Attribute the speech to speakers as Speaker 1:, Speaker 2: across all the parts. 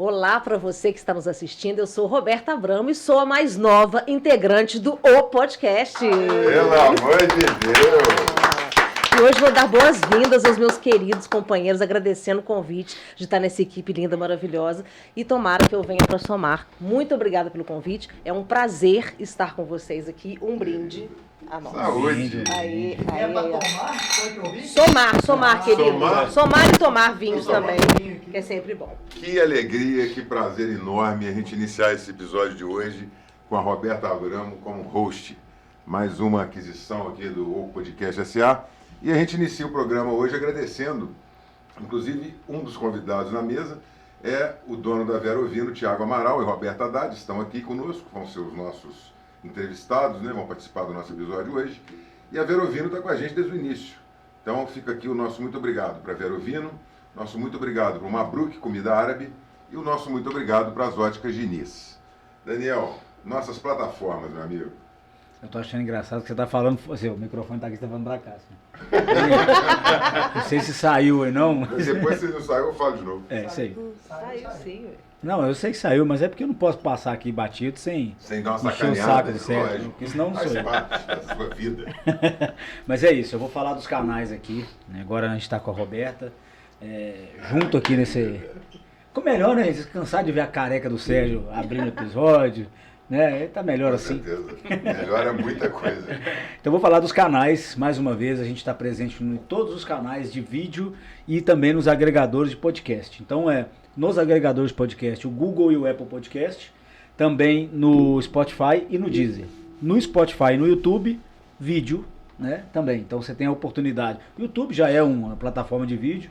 Speaker 1: Olá para você que está nos assistindo, eu sou Roberta Abramo e sou a mais nova integrante do O Podcast.
Speaker 2: Pelo amor de Deus!
Speaker 1: E hoje vou dar boas-vindas aos meus queridos companheiros, agradecendo o convite de estar nessa equipe linda, maravilhosa, e tomara que eu venha para somar. Muito obrigada pelo convite, é um prazer estar com vocês aqui, um brinde a nós.
Speaker 2: Saúde!
Speaker 1: Aí.
Speaker 3: É pra tomar? Foi que eu vi?
Speaker 1: Somar, querido. Somar e tomar vinhos também,
Speaker 3: vinho aqui.
Speaker 1: que é sempre bom.
Speaker 2: Que alegria, que prazer enorme a gente iniciar esse episódio de hoje com a Roberta Abramo como host. Mais uma aquisição aqui do O Podcast SA. E a gente inicia o programa hoje agradecendo, inclusive um dos convidados na mesa é o dono da Vera Ovino, Tiago Amaral e Roberta Haddad, estão aqui conosco, vão ser os nossos entrevistados, né? Vão participar do nosso episódio hoje. E a Vera Ovino está com a gente desde o início. Então fica aqui o nosso muito obrigado para a Vera Ovino, nosso muito obrigado para o Mabruk, comida árabe, e o nosso muito obrigado para as óticas Diniz. Daniel, nossas plataformas, meu amigo.
Speaker 4: Eu tô achando engraçado que você tá falando, assim, o microfone tá aqui, você tá falando pra cá. Assim. Não sei se saiu ou não.
Speaker 2: Mas depois se não saiu, eu falo de novo.
Speaker 4: É, isso aí.
Speaker 1: Saiu sim, ué.
Speaker 4: Não, eu sei que saiu, mas é porque eu não posso passar aqui batido sem
Speaker 2: Dar uma
Speaker 4: encher o
Speaker 2: sacaneada,
Speaker 4: saco do Sérgio,
Speaker 2: lógico.
Speaker 4: porque senão não
Speaker 2: Faz
Speaker 4: sou eu.
Speaker 2: parte da sua vida.
Speaker 4: Mas é isso, eu vou falar dos canais aqui, né? Agora a gente tá com a Roberta, junto aqui nesse... Ficou melhor, né? Cansar de ver a careca do Sérgio abrindo o episódio, né? Tá melhor assim.
Speaker 2: Com certeza. Melhora muita coisa.
Speaker 4: Então vou falar dos canais, mais uma vez, a gente está presente em todos os canais de vídeo e também nos agregadores de podcast. Então nos agregadores de podcast, o Google e o Apple Podcast, também no Spotify e no Deezer. No Spotify e no YouTube, vídeo, né, também. Então você tem a oportunidade. O YouTube já é uma plataforma de vídeo.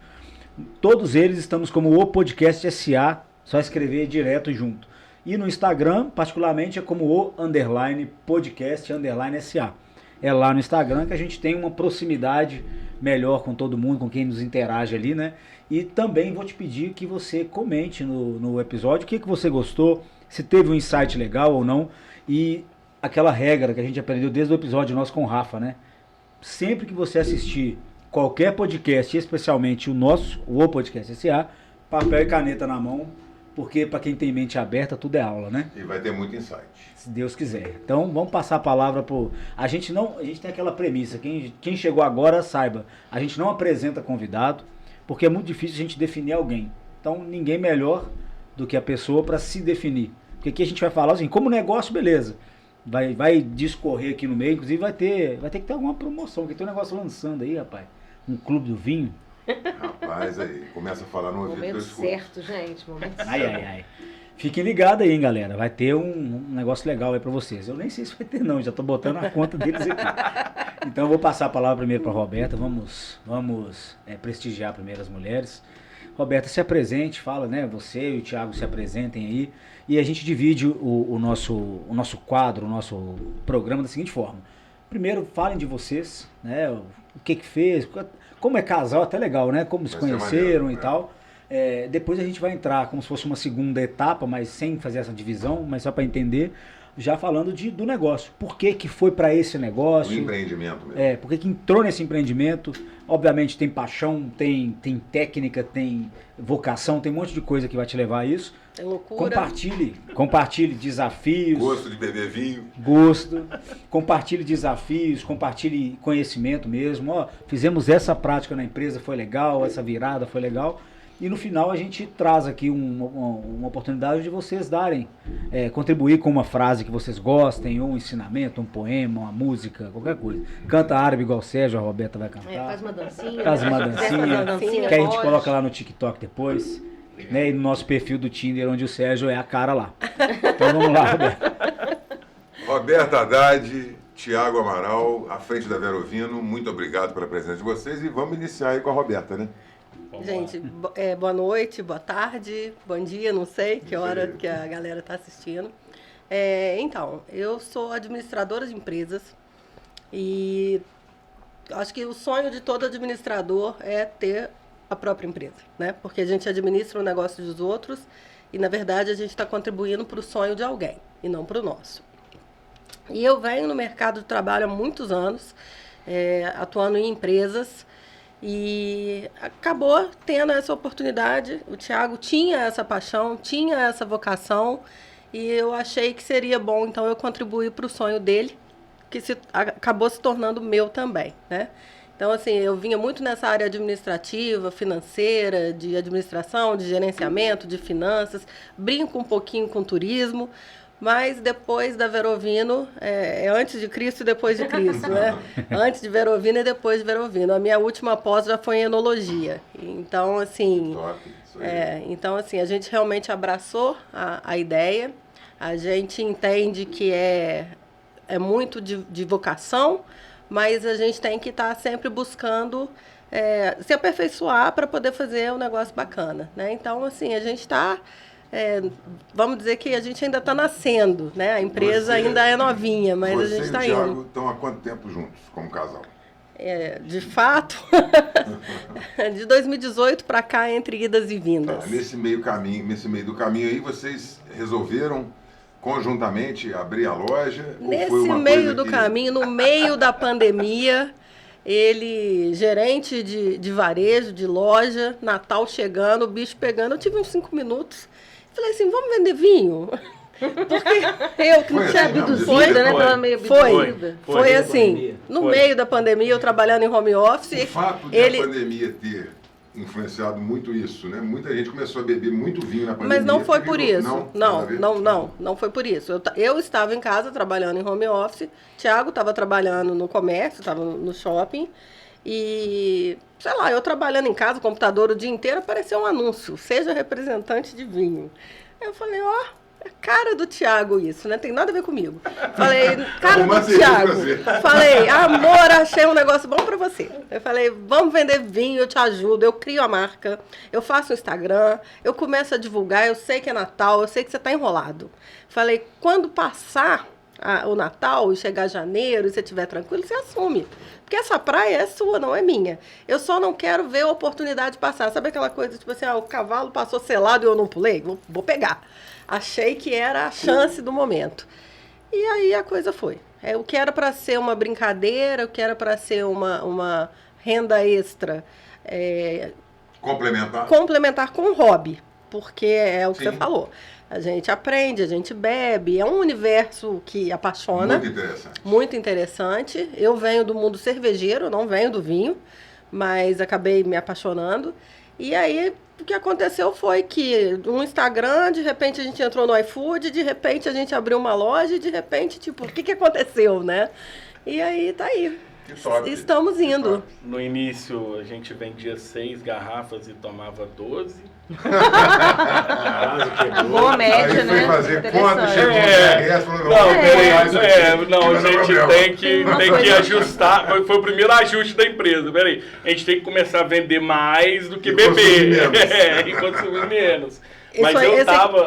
Speaker 4: Todos eles estamos como O Podcast SA, só escrever direto junto. E no Instagram, particularmente, é como o_podcast_SA. É lá no Instagram que a gente tem uma proximidade melhor com todo mundo, com quem nos interage ali, né? E também vou te pedir que você comente no episódio o que você gostou, se teve um insight legal ou não. E aquela regra que a gente aprendeu desde o episódio nosso com o Rafa, né? Sempre que você assistir qualquer podcast, especialmente o nosso, o Podcast SA, papel e caneta na mão, porque para quem tem mente aberta, tudo é aula, né?
Speaker 2: E vai ter muito insight.
Speaker 4: Se Deus quiser. Então, vamos passar a palavra pro... A gente tem aquela premissa, quem chegou agora saiba, a gente não apresenta convidado, porque é muito difícil a gente definir alguém. Então, ninguém melhor do que a pessoa para se definir. Porque aqui a gente vai falar assim, como negócio, beleza. Vai discorrer aqui no meio, inclusive vai ter que ter alguma promoção, porque tem um negócio lançando aí, rapaz. Um clube do vinho.
Speaker 2: Rapaz, aí, começa a falar no ouvido que eu
Speaker 1: Momento
Speaker 2: escuto.
Speaker 1: certo, gente, momento certo.
Speaker 4: Ai. Fiquem ligados aí, hein, galera. Vai ter um negócio legal aí pra vocês. Eu nem sei se vai ter não, já tô botando a conta deles aqui. Então eu vou passar a palavra primeiro pra Roberta. Vamos prestigiar primeiro as mulheres. Roberta, se apresente, fala, né? Você e o Thiago se apresentem aí. E a gente divide o nosso quadro, o nosso programa da seguinte forma. Primeiro, falem de vocês, né? O que fez, como é casal, até legal, né? Como se conheceram e tal. Depois a gente vai entrar como se fosse uma segunda etapa, mas sem fazer essa divisão, mas só para entender, já falando do negócio. Por que foi para esse negócio?
Speaker 2: O empreendimento mesmo.
Speaker 4: Por que entrou nesse empreendimento? Obviamente tem paixão, tem técnica, tem vocação, tem um monte de coisa que vai te levar a isso.
Speaker 1: É loucura.
Speaker 4: Compartilhe desafios.
Speaker 2: Gosto de beber vinho.
Speaker 4: Compartilhe desafios, compartilhe conhecimento mesmo. Ó, fizemos essa prática na empresa, foi legal, essa virada foi legal. E no final a gente traz aqui uma oportunidade de vocês contribuir com uma frase que vocês gostem, ou um ensinamento, um poema, uma música, qualquer coisa. Canta árabe igual o Sérgio, a Roberta vai cantar.
Speaker 1: Faz uma dancinha.
Speaker 4: Faz uma dancinha, que a gente
Speaker 1: pode.
Speaker 4: coloca lá no TikTok depois. Né, e no nosso perfil do Tinder, onde o Sérgio é a cara lá. Então vamos lá, Roberta.
Speaker 2: Roberta Haddad, Tiago Amaral, à frente da Vera Ovino, muito obrigado pela presença de vocês e vamos iniciar aí com a Roberta, né?
Speaker 5: Gente, boa noite, boa tarde, bom dia, não sei que hora que a galera está assistindo. Então, eu sou administradora de empresas e acho que o sonho de todo administrador é ter a própria empresa, né? Porque a gente administra o negócio dos outros e, na verdade, a gente está contribuindo para o sonho de alguém e não para o nosso. E eu venho no mercado de trabalho há muitos anos, atuando em empresas E acabou tendo essa oportunidade. O Thiago tinha essa paixão, tinha essa vocação, e eu achei que seria bom, então, eu contribuir para o sonho dele, que acabou se tornando meu também, né? Então, assim, eu vinha muito nessa área administrativa, financeira, de administração, de gerenciamento, de finanças, brinco um pouquinho com turismo, mas depois da Verovino, é antes de Cristo e depois de Cristo, né? Antes de Verovino e depois de Verovino. A minha última pós já foi em enologia. Então, assim,
Speaker 2: Top, isso aí.
Speaker 5: então, assim, a gente realmente abraçou a ideia, a gente entende que é muito de vocação, mas a gente tem que estar sempre buscando se aperfeiçoar para poder fazer um negócio bacana, né? Então, assim, a gente está... vamos dizer que a gente ainda está nascendo, né? A empresa ainda é novinha, mas a gente está indo.
Speaker 2: Você e o Thiago estão há quanto tempo juntos, como casal?
Speaker 5: De fato, de 2018 para cá, entre idas e vindas.
Speaker 2: Tá, nesse meio do caminho aí, vocês resolveram conjuntamente abrir a loja?
Speaker 5: Nesse
Speaker 2: ou foi uma
Speaker 5: meio
Speaker 2: coisa
Speaker 5: do
Speaker 2: que...
Speaker 5: caminho, no meio da pandemia, ele, gerente de varejo, de loja, Natal chegando, o bicho pegando, eu tive uns 5 minutos. Falei assim, vamos vender vinho? Porque eu que não
Speaker 2: Foi
Speaker 5: tinha
Speaker 2: assim mesmo?
Speaker 1: Abduzida, né? Tava meio abduzida.
Speaker 5: Foi assim, no meio da pandemia, eu trabalhando em home office.
Speaker 2: O fato de a pandemia ter influenciado muito isso, né? Muita gente começou a beber muito vinho na pandemia.
Speaker 5: Mas não foi por isso.
Speaker 2: Não,
Speaker 5: Não foi por isso. Eu estava em casa trabalhando em home office, Thiago estava trabalhando no comércio, estava no shopping, e, sei lá, eu trabalhando em casa, computador o dia inteiro, apareceu um anúncio, seja representante de vinho. Eu falei, é cara do Thiago isso, né? Tem nada a ver comigo. Falei, cara do Thiago. Falei, amor, achei um negócio bom pra você. Eu falei, vamos vender vinho, eu te ajudo, eu crio a marca, eu faço o Instagram, eu começo a divulgar, eu sei que é Natal, eu sei que você tá enrolado. Falei, quando passar o Natal e chegar janeiro e você estiver tranquilo, você assume. Porque essa praia é sua, não é minha. Eu só não quero ver a oportunidade passar. Sabe aquela coisa, tipo assim, o cavalo passou selado e eu não pulei? Vou pegar. Achei que era a chance do momento. E aí a coisa foi. O que era para ser uma brincadeira, o que era para ser uma renda extra. Complementar com um hobby. Porque é o que você falou. A gente aprende, a gente bebe. É um universo que apaixona.
Speaker 2: Muito interessante.
Speaker 5: Muito interessante. Eu venho do mundo cervejeiro, não venho do vinho. Mas acabei me apaixonando. E aí, o que aconteceu foi que um Instagram, de repente a gente entrou no iFood, de repente a gente abriu uma loja e de repente, tipo, o que aconteceu, né? E aí, tá aí. Estamos indo.
Speaker 6: No início, a gente vendia 6 garrafas e tomava 12.
Speaker 1: Boa média,
Speaker 2: aí
Speaker 1: né?
Speaker 2: Foi fazer conta, chegou
Speaker 6: a gente tem que ajustar. Foi o primeiro ajuste da empresa. Peraí, a gente tem que começar a vender mais do que beber. E consumir menos. Mas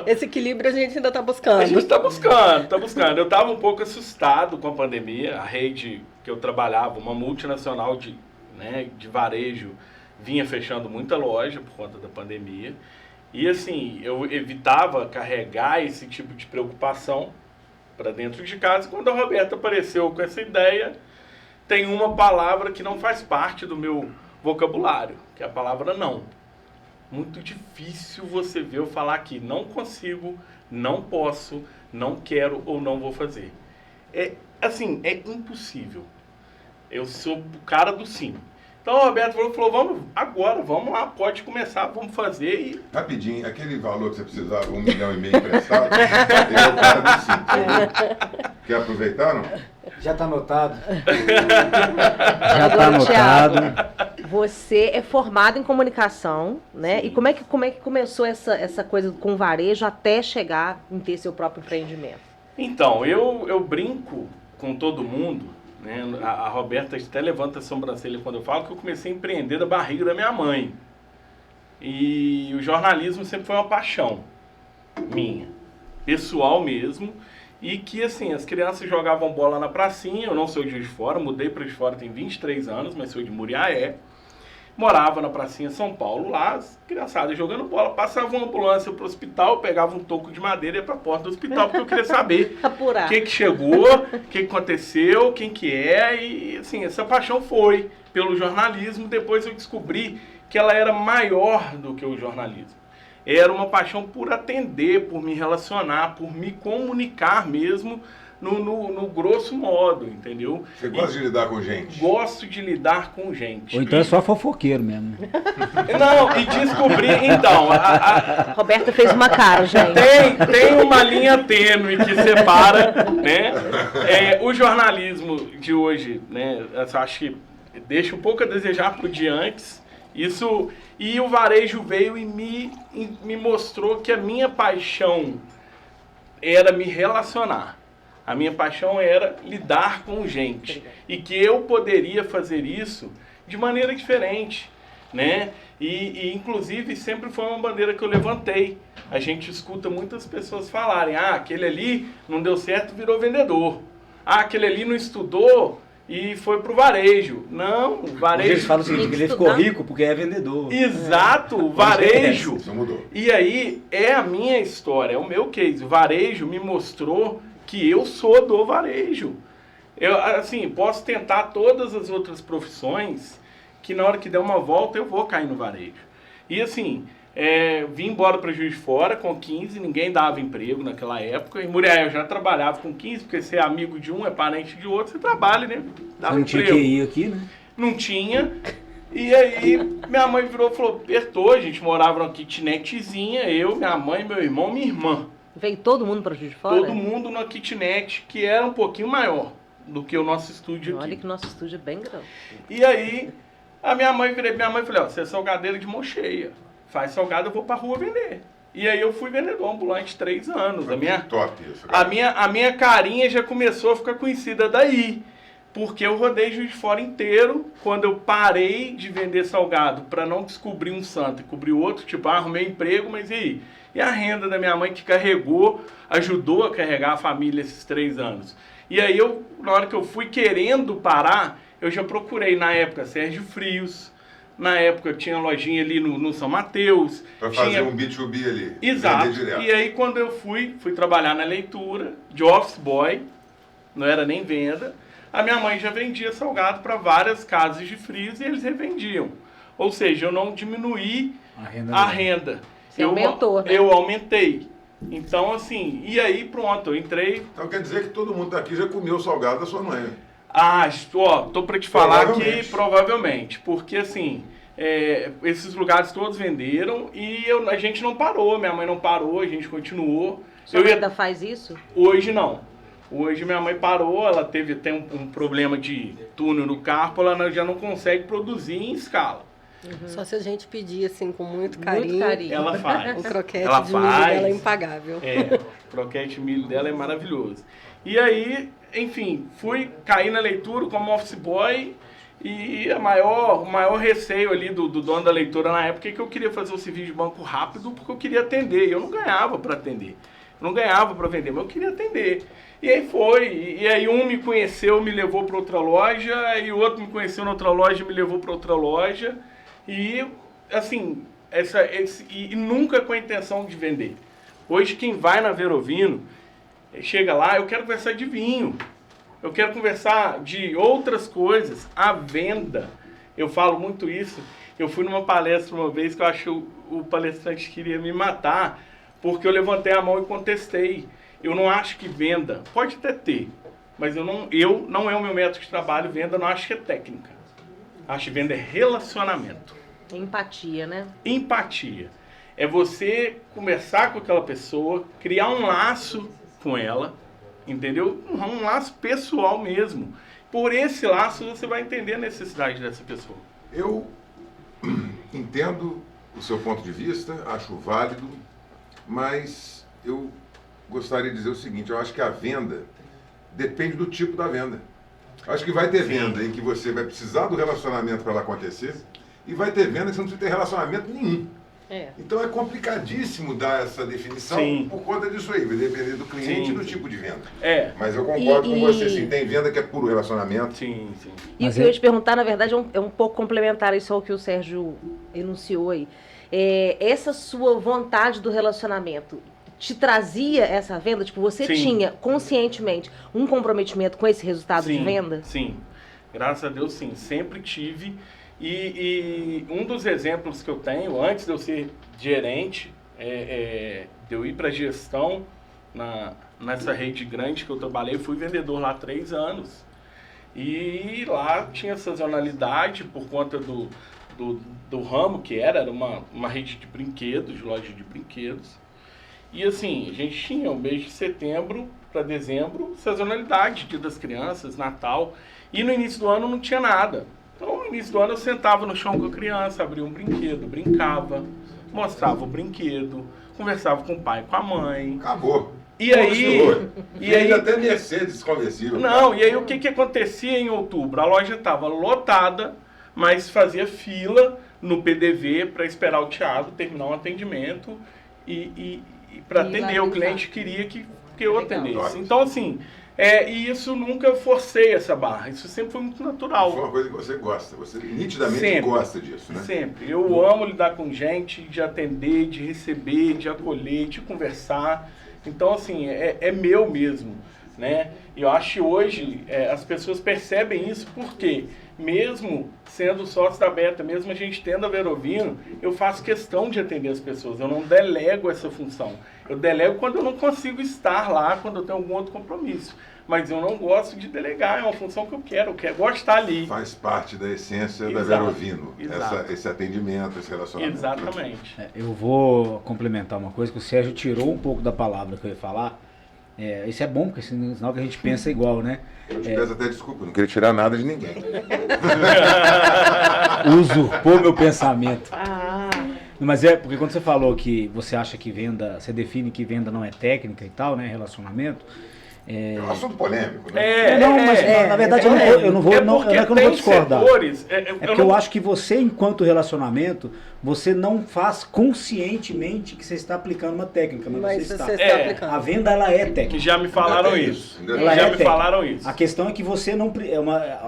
Speaker 5: esse equilíbrio a gente ainda está buscando.
Speaker 6: A gente está buscando. Eu estava um pouco assustado com a pandemia. A rede que eu trabalhava, uma multinacional de varejo, vinha fechando muita loja por conta da pandemia. E assim, eu evitava carregar esse tipo de preocupação para dentro de casa. Quando a Roberta apareceu com essa ideia, tem uma palavra que não faz parte do meu vocabulário, que é a palavra não. Muito difícil você ver eu falar aqui, não consigo, não posso, não quero ou não vou fazer. É impossível. Eu sou o cara do sim. Então o Roberto falou, vamos lá, pode começar, vamos fazer. E...
Speaker 2: Rapidinho, aquele valor que você precisava, 1,5 milhão emprestado, ele é o cara do sim. Quer aproveitar, não?
Speaker 3: Já está anotado.
Speaker 4: Já está anotado.
Speaker 1: Você é formado em comunicação, né? Sim. E como é que começou essa coisa com varejo até chegar em ter seu próprio empreendimento?
Speaker 6: Então, eu brinco com todo mundo, né? A Roberta até levanta a sobrancelha quando eu falo que eu comecei a empreender da barriga da minha mãe. E o jornalismo sempre foi uma paixão minha, pessoal mesmo. E que, assim, as crianças jogavam bola na pracinha. Eu não sou de Juiz de Fora, mudei para Juiz de Fora tem 23 anos, mas sou de Muriaé. morava na pracinha São Paulo, lá, as criançadas jogando bola, passava uma ambulância pro hospital, eu pegava um toco de madeira e ia pra porta do hospital, porque eu queria saber
Speaker 1: Apurar.
Speaker 6: o que chegou, o que aconteceu, quem que é, e assim, essa paixão foi pelo jornalismo. Depois eu descobri que ela era maior do que o jornalismo. Era uma paixão por atender, por me relacionar, por me comunicar mesmo, no grosso modo, entendeu?
Speaker 2: Você gosta de lidar com gente?
Speaker 6: Gosto de lidar com gente.
Speaker 4: Ou então é só fofoqueiro mesmo.
Speaker 6: Não, e descobri, então...
Speaker 1: Roberta fez uma cara, gente.
Speaker 6: Tem uma linha tênue que separa, né? O jornalismo de hoje, né? Eu acho que deixa um pouco a desejar pro de antes. Isso, e o varejo veio e me mostrou que a minha paixão era me relacionar. A minha paixão era lidar com gente. E que eu poderia fazer isso de maneira diferente, né? E inclusive, sempre foi uma bandeira que eu levantei. A gente escuta muitas pessoas falarem, aquele ali não deu certo, virou vendedor. Aquele ali não estudou e foi pro varejo. Não, o varejo...
Speaker 4: Eles falam o seguinte, que ele ficou rico porque é vendedor.
Speaker 6: Exato, o varejo.
Speaker 2: Isso mudou.
Speaker 6: E aí, é a minha história, é o meu case. O varejo me mostrou que eu sou do varejo. Eu, assim, posso tentar todas as outras profissões, que na hora que der uma volta eu vou cair no varejo. E assim, vim embora para Juiz de Fora com 15, ninguém dava emprego naquela época. Em Muriaé eu já trabalhava com 15, porque você é amigo de um, é parente de outro, você trabalha, né? Dava
Speaker 4: Não
Speaker 6: emprego.
Speaker 4: tinha QI aqui, né?
Speaker 6: Não tinha. E aí minha mãe virou e falou, apertou, a gente morava numa kitnetzinha, eu, minha mãe, meu irmão, minha irmã.
Speaker 1: Veio todo mundo para Juiz de Fora?
Speaker 6: Todo mundo numa kitnet que era um pouquinho maior do que o nosso estúdio aqui.
Speaker 1: Olha que nosso estúdio é bem grande.
Speaker 6: E aí, a minha mãe falou, você é salgadeira de mão cheia. Faz salgado, eu vou pra rua vender. E aí eu fui vendedor ambulante 3 anos.
Speaker 2: Top isso,
Speaker 6: a minha carinha já começou a ficar conhecida daí. Porque eu rodei Juiz de Fora inteiro. Quando eu parei de vender salgado para não descobrir um santo e cobrir outro, tipo, arrumei emprego, mas e aí? E a renda da minha mãe que carregou, ajudou a carregar a família esses 3 anos. E aí, na hora que eu fui querendo parar, eu já procurei, na época, Sérgio Frios. Na época, tinha lojinha ali no São Mateus.
Speaker 2: Para fazer um B2B ali.
Speaker 6: Exato.
Speaker 2: Direto.
Speaker 6: E aí, quando eu fui trabalhar na leitura, de office boy, não era nem venda, a minha mãe já vendia salgado para várias casas de frios e eles revendiam. Ou seja, eu não diminuí a renda.
Speaker 1: Você aumentou, né?
Speaker 6: Eu aumentei. Então, assim, e aí pronto, eu entrei...
Speaker 2: Então quer dizer que todo mundo daqui já comeu salgado da sua mãe.
Speaker 6: Tô pra te falar que provavelmente, porque assim, esses lugares todos venderam e a gente não parou, minha mãe não parou, a gente continuou.
Speaker 1: Sua mãe ainda faz isso?
Speaker 6: Hoje não. Hoje minha mãe parou, ela tem um problema de túnel no carpo, ela já não consegue produzir em escala.
Speaker 5: Uhum. Só se a gente pedir assim com muito carinho.
Speaker 6: Ela faz.
Speaker 5: O croquete de milho dela é impagável.
Speaker 6: O croquete de milho dela é maravilhoso. E aí, enfim, fui cair na leitura como office boy e o maior receio ali do dono da leitura na época é que eu queria fazer o serviço de banco rápido porque eu queria atender. Eu não ganhava para atender. Eu não ganhava para vender, mas eu queria atender. E aí foi. E aí um me conheceu, me levou para outra loja, e o outro me conheceu na outra loja e me levou para outra loja. E, assim, e nunca com a intenção de vender. Hoje, quem vai na Verovino, chega lá, eu quero conversar de vinho. Eu quero conversar de outras coisas. A venda. Eu falo muito isso. Eu fui numa palestra uma vez que eu acho que o palestrante queria me matar, porque eu levantei a mão e contestei. Eu não acho que venda, pode até ter, mas não é o meu método de trabalho, venda, não acho que é técnica. Acho que venda é relacionamento.
Speaker 1: Empatia, né?
Speaker 6: Empatia. É você conversar com aquela pessoa, criar um laço com ela, entendeu? Um laço pessoal mesmo. Por esse laço você vai entender a necessidade dessa pessoa.
Speaker 2: Eu entendo o seu ponto de vista, acho válido, mas eu gostaria de dizer o seguinte, eu acho que a venda depende do tipo da venda. Eu acho que vai ter venda em que você vai precisar do relacionamento para ela acontecer e vai ter venda que você não precisa ter relacionamento nenhum. Então é complicadíssimo dar essa definição por conta disso aí, vai depender do cliente e do tipo de venda. Mas eu concordo com você, sim, tem venda que é puro relacionamento.
Speaker 6: Sim.
Speaker 1: E o que eu ia te perguntar, na verdade, é um pouco complementar isso ao que o Sérgio enunciou aí. Essa sua vontade do relacionamento te trazia essa venda? Tipo, você tinha conscientemente um comprometimento com esse resultado de venda?
Speaker 6: Sim, graças a Deus sim, sempre tive. E um dos exemplos que eu tenho, antes de eu ser gerente, de eu ir para gestão nessa rede grande que eu trabalhei, fui vendedor lá há 3 anos. E lá tinha sazonalidade por conta do ramo que era uma rede de brinquedos, de loja de brinquedos. E assim, a gente tinha um mês de setembro para dezembro, sazonalidade, Dia das Crianças, Natal. E no início do ano não tinha nada. Então, no início do ano eu sentava no chão com a criança, abria um brinquedo, brincava, mostrava o brinquedo, conversava com o pai e com a mãe.
Speaker 2: Acabou.
Speaker 6: E aí
Speaker 2: até Mercedes conversível.
Speaker 6: Não, e aí o que acontecia em outubro? A loja estava lotada, mas fazia fila no PDV para esperar o Thiago terminar um atendimento e para atender. O cliente queria que eu atendesse. Então, assim, e isso nunca forcei essa barra. Isso sempre foi muito natural.
Speaker 2: Foi uma coisa que você gosta. Você nitidamente gosta disso, né?
Speaker 6: Sempre. Eu amo lidar com gente, de atender, de receber, de acolher, de conversar. Então, assim, é meu mesmo, né? E eu acho que hoje as pessoas percebem isso porque, mesmo sendo sócio da Beta, mesmo a gente tendo a Verovino, eu faço questão de atender as pessoas. Eu não delego essa função. Eu delego quando eu não consigo estar lá, quando eu tenho algum outro compromisso. Mas eu não gosto de delegar, é uma função que eu gosto de estar ali.
Speaker 2: Faz parte da essência da Verovino, esse atendimento, esse relacionamento.
Speaker 6: Exatamente.
Speaker 4: Eu vou complementar uma coisa que o Sérgio tirou um pouco da palavra que eu ia falar. Isso é bom, porque senão que a gente pensa igual, né?
Speaker 2: Eu te peço até desculpa, não queria tirar nada de ninguém.
Speaker 4: Usurpou meu pensamento. Mas porque quando você falou que você acha que venda, você define que venda não é técnica e tal, né? Relacionamento.
Speaker 2: É um assunto polêmico, né?
Speaker 4: Na verdade eu não vou discordar.
Speaker 6: Setores,
Speaker 4: porque eu acho que você, enquanto relacionamento, você não faz conscientemente que você está aplicando uma técnica, mas você está aplicando. A venda, ela é técnica.
Speaker 6: Que já me falaram isso. Falaram isso.
Speaker 4: A questão é que você não...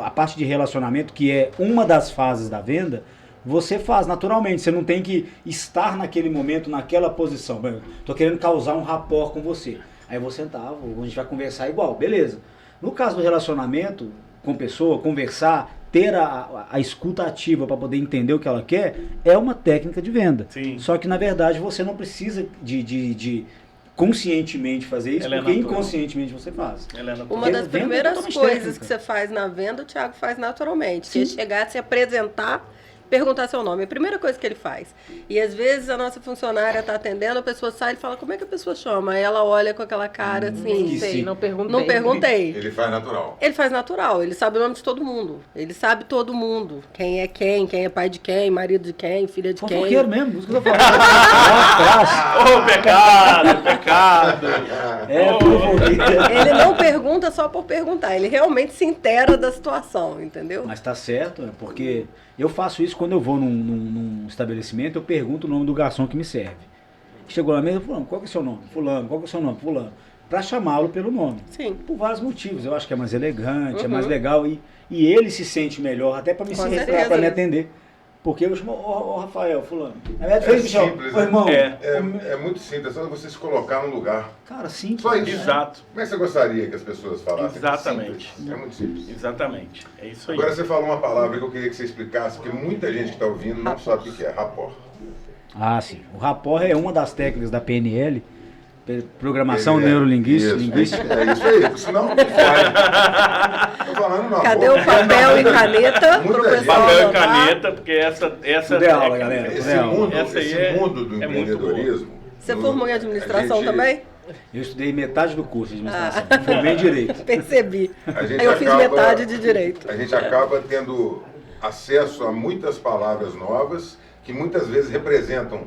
Speaker 4: a parte de relacionamento, que é uma das fases da venda, você faz naturalmente. Você não tem que estar naquele momento, naquela posição. Estou querendo causar um rapport com você. Aí eu vou sentar, a gente vai conversar igual, beleza. No caso do relacionamento com pessoa, conversar, ter a escuta ativa para poder entender o que ela quer, é uma técnica de venda.
Speaker 6: Sim.
Speaker 4: Só que, na verdade, você não precisa de conscientemente fazer isso, porque inconscientemente você faz.
Speaker 5: Uma das primeiras coisas que você faz na venda, o Thiago faz naturalmente. Você chegar, se apresentar, perguntar seu nome. É a primeira coisa que ele faz. E às vezes a nossa funcionária está atendendo, a pessoa sai e fala, como é que a pessoa chama? Aí ela olha com aquela cara assim, sei, não perguntei.
Speaker 2: Ele faz natural.
Speaker 5: Ele faz natural, ele sabe o nome de todo mundo. Ele sabe todo mundo. Quem é pai de quem, marido de quem, filha de quem.
Speaker 4: Fofoqueiro mesmo, isso que eu tô falando.
Speaker 6: Pecado.
Speaker 5: Ele não pergunta só por perguntar, ele realmente se inteira da situação, entendeu?
Speaker 4: Mas tá certo, porque eu faço isso quando eu vou num estabelecimento, eu pergunto o nome do garçom que me serve. Chegou na mesa, fulano, qual que é o seu nome? Fulano, qual que é o seu nome? Fulano. Pra chamá-lo pelo nome.
Speaker 5: Sim.
Speaker 4: Por vários motivos. Eu acho que é mais elegante, é mais legal e ele se sente melhor, até pra me atender. Porque eu chamo, Rafael, fulano.
Speaker 2: Simples,
Speaker 4: irmão.
Speaker 2: É muito simples, é só você se colocar no lugar.
Speaker 4: Cara, simples.
Speaker 2: Só isso.
Speaker 6: Exato.
Speaker 2: Como é que você gostaria que as pessoas falassem?
Speaker 6: Exatamente.
Speaker 2: Simples. É muito simples.
Speaker 6: Exatamente. É isso aí.
Speaker 2: Agora você falou uma palavra que eu queria que você explicasse, porque muita gente que está ouvindo não sabe o que é rapport.
Speaker 4: Ah, sim. O rapport é uma das técnicas da PNL, Programação Neurolinguística.
Speaker 2: É isso aí, senão não vai. Tô falando não.
Speaker 5: Cadê o papel e caneta pro pessoal?
Speaker 6: Papel e caneta, porque essa
Speaker 4: tudo é aula, galera.
Speaker 2: Esse mundo do empreendedorismo.
Speaker 5: Você formou em administração também?
Speaker 4: Eu estudei metade do curso de administração. Formei em direito.
Speaker 5: Percebi. Aí eu fiz metade de direito.
Speaker 2: A gente acaba tendo acesso a muitas palavras novas que muitas vezes representam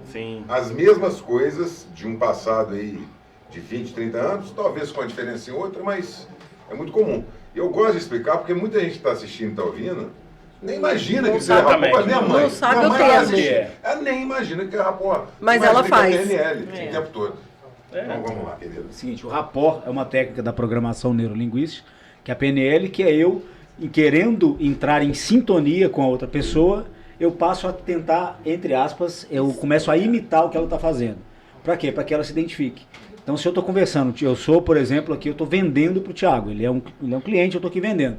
Speaker 2: as mesmas coisas de um passado aí de 20, 30 anos, talvez com uma diferença em outra, mas é muito comum. Eu gosto de explicar porque muita gente está assistindo, está ouvindo, Nem imagina que
Speaker 5: Não
Speaker 2: isso é
Speaker 6: sabe-
Speaker 2: rapport. Minha mãe.
Speaker 5: não sabe
Speaker 2: minha
Speaker 5: o
Speaker 2: mãe
Speaker 5: termo.
Speaker 2: assiste, ela nem imagina que é rapport.
Speaker 5: Mas
Speaker 2: Imagina
Speaker 5: ela
Speaker 2: que
Speaker 5: faz.
Speaker 2: É PNL
Speaker 1: É.
Speaker 2: o tempo todo.
Speaker 6: É.
Speaker 2: Então vamos lá, querido.
Speaker 4: É o seguinte, o rapport é uma técnica da programação neurolinguística, que é a PNL, que é eu querendo entrar em sintonia com a outra pessoa, eu passo a tentar, entre aspas, eu começo a imitar o que ela está fazendo. Para quê? Para que ela se identifique. Então, se eu estou conversando, eu sou, por exemplo, aqui, eu estou vendendo para o Thiago, ele é um cliente, eu estou aqui vendendo.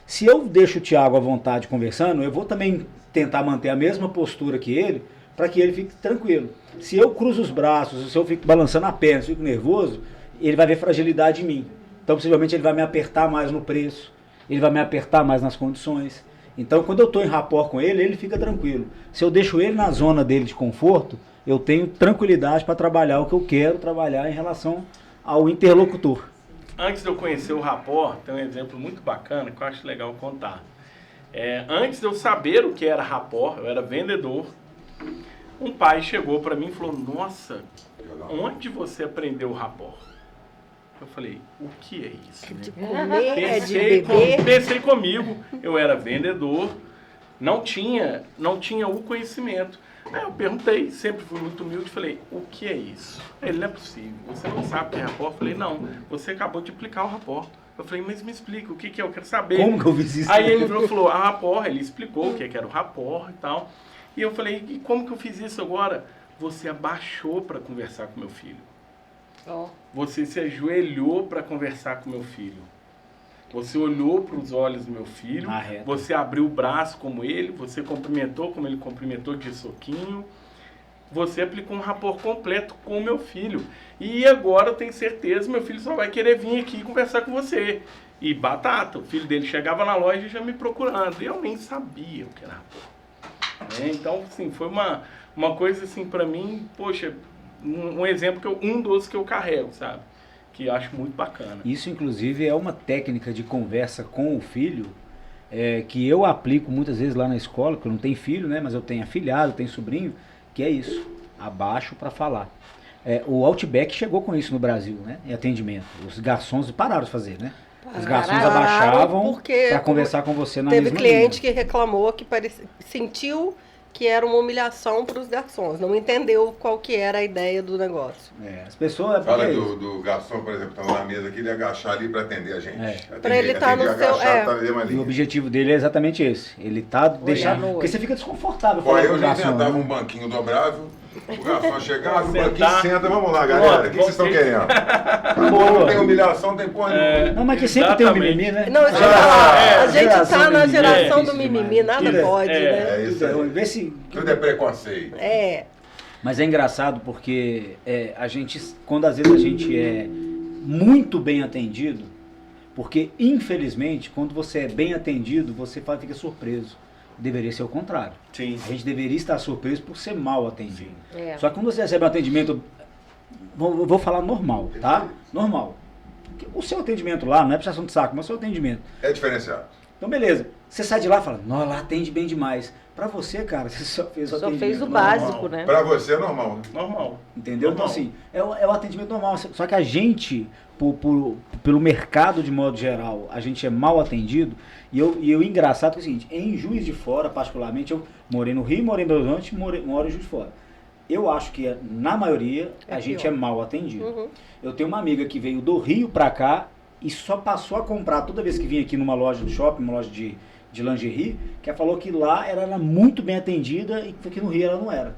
Speaker 4: Se eu deixo o Thiago à vontade conversando, eu vou também tentar manter a mesma postura que ele, para que ele fique tranquilo. Se eu cruzo os braços, se eu fico balançando a perna, se eu fico nervoso, ele vai ver fragilidade em mim. Então, possivelmente, ele vai me apertar mais no preço, ele vai me apertar mais nas condições. Então, quando eu estou em rapport com ele, ele fica tranquilo. Se eu deixo ele na zona dele de conforto, eu tenho tranquilidade para trabalhar o que eu quero trabalhar em relação ao interlocutor.
Speaker 6: Antes de eu conhecer o rapport, tem um exemplo muito bacana que eu acho legal contar. Antes de eu saber o que era rapport, eu era vendedor, um pai chegou para mim e falou, nossa, onde você aprendeu o rapport? Eu falei, o que é isso? Né?
Speaker 5: De comer, é de
Speaker 6: Pensei,
Speaker 5: beber.
Speaker 6: pensei comigo, eu era vendedor, não tinha o conhecimento. Aí eu perguntei, sempre fui muito humilde, falei, o que é isso? Ele, não é possível, você não sabe o que é rapport? Eu falei, não, você acabou de aplicar o rapport. Eu falei, mas me explica, o que é? Eu quero saber.
Speaker 4: Como que eu fiz isso?
Speaker 6: Aí ele falou, a rapport, ele explicou o que era o rapport e tal. E eu falei, e como que eu fiz isso agora? Você abaixou para conversar com meu filho. Você se ajoelhou para conversar com meu filho. Você olhou para os olhos do meu filho, você abriu o braço como ele, você cumprimentou como ele cumprimentou de soquinho. Você aplicou um rapport completo com o meu filho. E agora eu tenho certeza, meu filho só vai querer vir aqui conversar com você. E batata, o filho dele chegava na loja já me procurando. E eu nem sabia o que era rapport. Então, assim, foi uma coisa assim para mim, poxa, um exemplo, um dos que eu carrego, sabe? Que eu acho muito bacana.
Speaker 4: Isso, inclusive, é uma técnica de conversa com o filho que eu aplico muitas vezes lá na escola, porque eu não tenho filho, né? Mas eu tenho afilhado, tenho sobrinho, que é isso, abaixo para falar. O Outback chegou com isso no Brasil, né? Em atendimento. Os garçons pararam de fazer, né? Os garçons abaixavam para conversar com você na mesma
Speaker 5: Teve cliente
Speaker 4: linha.
Speaker 5: que reclamou que sentiu que era uma humilhação para os garçons, não entendeu qual que era a ideia do negócio.
Speaker 4: As pessoas...
Speaker 2: Fala do garçom, por exemplo, que tá na mesa aqui, ele agachar ali para atender a gente.
Speaker 5: Para ele estar no seu...
Speaker 4: E o objetivo dele é exatamente esse. Ele tá deixando... Porque você fica desconfortável.
Speaker 2: Pô, eu
Speaker 4: com o
Speaker 2: já
Speaker 4: garçom,
Speaker 2: inventava
Speaker 4: né?
Speaker 2: um banquinho dobrável, o garçom chegava, o
Speaker 6: Sentar.
Speaker 2: banquinho senta, vamos lá, galera, o que vocês estão querendo? Não tem humilhação, não tem porra nenhuma.
Speaker 4: Não, mas que sempre tem um
Speaker 6: Exatamente.
Speaker 4: mimimi, né?
Speaker 5: Não, a gente
Speaker 4: geração
Speaker 5: tá na
Speaker 4: do
Speaker 5: geração
Speaker 4: mimimi,
Speaker 5: do
Speaker 4: é
Speaker 5: mimimi,
Speaker 4: difícil
Speaker 5: nada
Speaker 4: demais.
Speaker 5: pode, né?
Speaker 2: É isso aí.
Speaker 4: Vê se...
Speaker 2: Tudo é preconceito.
Speaker 4: Mas é engraçado porque a gente, quando às vezes a gente é muito bem atendido, porque infelizmente, quando você é bem atendido, você fica surpreso. Deveria ser o contrário.
Speaker 6: Sim.
Speaker 4: A gente deveria estar surpreso por ser mal atendido.
Speaker 1: É.
Speaker 4: Só que quando você recebe um atendimento, vou falar normal, tá? Normal. O seu atendimento lá, não é puxação de saco, mas o seu atendimento.
Speaker 2: É diferenciado.
Speaker 4: Então, beleza. Você sai de lá e fala, não, lá atende bem demais. Pra você, cara, você só fez o
Speaker 1: Só
Speaker 4: atendimento
Speaker 1: fez o
Speaker 4: normal.
Speaker 1: básico, né?
Speaker 2: Pra você é normal, né?
Speaker 6: Normal.
Speaker 4: Entendeu? Então,
Speaker 6: Normal.
Speaker 4: assim, é o atendimento normal. Só que a gente, pelo mercado de modo geral, a gente é mal atendido. E o engraçado é o seguinte, em Juiz de Fora, particularmente, eu morei no Rio, morei em Belo Horizonte, moro em Juiz de Fora. Eu acho que, na maioria, a gente é mal atendido.
Speaker 5: Uhum.
Speaker 4: Eu tenho uma amiga que veio do Rio pra cá e só passou a comprar toda vez que vinha aqui numa loja do shopping, uma loja de lingerie, que ela falou que lá ela era muito bem atendida e que aqui no Rio ela não era.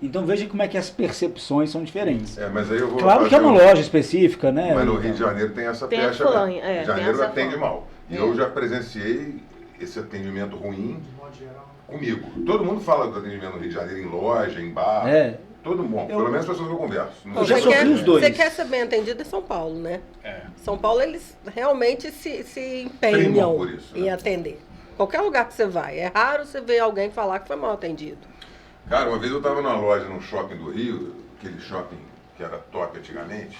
Speaker 4: Então veja como é que as percepções são diferentes.
Speaker 2: Mas aí eu vou
Speaker 4: Claro que é uma loja específica, né?
Speaker 2: Mas no Rio de Janeiro tem essa
Speaker 1: Tem a
Speaker 2: pecha.
Speaker 1: fama,
Speaker 2: Rio
Speaker 1: tem
Speaker 2: de Janeiro
Speaker 1: essa
Speaker 2: atende
Speaker 1: fama.
Speaker 2: mal. E eu já presenciei esse atendimento ruim
Speaker 3: De modo geral.
Speaker 2: comigo. Todo mundo fala do atendimento no Rio de Janeiro, em loja, em bar. Todo mundo. Pelo menos as pessoas que eu converso.
Speaker 4: Eu já sofri os dois.
Speaker 5: Você quer ser bem atendido em São Paulo, né? São Paulo, eles realmente se empenham
Speaker 2: Primam por isso, né?
Speaker 5: em atender. Qualquer lugar que você vai, é raro você ver alguém falar que foi mal atendido.
Speaker 2: Cara, uma vez eu estava numa loja num shopping do Rio, aquele shopping que era top antigamente,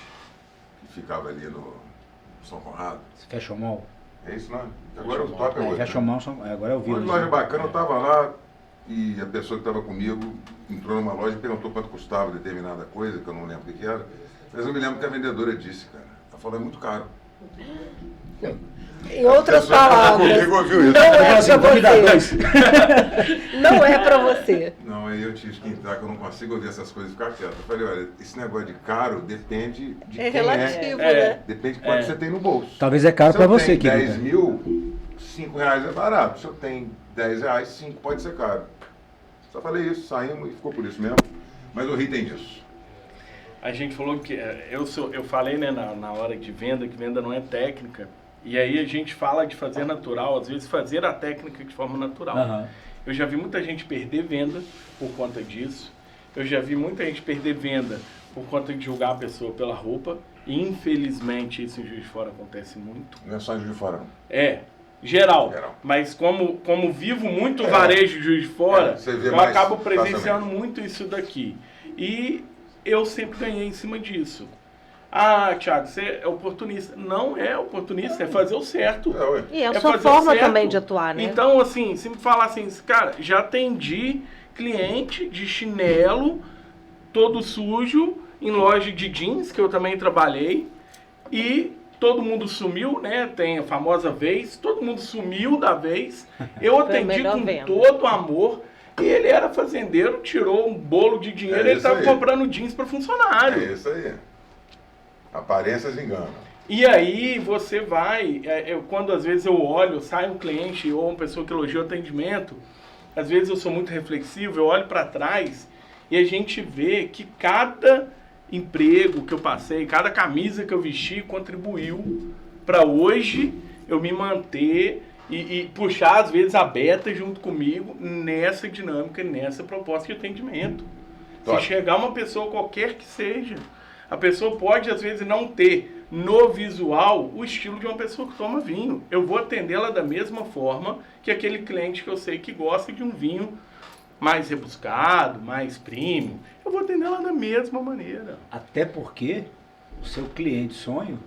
Speaker 2: que ficava ali no São Conrado.
Speaker 4: Fashion Mall.
Speaker 2: É isso, não? Agora o top é outro.
Speaker 4: Fashion Mall, agora é o
Speaker 2: Uma
Speaker 4: Village.
Speaker 2: loja bacana, eu tava lá e a pessoa que estava comigo entrou numa loja e perguntou quanto custava determinada coisa, que eu não lembro o que era. Mas eu me lembro que a vendedora disse, cara, ela falou, é muito caro.
Speaker 5: Em outras
Speaker 2: Comigo
Speaker 5: palavras,
Speaker 2: ouviu isso.
Speaker 5: não é
Speaker 4: Assim,
Speaker 5: pra
Speaker 4: vamos dar
Speaker 5: você.
Speaker 4: dois.
Speaker 5: Não é pra você.
Speaker 2: Não, aí eu tive que entrar, que eu não consigo ouvir essas coisas e ficar quieto. Eu falei, olha, esse negócio de caro depende de
Speaker 5: É
Speaker 2: quem
Speaker 5: relativo,
Speaker 6: É.
Speaker 5: né?
Speaker 2: Depende de quanto você tem no bolso.
Speaker 4: Talvez é caro
Speaker 2: Se
Speaker 4: pra
Speaker 2: eu
Speaker 4: você,
Speaker 2: tenho
Speaker 4: querida.
Speaker 2: 10 mil, 5 reais é barato. Se eu tenho 10 reais, 5 pode ser caro. Só falei isso, saímos e ficou por isso mesmo. Mas o Rio tem disso.
Speaker 6: A gente falou que eu falei, né, na hora de venda, que venda não é técnica. E aí a gente fala de fazer natural, às vezes fazer a técnica de forma natural.
Speaker 4: Aham.
Speaker 6: Eu já vi muita gente perder venda por conta disso. Eu já vi muita gente perder venda por conta de julgar a pessoa pela roupa. E infelizmente isso em Juiz de Fora acontece muito.
Speaker 2: Não é só em Juiz de Fora, não.
Speaker 6: Geral.
Speaker 2: Geral.
Speaker 6: Mas como vivo muito varejo de Juiz de Fora,
Speaker 2: você vê
Speaker 6: eu
Speaker 2: mais
Speaker 6: acabo presenciando
Speaker 2: facilmente.
Speaker 6: muito isso daqui. E eu sempre ganhei em cima disso. Ah, Thiago, você é oportunista. Não é oportunista, é fazer o certo.
Speaker 2: É, ué.
Speaker 1: E é a
Speaker 6: É
Speaker 1: sua
Speaker 6: fazer o
Speaker 1: forma
Speaker 6: certo.
Speaker 1: também de atuar, né?
Speaker 6: Então, assim, se me falar assim, cara, já atendi cliente de chinelo, todo sujo, em loja de jeans, que eu também trabalhei, e todo mundo sumiu, né? Tem a famosa vez, todo mundo sumiu da vez. Eu
Speaker 1: Foi a
Speaker 6: atendi
Speaker 1: melhor
Speaker 6: com
Speaker 1: venda.
Speaker 6: todo amor. E ele era fazendeiro, tirou um bolo de dinheiro,
Speaker 2: É
Speaker 6: ele
Speaker 2: isso
Speaker 6: estava
Speaker 2: aí.
Speaker 6: comprando jeans para funcionário.
Speaker 2: É isso aí. Aparências enganam.
Speaker 6: E aí você vai, quando às vezes eu olho, sai um cliente ou uma pessoa que elogia o atendimento, às vezes eu sou muito reflexivo, eu olho para trás e a gente vê que cada emprego que eu passei, cada camisa que eu vesti contribuiu para hoje eu me manter e puxar às vezes a Beta junto comigo nessa dinâmica, nessa proposta de atendimento.
Speaker 2: Top.
Speaker 6: Se chegar uma pessoa qualquer que seja, a pessoa pode, às vezes, não ter no visual o estilo de uma pessoa que toma vinho. Eu vou atendê-la da mesma forma que aquele cliente que eu sei que gosta de um vinho mais rebuscado, mais premium. Eu vou atendê-la da mesma maneira.
Speaker 4: Até porque o seu cliente sonho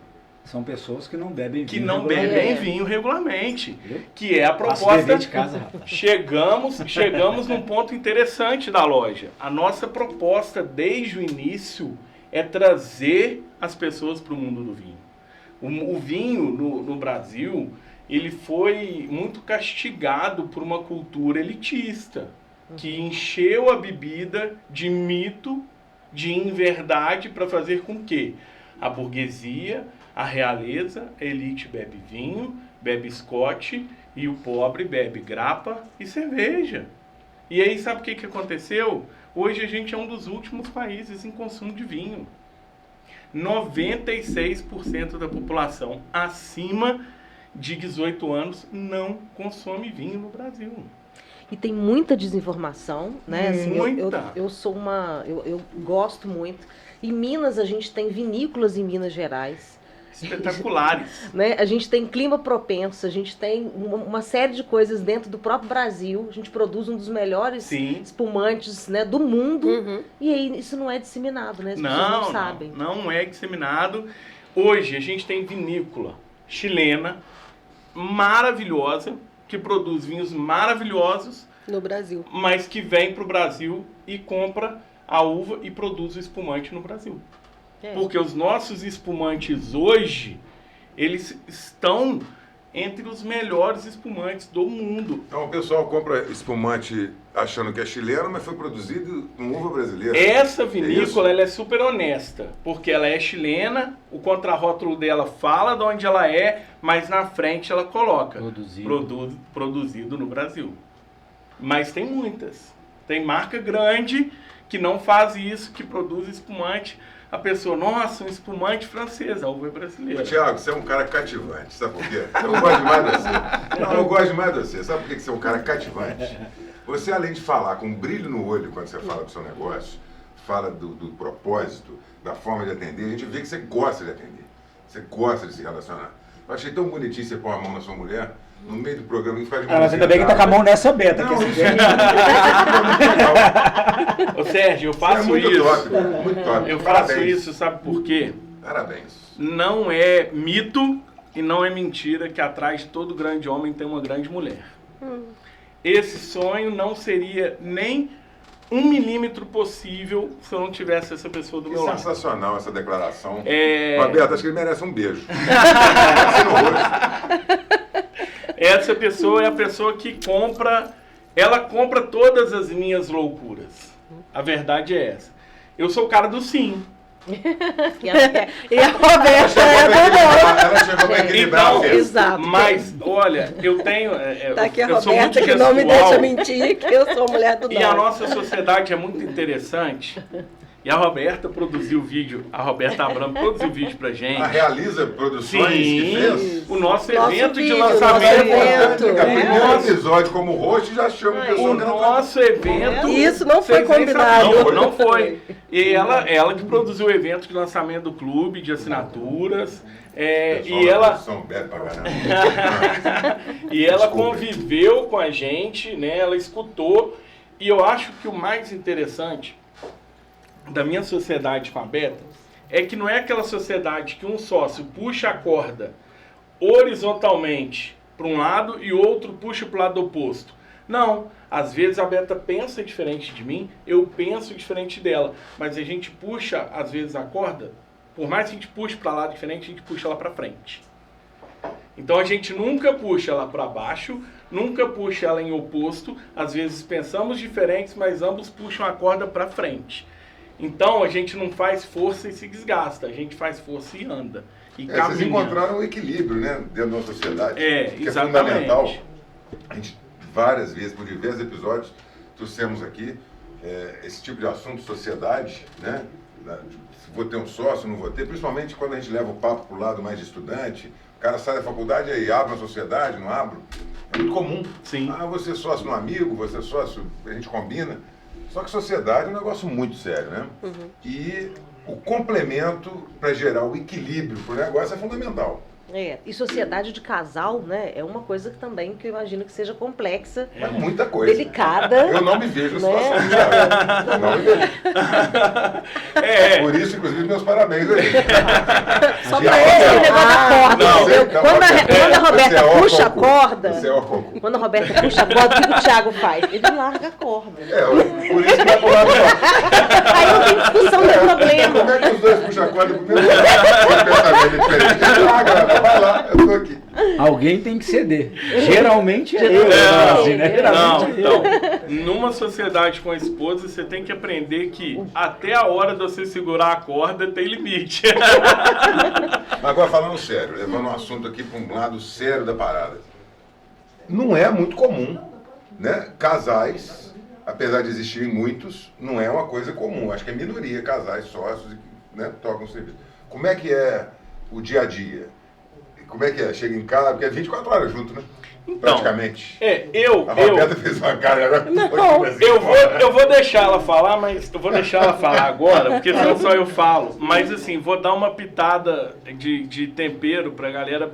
Speaker 4: são pessoas que não bebem
Speaker 6: Que
Speaker 4: vinho
Speaker 6: não
Speaker 4: regularmente.
Speaker 6: bebem vinho regularmente.
Speaker 4: Entendeu?
Speaker 6: Que é a
Speaker 4: Faço
Speaker 6: proposta...
Speaker 4: dever de casa, rapaz.
Speaker 6: Chegamos num ponto interessante da loja. A nossa proposta desde o início é trazer as pessoas para o mundo do vinho. O vinho no Brasil, ele foi muito castigado por uma cultura elitista, que encheu a bebida de mito, de inverdade, para fazer com que a burguesia, a realeza, a elite bebe vinho, bebe scotch, e o pobre bebe grappa e cerveja. E aí sabe o que aconteceu? Hoje a gente é um dos últimos países em consumo de vinho. 96% da população acima de 18 anos não consome vinho no Brasil.
Speaker 1: E tem muita desinformação, né? Assim,
Speaker 6: Muita.
Speaker 1: eu sou uma... Eu gosto muito. Em Minas, a gente tem vinícolas em Minas Gerais.
Speaker 6: Espetaculares.
Speaker 1: Né? A gente tem clima propenso, a gente tem uma série de coisas dentro do próprio Brasil. A gente produz um dos melhores
Speaker 6: Sim.
Speaker 1: espumantes, né, do mundo.
Speaker 5: Uhum.
Speaker 1: E aí isso não é disseminado, né? As pessoas não sabem.
Speaker 6: Não é disseminado. Hoje a gente tem vinícola chilena maravilhosa, que produz vinhos maravilhosos,
Speaker 5: No Brasil.
Speaker 6: mas que vem para o Brasil e compra a uva e produz o espumante no Brasil.
Speaker 1: É.
Speaker 6: Porque os nossos espumantes hoje, eles estão entre os melhores espumantes do mundo.
Speaker 2: Então o pessoal compra espumante achando que é chileno, mas foi produzido com uva brasileira.
Speaker 6: Essa
Speaker 2: É isso?
Speaker 6: vinícola, ela é super honesta, porque ela é chilena, o contrarótulo dela fala de onde ela é, mas na frente ela coloca produzido no Brasil. Mas tem muitas. Tem marca grande que não faz isso, que produz espumante. A pessoa, nossa, um espumante francês, a uva é brasileira.
Speaker 2: Tiago, você é um cara cativante, sabe por quê? Eu gosto demais de você. Não, eu gosto demais de você. Sabe por que você é um cara cativante? Você, além de falar com um brilho no olho quando você fala do seu negócio, fala do propósito, da forma de atender, a gente vê que você gosta de atender. Você gosta de se relacionar. Eu achei tão bonitinho você pôr a mão na sua mulher, no meio do programa, e faz de
Speaker 4: Mas ainda bem que tá com a mão nessa Beta.
Speaker 2: Não,
Speaker 4: que
Speaker 2: isso
Speaker 4: esse
Speaker 2: é muito legal.
Speaker 6: Ô Sérgio, eu
Speaker 2: Isso é
Speaker 6: faço
Speaker 2: muito
Speaker 6: isso.
Speaker 2: top, muito top.
Speaker 6: Eu faço
Speaker 2: Parabéns.
Speaker 6: isso, sabe por quê?
Speaker 2: Parabéns.
Speaker 6: Não é mito e não é mentira que atrás de todo grande homem tem uma grande mulher. Esse sonho não seria nem 1 milímetro possível se eu não tivesse essa pessoa do
Speaker 2: Que
Speaker 6: meu lado.
Speaker 2: sensacional essa declaração.
Speaker 6: É...
Speaker 2: Roberto, acho que ele merece um beijo. Assim no rosto.
Speaker 6: Essa pessoa é a pessoa que ela compra todas as minhas loucuras. A verdade é essa. Eu sou o cara do sim.
Speaker 5: E a Roberta é do não.
Speaker 2: Ela chegou para equilibrar
Speaker 6: Então,
Speaker 2: a festa.
Speaker 5: Exato.
Speaker 6: Mas, olha, eu tenho...
Speaker 5: Tá aqui a
Speaker 6: eu sou muito
Speaker 5: Roberta que não me
Speaker 6: gestual.
Speaker 5: deixa mentir, que eu sou mulher do não.
Speaker 6: E a nossa sociedade é muito interessante. E a Roberta produziu vídeo, a Roberta Abramo produziu vídeo pra gente.
Speaker 2: A Realiza Produções que fez.
Speaker 6: Sim, o nosso
Speaker 5: Nosso
Speaker 6: evento
Speaker 5: vídeo,
Speaker 6: de
Speaker 5: nosso
Speaker 6: lançamento.
Speaker 5: evento.
Speaker 2: O primeiro
Speaker 6: Nossa.
Speaker 2: episódio como host já chama a pessoa
Speaker 6: O
Speaker 2: que não
Speaker 6: nosso evento.
Speaker 5: Isso não foi
Speaker 6: vocês nem
Speaker 5: combinado.
Speaker 6: sabem. Não foi. E ela que produziu o evento de lançamento do clube, de assinaturas. E ela.
Speaker 2: Bebe pra caramba.
Speaker 6: E ela
Speaker 2: Desculpa.
Speaker 6: conviveu com a gente, né? Ela escutou. E eu acho que o mais interessante da minha sociedade com a Beta é que não é aquela sociedade que um sócio puxa a corda horizontalmente para um lado e outro puxa para o lado oposto. Não, às vezes a Beta pensa diferente de mim, eu penso diferente dela, mas a gente puxa às vezes a corda, por mais que a gente puxe para lado diferente, a gente puxa ela para frente. Então a gente nunca puxa ela para baixo, nunca puxa ela em oposto, às vezes pensamos diferentes, mas ambos puxam a corda para frente. Então a gente não faz força e se desgasta, a gente faz força e anda. E
Speaker 2: Vocês
Speaker 6: caminha.
Speaker 2: encontraram um equilíbrio, né, dentro da sociedade. Que
Speaker 6: exatamente.
Speaker 2: é fundamental. A gente, várias vezes, por diversos episódios, trouxemos aqui esse tipo de assunto, sociedade, né? Se vou ter um sócio, não vou ter, principalmente quando a gente leva o papo para o lado mais de estudante. O cara sai da faculdade e aí abre uma sociedade, não abre. É muito comum.
Speaker 6: Sim.
Speaker 2: Ah, você é sócio de um amigo, você é sócio, a gente combina. Só que sociedade é um negócio muito sério, né?
Speaker 5: Uhum.
Speaker 2: E o complemento para gerar o equilíbrio para o negócio é fundamental.
Speaker 1: E sociedade de casal, né, é uma coisa que também que eu imagino que seja complexa,
Speaker 2: É muita coisa.
Speaker 1: delicada.
Speaker 2: Eu não me vejo na
Speaker 1: né?
Speaker 2: situação de Thiago. Não me vejo. Por isso, inclusive, meus parabéns aí.
Speaker 5: Só
Speaker 2: Thiago,
Speaker 5: pra
Speaker 1: Esse
Speaker 5: ele.
Speaker 1: negócio da corda,
Speaker 2: Não,
Speaker 1: entendeu?
Speaker 2: você-
Speaker 1: Quando a Roberta
Speaker 2: você é
Speaker 1: puxa a
Speaker 2: concurso.
Speaker 1: corda,
Speaker 2: Você é o concurso.
Speaker 1: quando a Roberta puxa a corda, o que o Thiago faz? Ele larga a corda.
Speaker 2: Por isso que vai pular no lado.
Speaker 1: Aí não tem discussão, não tem problema.
Speaker 2: Como é que os dois puxam a corda pro primeiro lado? Pensamento diferente. Ah, galera, vai lá, eu tô aqui.
Speaker 4: Alguém tem que ceder. Geralmente é eu. Assim, né?
Speaker 6: Não,
Speaker 4: Geralmente é eu.
Speaker 6: então, numa sociedade com a esposa, você tem que aprender que até a hora de você segurar a corda tem limite.
Speaker 2: Mas agora falando sério, levando um assunto aqui para um lado sério da parada. Não é muito comum, né? Casais, apesar de existirem muitos, não é uma coisa comum. Acho que é minoria, casais, sócios, né, tocam serviço. Como é que é o dia a dia? Como é que é? Chega em casa, porque é 24 horas junto, né?
Speaker 6: Então,
Speaker 2: praticamente.
Speaker 6: Eu
Speaker 2: A Roberta fez uma cara agora.
Speaker 6: vou deixar ela falar, mas eu vou deixar ela falar agora, porque senão só eu falo. Mas assim, vou dar uma pitada de tempero pra galera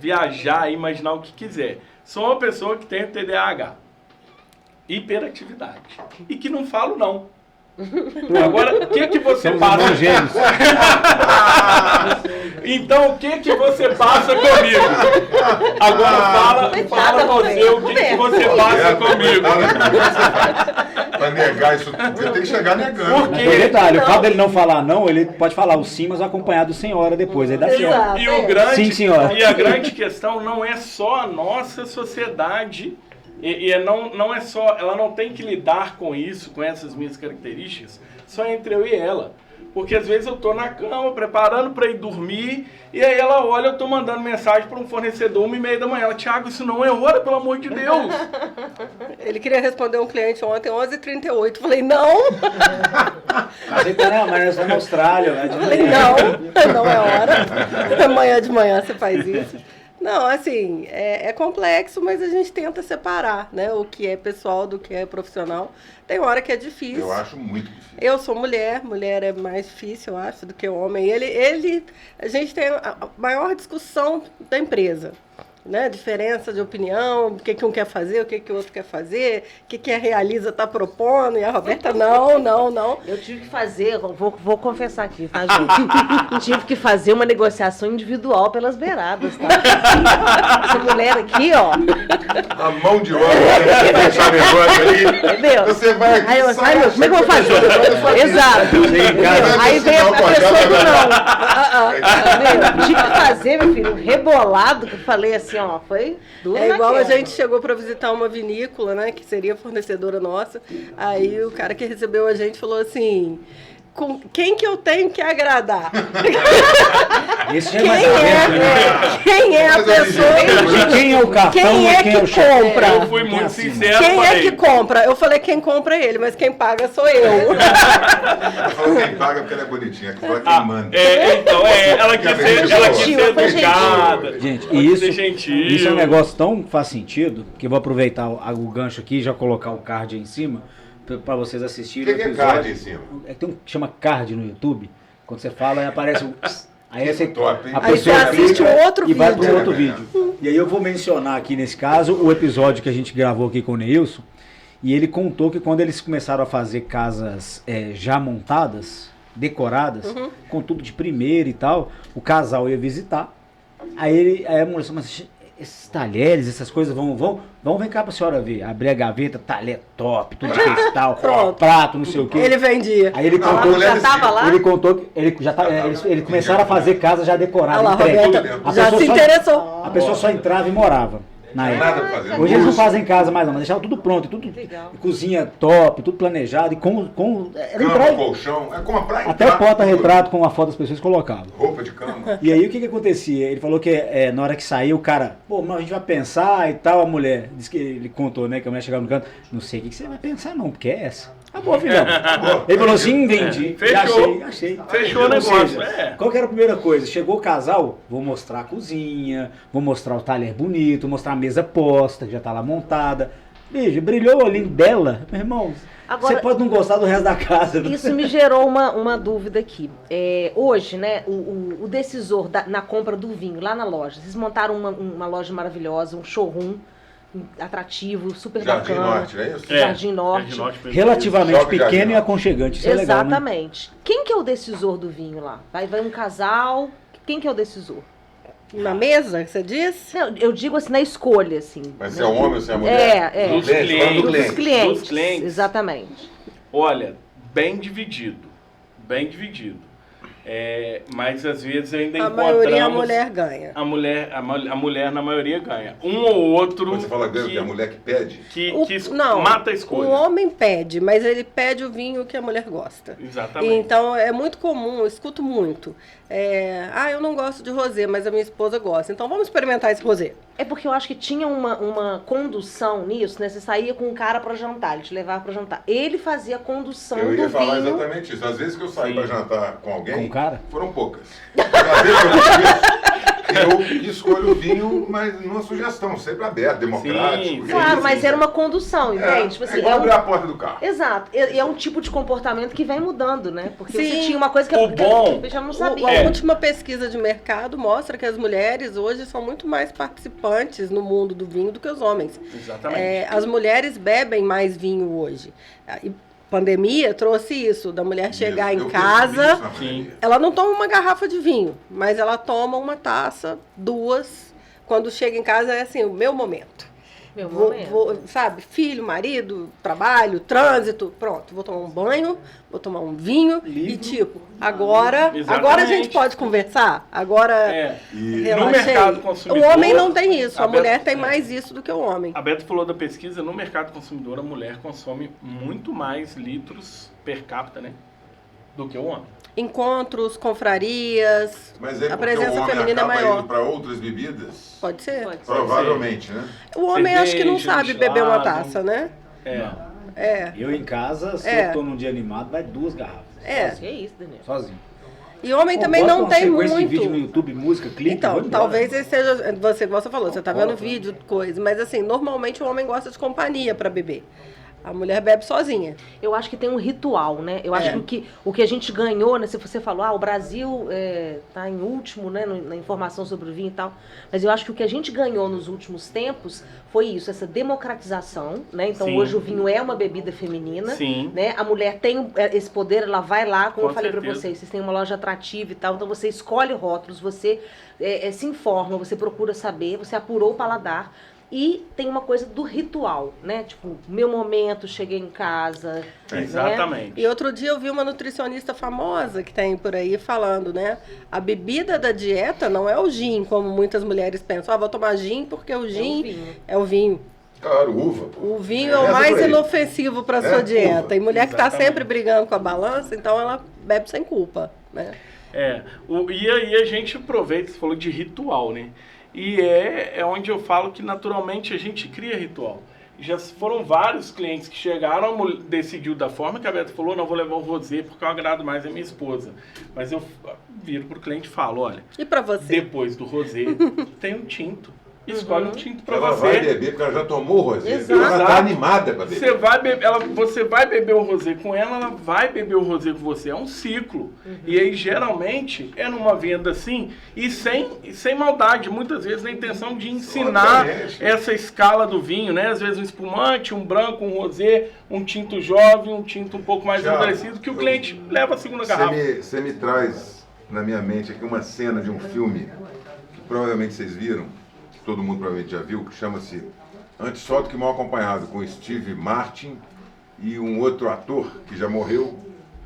Speaker 6: viajar e imaginar o que quiser. Sou uma pessoa que tem TDAH, hiperatividade, e que não falo não. Agora, o que você
Speaker 4: Somos
Speaker 6: passa?
Speaker 4: irmãos gêmeos.
Speaker 6: Então, o que você passa comigo? Agora fala você o que você passa comigo.
Speaker 2: Pra negar isso, você tem que chegar negando.
Speaker 6: Por
Speaker 4: Mas
Speaker 6: quê?
Speaker 4: tem detalhe, o fato dele não falar não, ele pode falar o sim, mas acompanhado sem hora depois. Aí dá certo.
Speaker 5: Exato.
Speaker 6: E o grande,
Speaker 4: Sim, senhora.
Speaker 6: E a grande questão não é só a nossa sociedade, não é só, ela não tem que lidar com isso, com essas minhas características, só entre eu e ela. Porque às vezes eu tô na cama, preparando para ir dormir, e aí ela olha, eu tô mandando mensagem para um fornecedor 1h30 da manhã. Ela, Thiago, isso não é hora, pelo amor de Deus.
Speaker 5: Ele queria responder um cliente ontem, 11h38. Falei, não.
Speaker 4: Mas então, não, mas nós estamos na Austrália, né?
Speaker 5: Falei, não é hora. Amanhã de manhã você faz isso. Não, assim, é complexo, mas a gente tenta separar, né? O que é pessoal do que é profissional. Tem hora que é difícil.
Speaker 2: Eu acho muito difícil.
Speaker 5: Eu sou mulher é mais difícil, eu acho, do que o homem. A gente tem a maior discussão da empresa. né, diferença de opinião, o que um quer fazer, o que o outro quer fazer, o que a Realiza está propondo, e a Roberta, não.
Speaker 1: Eu tive que fazer, vou confessar aqui, tá, gente? Tive que fazer uma negociação individual pelas beiradas, tá? Essa mulher aqui, ó.
Speaker 2: A mão de obra, você vai fechar negócio aí.
Speaker 1: Entendeu?
Speaker 2: Você vai aqui,
Speaker 1: Aí eu,
Speaker 2: sai,
Speaker 1: ai, meu, como é que eu vou fazer? Exato. Entendeu? Aí vem a pessoa que não. Entendeu? Tive que fazer, meu filho, um rebolado, que eu falei assim, ó, foi duro.
Speaker 5: É igual a
Speaker 1: queda.
Speaker 5: gente chegou para visitar uma vinícola, né, que seria fornecedora nossa. Aí o cara que recebeu a gente falou assim: com quem que eu tenho que agradar?
Speaker 4: Esse já é mais aberto, né?
Speaker 5: Quem é a pessoa?
Speaker 4: De quem é o cartão
Speaker 5: Quem
Speaker 4: e
Speaker 5: é
Speaker 4: quem é o
Speaker 5: que
Speaker 4: chefe?
Speaker 5: compra?
Speaker 6: Eu fui muito
Speaker 4: assim,
Speaker 6: sincero,
Speaker 5: Quem é
Speaker 6: falei.
Speaker 5: que compra? Eu falei quem compra é ele, mas quem paga sou eu.
Speaker 2: Ela falou quem paga porque ela é bonitinha, que fala quem manda.
Speaker 6: Ela quis ser,
Speaker 2: Ela
Speaker 1: foi
Speaker 6: educada.
Speaker 4: Gente,
Speaker 6: Ela
Speaker 4: e
Speaker 6: quis ser
Speaker 4: isso,
Speaker 6: gentil.
Speaker 4: isso é um negócio tão que faz sentido, que eu vou aproveitar o gancho aqui e já colocar o card aí em cima, para vocês
Speaker 2: O
Speaker 4: assistirem
Speaker 2: que
Speaker 4: o
Speaker 2: é
Speaker 4: episódio.
Speaker 2: card em cima?
Speaker 4: Tem um que chama card no YouTube, quando você fala, aí aparece o... Aí você,
Speaker 2: Top, hein?
Speaker 4: a
Speaker 5: Aí
Speaker 4: pessoa
Speaker 5: você assiste
Speaker 4: clica
Speaker 5: um outro
Speaker 4: e vai
Speaker 5: vídeo.
Speaker 4: para outro vídeo. E aí eu vou mencionar aqui nesse caso o episódio que a gente gravou aqui com o Neilson, e ele contou que quando eles começaram a fazer casas já montadas, decoradas, com tudo de primeira e tal, o casal ia visitar. Aí a mulher disse, mas esses talheres, essas coisas vão vem cá pra senhora ver. Abrir a gaveta, talher top, tudo de cristal,
Speaker 5: Pronto.
Speaker 4: prato, não sei o quê.
Speaker 5: Ele vendia.
Speaker 4: Aí ele
Speaker 2: Não, a
Speaker 4: contou,
Speaker 2: mulher
Speaker 1: Já tava lá?
Speaker 4: ele contou que eles começaram a fazer casa já decorada,
Speaker 5: Olha lá,
Speaker 4: entregue.
Speaker 5: Roberta,
Speaker 4: A
Speaker 5: já
Speaker 4: pessoa
Speaker 5: se
Speaker 4: só-
Speaker 5: interessou.
Speaker 4: A pessoa só entrava e morava. Na
Speaker 2: Não
Speaker 4: época.
Speaker 2: nada pra fazer.
Speaker 4: Hoje eles não fazem casa mais não, mas deixavam tudo pronto, tudo
Speaker 1: Legal.
Speaker 4: cozinha top, tudo planejado e era
Speaker 2: Cama,
Speaker 4: entregue.
Speaker 2: colchão, é comprar
Speaker 4: Até o porta-retrato com a foto das pessoas colocavam.
Speaker 2: Roupa de cama.
Speaker 4: E aí o que acontecia? Ele falou que na hora que saiu o cara, pô, mas a gente vai pensar e tal, a mulher, disse que ele contou, né, que a mulher chegava no canto, não sei o que você vai pensar não, porque é essa. Acabou, filhão. Ele falou assim, vendi.
Speaker 6: Fechou.
Speaker 4: Já achei.
Speaker 6: Fechou o
Speaker 4: Ou
Speaker 6: negócio,
Speaker 4: seja, qual que era a primeira coisa? Chegou o casal, vou mostrar a cozinha, vou mostrar o talher bonito, mostrar a mesa posta, que já tá lá montada. Bicho, brilhou o olhinho dela. Meu irmão,
Speaker 1: Agora-
Speaker 4: você pode não gostar do resto da casa. né?
Speaker 1: Isso me gerou uma dúvida aqui. Hoje, né, o decisor na compra do vinho lá na loja, vocês montaram uma loja maravilhosa, um showroom atrativo, super
Speaker 2: Jardim
Speaker 1: bacana.
Speaker 2: Norte, não é isso?
Speaker 1: Jardim Norte.
Speaker 4: Relativamente
Speaker 2: Shopping
Speaker 4: pequeno
Speaker 2: Jardim.
Speaker 4: e aconchegante. Isso é legal, né?
Speaker 1: Exatamente. Quem que é o decisor do vinho lá? Vai um casal, quem que é o decisor?
Speaker 5: Na mesa, você disse?
Speaker 1: Não, eu digo assim, na escolha, assim.
Speaker 2: Mas se é homem ou se é mulher?
Speaker 1: É.
Speaker 6: Dos
Speaker 2: Cliente, falando do
Speaker 6: clientes.
Speaker 1: Dos
Speaker 2: cliente.
Speaker 1: clientes.
Speaker 6: Dos clientes.
Speaker 1: Exatamente.
Speaker 6: Olha, bem dividido. Bem dividido. Mas às vezes ainda
Speaker 5: A
Speaker 6: encontramos...
Speaker 5: maioria a mulher ganha.
Speaker 6: A mulher na maioria ganha. Um ou outro
Speaker 2: Quando você fala ganho, que é a mulher que pede?
Speaker 6: que
Speaker 5: Não,
Speaker 6: mata a
Speaker 5: o
Speaker 6: escolha.
Speaker 5: homem pede, mas ele pede o vinho que a mulher gosta.
Speaker 6: Exatamente.
Speaker 5: Então é muito comum, eu escuto muito. Eu não gosto de rosé, mas a minha esposa gosta. Então vamos experimentar esse rosé.
Speaker 1: É porque eu acho que tinha uma condução nisso, né? Você saía com um cara pra jantar, ele te levava pra jantar. Ele fazia a condução
Speaker 2: Eu
Speaker 1: do
Speaker 2: ia falar
Speaker 1: vinho.
Speaker 2: exatamente isso. Às vezes que eu saí
Speaker 6: Sim.
Speaker 2: pra jantar com alguém,
Speaker 4: Com o cara?
Speaker 2: foram poucas. Às vezes que eu fiz isso, eu escolho o vinho, mas numa sugestão, sempre aberto, democrático.
Speaker 6: Sim,
Speaker 2: porque
Speaker 1: Claro,
Speaker 2: aí,
Speaker 1: mas
Speaker 2: assim,
Speaker 1: era uma condução, entende? Tipo assim,
Speaker 2: igual
Speaker 1: é
Speaker 2: abrir a porta do carro.
Speaker 1: Exato. E é um tipo de comportamento que vem mudando, né? Porque você
Speaker 5: Sim.
Speaker 1: tinha uma coisa que
Speaker 6: O bom-
Speaker 1: eu já não
Speaker 5: A
Speaker 1: sabia.
Speaker 5: última pesquisa de mercado mostra que as mulheres hoje são muito mais participantes no mundo do vinho do que os homens.
Speaker 6: Exatamente.
Speaker 5: As mulheres bebem mais vinho hoje. E pandemia trouxe isso, da mulher chegar
Speaker 2: Eu
Speaker 5: em
Speaker 2: percebi
Speaker 5: casa,
Speaker 2: isso na pandemia.
Speaker 5: ela não toma uma garrafa de vinho, mas ela toma uma taça, duas. Quando chega em casa é assim, o meu momento.
Speaker 1: Meu momento.
Speaker 5: Sabe, filho, marido, trabalho, trânsito, pronto, vou tomar um banho, vou tomar um vinho e tipo, agora a gente pode conversar, agora
Speaker 6: No
Speaker 5: relaxei.
Speaker 6: mercado
Speaker 5: O
Speaker 6: consumidor...
Speaker 5: homem não tem isso, a
Speaker 6: a Beto-
Speaker 5: mulher tem mais isso do que o homem.
Speaker 6: A Beto falou da pesquisa, no mercado consumidor a mulher consome muito mais litros per capita, né? Do que o homem.
Speaker 5: Encontros, confrarias,
Speaker 2: Mas é
Speaker 5: a
Speaker 2: porque o
Speaker 5: presença
Speaker 2: homem
Speaker 5: feminina é
Speaker 2: acaba
Speaker 5: maior.
Speaker 2: indo para outras bebidas?
Speaker 5: Pode ser.
Speaker 1: Pode ser.
Speaker 2: Provavelmente, né?
Speaker 5: O homem acho que não
Speaker 6: Cerveja,
Speaker 5: sabe beber uma
Speaker 6: gelado.
Speaker 5: taça, né? É.
Speaker 4: Eu em casa, se
Speaker 5: É.
Speaker 4: eu tô num dia animado, vai 2 garrafas.
Speaker 5: É.
Speaker 1: Que isso, Daniel?
Speaker 4: Sozinho.
Speaker 5: E homem também
Speaker 4: Bota
Speaker 5: não
Speaker 4: uma
Speaker 5: tem
Speaker 4: sequência de vídeo no
Speaker 5: muito.
Speaker 4: YouTube, música, clipe. vou
Speaker 5: Então,
Speaker 4: embora.
Speaker 5: talvez esse seja. Você, igual você falou, você tá vendo
Speaker 4: Alcoólatra.
Speaker 5: vídeo, coisa. Mas assim, normalmente o homem gosta de companhia para beber. A mulher bebe sozinha.
Speaker 1: Eu acho que tem um ritual, né? Eu acho que o que a gente ganhou, né? Se você falou, o Brasil tá em último, né? Na informação sobre o vinho e tal. Mas eu acho que o que a gente ganhou nos últimos tempos foi isso, essa democratização, né? Então
Speaker 6: Sim.
Speaker 1: hoje o vinho é uma bebida feminina,
Speaker 6: Sim.
Speaker 1: né? A mulher tem esse poder, ela vai lá, como
Speaker 6: Com
Speaker 1: eu falei para
Speaker 6: certeza.
Speaker 1: vocês têm uma loja atrativa e tal, então você escolhe rótulos, você se informa, você procura saber, você apurou o paladar. E tem uma coisa do ritual, né? Tipo, meu momento, cheguei em casa. né?
Speaker 6: Exatamente.
Speaker 5: E outro dia eu vi uma nutricionista famosa que tem por aí falando, né? A bebida da dieta não é o gin, como muitas mulheres pensam. Vou tomar gin porque o gin é o vinho.
Speaker 2: Claro, uva. Pô.
Speaker 5: O vinho é o
Speaker 2: Essa
Speaker 5: mais
Speaker 2: por aí.
Speaker 5: inofensivo para sua
Speaker 2: uva.
Speaker 5: dieta. E mulher que está
Speaker 6: Exatamente.
Speaker 5: sempre brigando com a balança, então ela bebe sem culpa, né?
Speaker 6: E aí a gente aproveita, você falou de ritual, né? E é onde eu falo que naturalmente a gente cria ritual. Já foram vários clientes que chegaram, decidiu da forma que a Beto falou, não vou levar o rosé porque eu agrado mais a minha esposa. Mas eu viro pro cliente e falo, olha,
Speaker 5: E para você?
Speaker 6: depois do rosé tem um tinto. Escolhe um tinto para
Speaker 2: Ela
Speaker 6: você.
Speaker 2: vai beber porque ela já tomou o rosé.
Speaker 1: Exato.
Speaker 2: Ela tá animada para beber.
Speaker 6: Você vai beber o rosé com ela vai beber o rosé com você. É um ciclo. E aí, geralmente, é numa venda assim, e sem maldade, muitas vezes na intenção de ensinar
Speaker 2: Exatamente.
Speaker 6: essa escala do vinho, né? Às vezes um espumante, um branco, um rosé, um tinto jovem, um tinto um pouco mais
Speaker 2: Thiago,
Speaker 6: amadurecido, que o cliente leva a segunda garrafa.
Speaker 2: Você me traz na minha mente aqui uma cena de um filme que provavelmente vocês viram, que todo mundo provavelmente já viu, que chama-se Antes Só do que Mal Acompanhado, com Steve Martin e um outro ator que já morreu,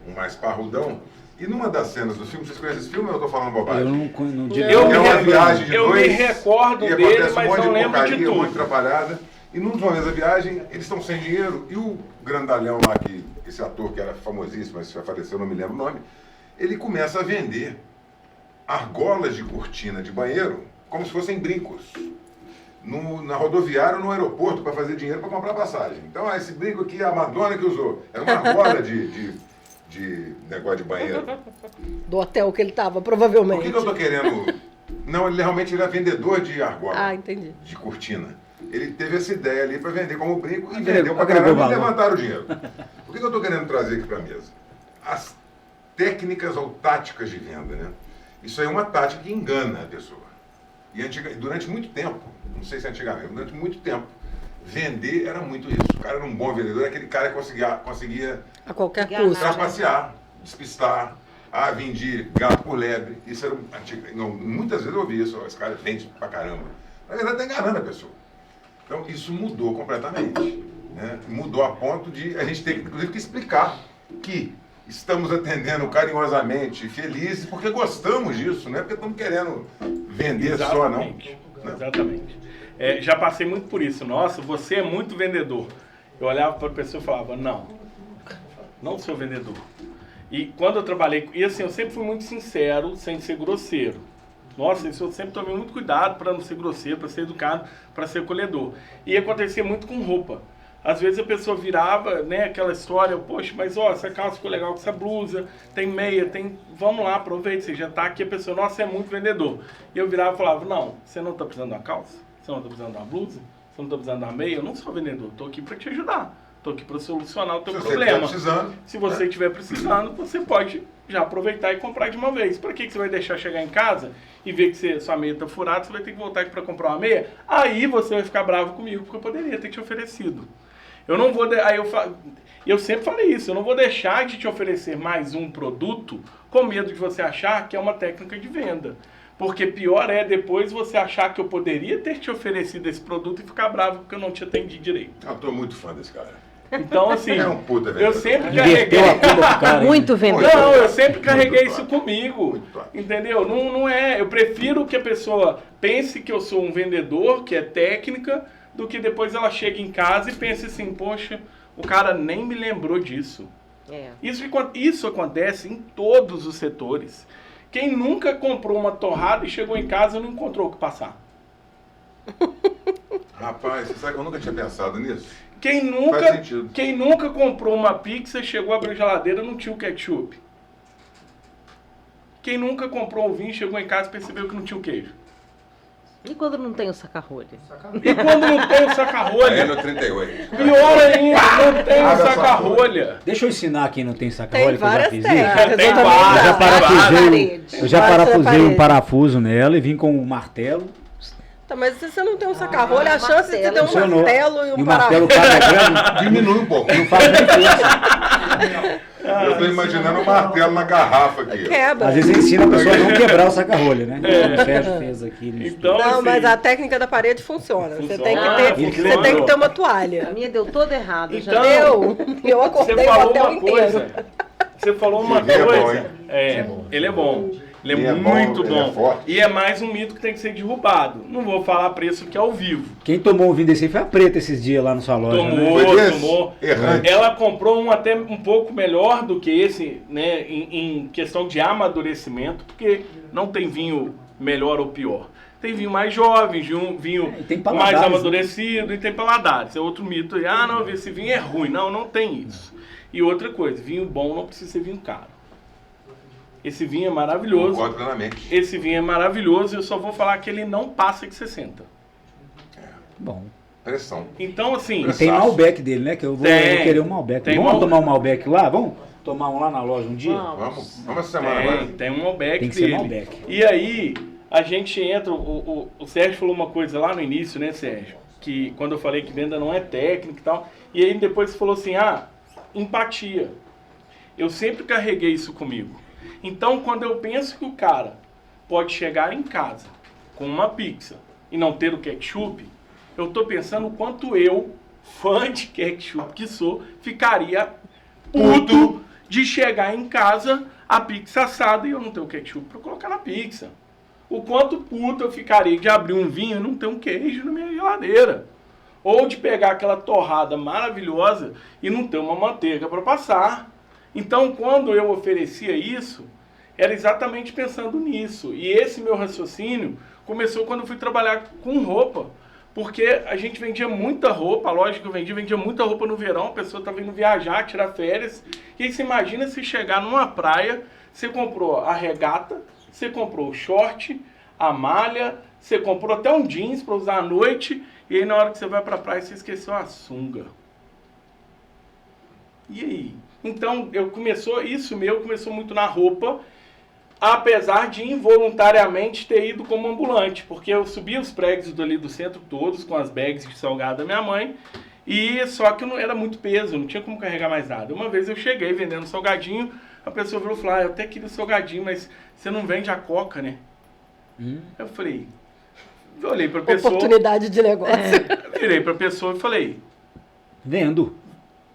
Speaker 2: um mais parrudão. E numa das cenas do filme, vocês conhecem esse filme ou eu tô falando bobagem?
Speaker 4: não digo.
Speaker 6: Eu
Speaker 2: É
Speaker 6: me
Speaker 2: uma
Speaker 6: re-
Speaker 2: viagem de
Speaker 6: eu
Speaker 2: dois,
Speaker 6: me recordo
Speaker 2: e
Speaker 6: dele,
Speaker 2: acontece
Speaker 6: mas
Speaker 2: um monte
Speaker 6: não
Speaker 2: de
Speaker 6: lembro de
Speaker 2: porcaria,
Speaker 6: tudo.
Speaker 2: um monte de atrapalhada. E numa vez da viagem, eles estão sem dinheiro e o grandalhão lá, esse ator que era famosíssimo, mas já faleceu, não me lembro o nome, ele começa a vender argolas de cortina de banheiro como se fossem brincos. Na rodoviária ou no aeroporto para fazer dinheiro para comprar passagem. Então, esse brinco aqui, a Madonna que usou, era uma argola de negócio de banheiro.
Speaker 5: Do hotel que ele estava,
Speaker 2: Por
Speaker 5: provavelmente.
Speaker 2: que eu tô querendo... Não, ele realmente era vendedor de argola.
Speaker 5: Ah, entendi.
Speaker 2: De cortina. Ele teve essa ideia ali para vender como brinco e
Speaker 4: Agregou-
Speaker 2: vendeu para
Speaker 4: agregou
Speaker 2: caramba e
Speaker 4: valor.
Speaker 2: levantaram o dinheiro. Por que eu estou querendo trazer aqui para a mesa? As técnicas ou táticas de venda, né? Isso aí é uma tática que engana a pessoa. E durante muito tempo, não sei se é antigamente, durante muito tempo, vender era muito isso. O cara era um bom vendedor, era aquele cara que conseguia
Speaker 5: A qualquer
Speaker 1: Enganar.
Speaker 5: custo.
Speaker 2: trapacear, despistar. Vendi gato por lebre. Isso era muitas vezes eu ouvi isso, esse cara vende pra caramba. Na verdade, está enganando a pessoa. Então, isso mudou completamente. Né? Mudou a ponto de a gente ter, inclusive, que explicar que estamos atendendo carinhosamente, felizes, porque gostamos disso, não é porque estamos querendo vender só, não.
Speaker 6: Exatamente. Exatamente. Já passei muito por isso. Nossa, você é muito vendedor. Eu olhava para a pessoa e falava, não sou vendedor. E quando eu trabalhei, e assim, eu sempre fui muito sincero, sem ser grosseiro. Nossa, isso eu sempre tomei muito cuidado para não ser grosseiro, para ser educado, para ser acolhedor. E acontecia muito com roupa. Às vezes a pessoa virava, né, aquela história, poxa, mas ó, essa calça ficou legal com essa blusa, tem meia, vamos lá, aproveita, você já tá aqui, a pessoa, nossa, você é muito vendedor. E eu virava e falava, não, você não tá precisando de uma calça? Você não tá precisando de uma blusa? Você não tá precisando de uma meia? Eu não sou vendedor, tô aqui para te ajudar. Estou aqui para solucionar o teu problema. Se você estiver precisando, você pode já aproveitar e comprar de uma vez. Para que você vai deixar chegar em casa e ver que sua meia está furada, você vai ter que voltar aqui para comprar uma meia? Aí você vai ficar bravo comigo, porque eu poderia ter te oferecido. Eu não vou... Eu sempre falei isso, eu não vou deixar de te oferecer mais um produto com medo de você achar que é uma técnica de venda. Porque pior é depois você achar que eu poderia ter te oferecido esse produto e ficar bravo porque eu não te atendi direito.
Speaker 2: Eu estou muito fã desse cara.
Speaker 6: Então, assim,
Speaker 2: É um puta
Speaker 6: eu
Speaker 2: vendedor.
Speaker 6: sempre
Speaker 4: Inverteu a
Speaker 6: carreguei...
Speaker 4: culpa do cara.
Speaker 1: Muito
Speaker 4: hein?
Speaker 1: vendedor.
Speaker 6: Não, eu sempre carreguei
Speaker 2: Muito
Speaker 6: isso
Speaker 2: top.
Speaker 6: comigo,
Speaker 2: Muito top.
Speaker 6: entendeu? Não é... Eu prefiro que a pessoa pense que eu sou um vendedor, que é técnica, do que depois ela chegue em casa e pense assim, poxa, o cara nem me lembrou disso. Isso acontece em todos os setores. Quem nunca comprou uma torrada e chegou em casa e não encontrou o que passar?
Speaker 2: Rapaz, você sabe que eu nunca tinha pensado nisso?
Speaker 6: Quem
Speaker 2: Faz sentido.
Speaker 6: nunca comprou uma pizza, chegou a abrir a geladeira e não tinha o ketchup? Quem nunca comprou um vinho, chegou em casa e percebeu que não tinha o queijo?
Speaker 1: E quando não tem o saca-rolha?
Speaker 6: E quando não tem o
Speaker 2: Aí
Speaker 6: saca-rolha?
Speaker 2: no 38.
Speaker 6: Pior ainda, não tem o
Speaker 2: Abre essa
Speaker 6: saca-rolha.
Speaker 4: Deixa eu ensinar quem não tem saca-rolha,
Speaker 5: Tem
Speaker 4: que eu já
Speaker 5: várias
Speaker 4: fiz
Speaker 5: técnicas.
Speaker 4: isso.
Speaker 6: Tem
Speaker 5: eu também
Speaker 6: várias,
Speaker 4: Eu já
Speaker 5: já.
Speaker 4: parafusei, eu já
Speaker 5: Bate na
Speaker 4: parafusei um
Speaker 5: parede.
Speaker 4: parafuso nela e vim com um martelo.
Speaker 5: Tá, mas se você não tem um saca-rolha, a chance de você ter um
Speaker 4: Funcionou.
Speaker 5: martelo e
Speaker 4: E
Speaker 5: um
Speaker 4: o martelo
Speaker 5: parafuso.
Speaker 4: cada grande
Speaker 2: Diminui um pouco.
Speaker 4: não faz nem força.
Speaker 2: Eu tô imaginando um martelo na garrafa aqui. ó.
Speaker 5: Quebra.
Speaker 4: Às vezes ensina a pessoa a não quebrar o saca-rolha, né? Como o Sérgio fez aqui. no
Speaker 6: Então,
Speaker 5: Não,
Speaker 6: assim,
Speaker 5: mas a técnica da parede funciona. Você
Speaker 6: Funciona.
Speaker 5: tem que
Speaker 6: Ah,
Speaker 5: ter,
Speaker 4: funciona.
Speaker 5: você tem que ter uma
Speaker 1: A
Speaker 5: toalha.
Speaker 1: minha deu toda errada.
Speaker 6: Então,
Speaker 1: já.
Speaker 5: Eu acordei
Speaker 6: você
Speaker 5: o
Speaker 6: falou
Speaker 5: hotel
Speaker 6: uma
Speaker 5: inteiro.
Speaker 6: coisa. Você falou uma
Speaker 2: Ele é
Speaker 6: coisa.
Speaker 2: bom, hein?
Speaker 6: Ele é bom. Ele
Speaker 2: Ele
Speaker 6: é
Speaker 2: é bom,
Speaker 6: muito
Speaker 2: ele é
Speaker 6: bom.
Speaker 2: forte.
Speaker 6: E é mais um mito que tem que ser derrubado. Não vou falar preço que é ao vivo.
Speaker 4: Quem tomou um vinho desse aí foi a Preta esses dias lá na sua loja, né?
Speaker 6: Tomou,
Speaker 2: Foi desse?
Speaker 6: tomou.
Speaker 2: Errante.
Speaker 6: Ela comprou um até um pouco melhor do que esse, né, em questão de amadurecimento, porque não tem vinho melhor ou pior. Tem vinho mais jovem, vinho
Speaker 4: e tem
Speaker 6: mais
Speaker 4: paladares,
Speaker 6: amadurecido e tem paladares. É outro mito. Ah, não, esse vinho é ruim. Não, não tem isso. E outra coisa, vinho bom não precisa ser vinho caro. Esse vinho é maravilhoso.
Speaker 2: Concordo plenamente.
Speaker 6: Esse vinho é maravilhoso, eu só vou falar que ele não passa de 60.
Speaker 4: Bom.
Speaker 2: Pressão.
Speaker 6: Então, assim,
Speaker 4: E tem Malbec dele, né? Que eu vou querer um Malbec.
Speaker 6: Tem
Speaker 4: Vamos
Speaker 6: Mal-
Speaker 4: tomar um Malbec lá? Vamos tomar um lá na loja um dia?
Speaker 2: Vamos essa semana agora.
Speaker 6: tem um Malbec
Speaker 4: Tem que ser
Speaker 6: dele.
Speaker 4: Malbec.
Speaker 6: E aí, a gente entra, o Sérgio falou uma coisa lá no início, né, Sérgio? Que quando eu falei que venda não é técnica e tal, e aí depois falou assim, empatia. Eu sempre carreguei isso comigo. Então, quando eu penso que o cara pode chegar em casa com uma pizza e não ter o ketchup, eu tô pensando o quanto eu, fã de ketchup que sou, ficaria puto de chegar em casa, a pizza assada e eu não ter o ketchup para colocar na pizza. O quanto puto eu ficaria de abrir um vinho e não ter um queijo na minha geladeira. Ou de pegar aquela torrada maravilhosa e não ter uma manteiga para passar. Então, quando eu oferecia isso, era exatamente pensando nisso. E esse meu raciocínio começou quando eu fui trabalhar com roupa. Porque a gente vendia muita roupa, a loja que eu vendia muita roupa no verão, a pessoa estava indo viajar, tirar férias. E aí você imagina se chegar numa praia, você comprou a regata, você comprou o short, a malha, você comprou até um jeans para usar à noite, e aí na hora que você vai para a praia você esqueceu a sunga. E aí? Então, isso começou muito na roupa, apesar de involuntariamente ter ido como ambulante, porque eu subia os prédios ali do centro todos com as bags de salgado da minha mãe, e só que não era muito peso, não tinha como carregar mais nada. Uma vez eu cheguei vendendo salgadinho, a pessoa virou e falou, eu até queria salgadinho, mas você não vende a coca, né? Eu falei, eu olhei pra pessoa,
Speaker 5: Oportunidade de negócio.
Speaker 6: virei pra pessoa e falei,
Speaker 4: Vendo.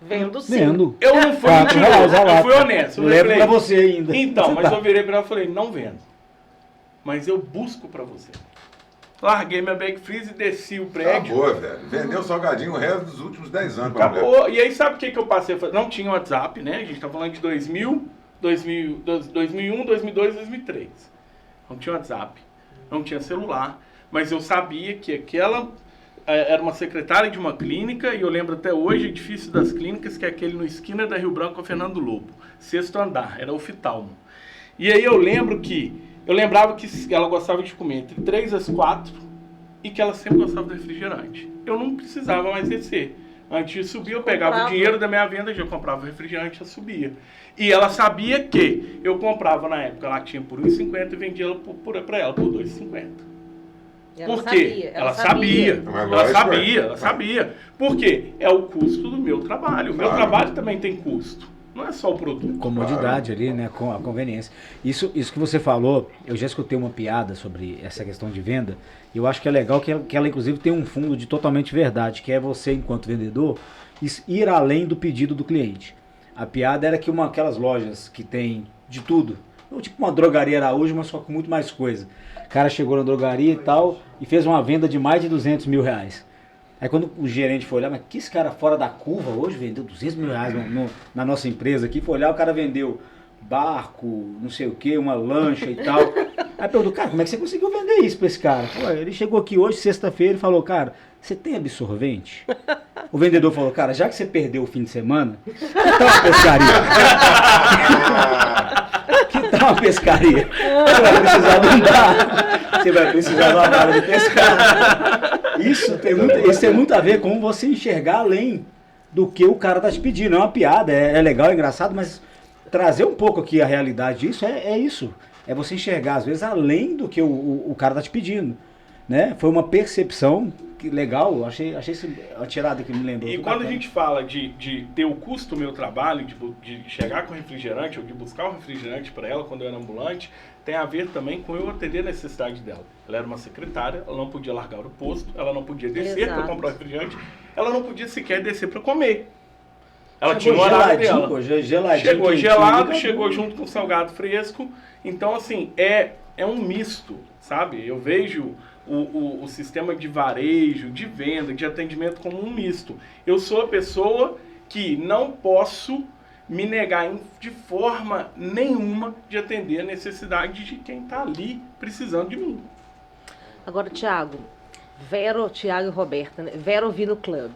Speaker 1: Vendo sim.
Speaker 4: Vendo.
Speaker 6: eu não fui
Speaker 4: R$4,
Speaker 6: mentiroso,
Speaker 4: olha lá.
Speaker 6: eu fui honesto. Eu
Speaker 4: Levo
Speaker 6: falei,
Speaker 4: pra você ainda.
Speaker 6: então,
Speaker 4: Você
Speaker 6: mas
Speaker 4: tá.
Speaker 6: eu virei pra ela e falei, não vendo. Mas eu busco pra você. Larguei minha bag freeze e desci o prédio.
Speaker 2: Acabou, velho. Vendeu salgadinho o resto dos últimos 10 anos. pra mulher.
Speaker 6: Acabou. E aí sabe o que eu passei a fazer? Não tinha WhatsApp, né? A gente tá falando de 2001, 2002, 2003. Não tinha WhatsApp, não tinha celular. Mas eu sabia que aquela era uma secretária de uma clínica, e eu lembro até hoje, edifício das clínicas, que é aquele no esquina da Rio Branco com Fernando Lobo. 6º andar, era oftalmo. E aí eu lembrava que ela gostava de comer entre 3 às 4 e que ela sempre gostava do refrigerante. Eu não precisava mais descer. Antes de subir, eu pegava o dinheiro da minha venda, já comprava o refrigerante, já subia. E ela sabia que eu comprava na época latinha por R$1,50 e vendia ela para ela por R$2,50. Por quê? Ela sabia. Ela sabia. Por quê? É o custo do meu trabalho. O meu trabalho também tem custo. Não é só o produto.
Speaker 4: Comodidade ali, né? Com a conveniência. Isso que você falou, eu já escutei uma piada sobre essa questão de venda. E eu acho que é legal que ela inclusive tem um fundo de totalmente verdade, que é você, enquanto vendedor, ir além do pedido do cliente. A piada era que aquelas lojas que tem de tudo, tipo uma drogaria Araújo, mas só com muito mais coisa. O cara chegou na drogaria e tal, e fez uma venda de mais de R$200 mil. Aí quando o gerente foi olhar, mas que esse cara fora da curva hoje vendeu R$200 mil na nossa empresa aqui, foi olhar, o cara vendeu barco, não sei o que, uma lancha e tal. Aí perguntou, cara, como é que você conseguiu vender isso pra esse cara? Pô, ele chegou aqui hoje, sexta-feira, e falou, cara, você tem absorvente? O vendedor falou, cara, já que você perdeu o fim de semana, que tal uma pescaria? Que tal uma pescaria. Você vai precisar de um bar. Você vai precisar de uma vara de pescar. Isso tem muito a ver com você enxergar além do que o cara tá te pedindo. É uma piada, é legal, é engraçado, mas trazer um pouco aqui a realidade disso é isso. É você enxergar, às vezes, além do que o cara tá te pedindo. Né? Foi uma percepção que legal, achei a tirada que me lembrou.
Speaker 6: E quando a gente fala de ter o custo do meu trabalho, de chegar com refrigerante, ou de buscar o refrigerante para ela quando eu era ambulante, tem a ver também com eu atender a necessidade dela. Ela era uma secretária, ela não podia largar o posto, ela não podia descer para comprar o refrigerante, ela não podia sequer descer para comer. Ela tinha o horário dela.
Speaker 4: Geladinho,
Speaker 6: chegou gelado, chegou junto com salgado fresco. Então, assim, é um misto, sabe? Eu vejo o sistema de varejo, de venda, de atendimento como um misto. Eu sou a pessoa que não posso me negar de forma nenhuma de atender a necessidade de quem está ali precisando de mim.
Speaker 1: Agora, Tiago e Roberta, né? Vero Vino Club.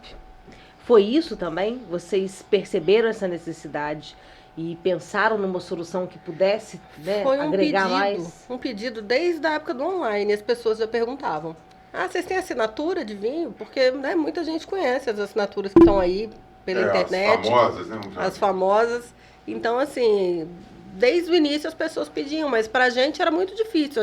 Speaker 1: Foi isso também? Vocês perceberam essa necessidade e pensaram numa solução que pudesse, né, agregar mais?
Speaker 5: Um pedido desde a época do online. As pessoas já perguntavam: vocês têm assinatura de vinho? Porque, né, muita gente conhece as assinaturas que estão aí pela internet.
Speaker 2: As famosas, né?
Speaker 5: As famosas. Então, assim, desde o início as pessoas pediam, mas pra gente era muito difícil.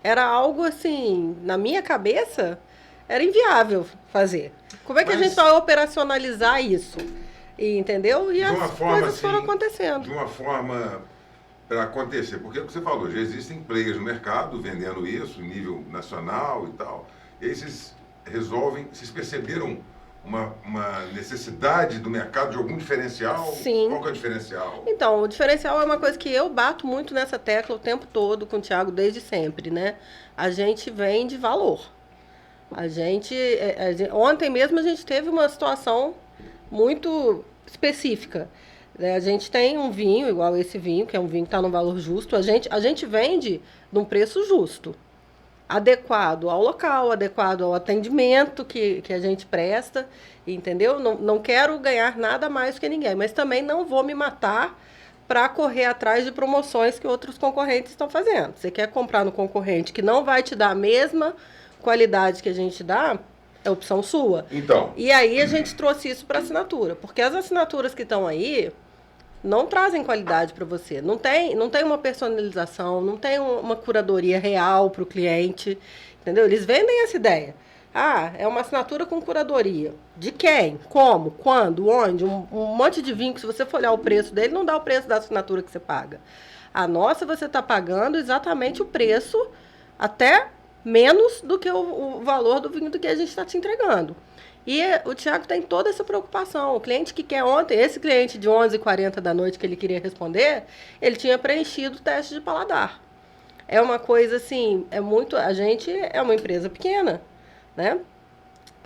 Speaker 5: Era algo assim, na minha cabeça, era inviável fazer. Como é que a gente vai operacionalizar isso? Entendeu? E as coisas foram acontecendo.
Speaker 2: De uma forma para acontecer. Porque é o que você falou, já existem players no mercado vendendo isso, em nível nacional e tal. E aí vocês perceberam uma necessidade do mercado de algum diferencial?
Speaker 5: Sim.
Speaker 2: Qual que é o diferencial?
Speaker 5: Então, o diferencial é uma coisa que eu bato muito nessa tecla o tempo todo com o Thiago, desde sempre, né? A gente vende valor. Ontem mesmo a gente teve uma situação muito específica. A gente tem um vinho, igual esse vinho, que é um vinho que está no valor justo. A gente vende num preço justo, adequado ao local, adequado ao atendimento que a gente presta, entendeu? Não quero ganhar nada mais que ninguém, mas também não vou me matar para correr atrás de promoções que outros concorrentes estão fazendo. Você quer comprar no concorrente que não vai te dar a mesma qualidade que a gente dá, é opção sua.
Speaker 2: Então.
Speaker 5: E aí a gente trouxe isso para assinatura, porque as assinaturas que estão aí não trazem qualidade para você. Não tem uma personalização, não tem uma curadoria real para o cliente, entendeu? Eles vendem essa ideia. É uma assinatura com curadoria. De quem? Como? Quando? Onde? Um monte de vinho que, se você for olhar o preço dele, não dá o preço da assinatura que você paga. A nossa, você está pagando exatamente o preço, até menos do que o valor do vinho do que a gente está te entregando. E o Thiago tem toda essa preocupação. O cliente que quer ontem, esse cliente de 11h40 da noite que ele queria responder, ele tinha preenchido o teste de paladar. É uma coisa assim, a gente é uma empresa pequena, né?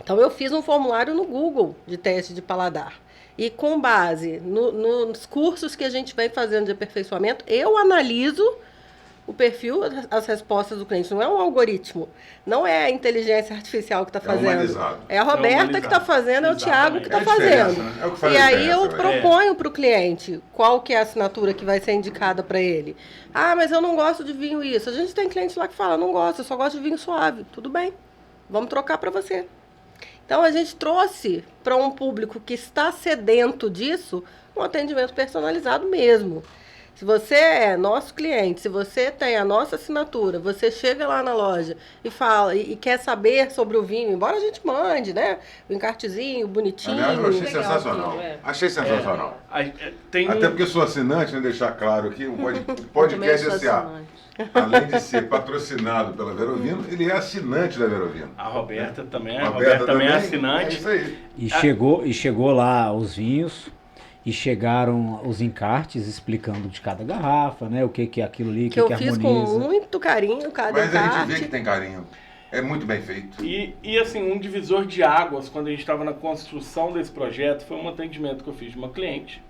Speaker 5: Então eu fiz um formulário no Google de teste de paladar. E com base nos cursos que a gente vem fazendo de aperfeiçoamento, eu analiso o perfil, as respostas do cliente. Não é um algoritmo, não é a inteligência artificial que está fazendo.
Speaker 2: Humanizado.
Speaker 5: É a Roberta que está fazendo, é o Thiago que está fazendo.
Speaker 2: Né? É o que faz
Speaker 5: e aí eu
Speaker 2: né?
Speaker 5: proponho para o cliente qual que é a assinatura que vai ser indicada para ele. Mas eu não gosto de vinho isso. A gente tem cliente lá que fala, não gosto, eu só gosto de vinho suave. Tudo bem, vamos trocar para você. Então a gente trouxe para um público que está sedento disso um atendimento personalizado mesmo. Se você é nosso cliente, se você tem a nossa assinatura, você chega lá na loja e fala e quer saber sobre o vinho, embora a gente mande, né? O encartezinho, bonitinho.
Speaker 2: Aliás, eu achei sensacional. Achei sensacional. Até porque sou assinante, né? Deixar claro aqui, o podcast SA. Além de ser patrocinado pela Verovino, ele é assinante da Verovino.
Speaker 6: A Roberta também é assinante.
Speaker 2: É isso aí.
Speaker 4: E chegou lá os vinhos. E chegaram os encartes explicando de cada garrafa, né? O que é aquilo ali, o que
Speaker 5: eu
Speaker 4: harmoniza.
Speaker 5: fiz com muito carinho cada
Speaker 2: Mas
Speaker 5: encarte.
Speaker 2: a gente vê que tem carinho. É muito bem feito.
Speaker 6: E assim, um divisor de águas, quando a gente estava na construção desse projeto, foi um atendimento que eu fiz de uma cliente.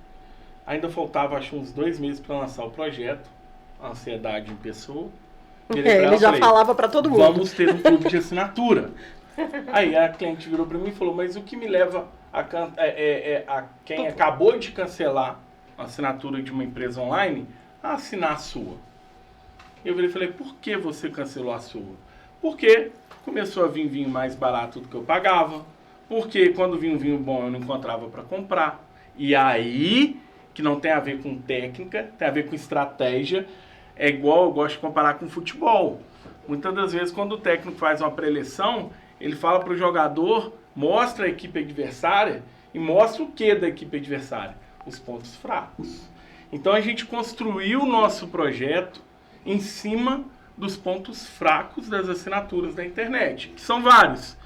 Speaker 6: Ainda faltava, acho, uns 2 meses para lançar o projeto. A ansiedade em pessoa.
Speaker 5: Ele já falava para todo mundo.
Speaker 6: Vamos ter um clube de assinatura. Aí a cliente virou para mim e falou, mas o que me leva a quem acabou de cancelar a assinatura de uma empresa online a assinar a sua? Eu virei e falei, por que você cancelou a sua? Porque começou a vir vinho mais barato do que eu pagava. Porque quando vinha um vinho bom eu não encontrava para comprar. E aí, que não tem a ver com técnica, tem a ver com estratégia, é igual eu gosto de comparar com futebol. Muitas das vezes quando o técnico faz uma preleção, ele fala para o jogador, mostra a equipe adversária e mostra o que da equipe adversária? Os pontos fracos. Então a gente construiu o nosso projeto em cima dos pontos fracos das assinaturas da internet, que são vários.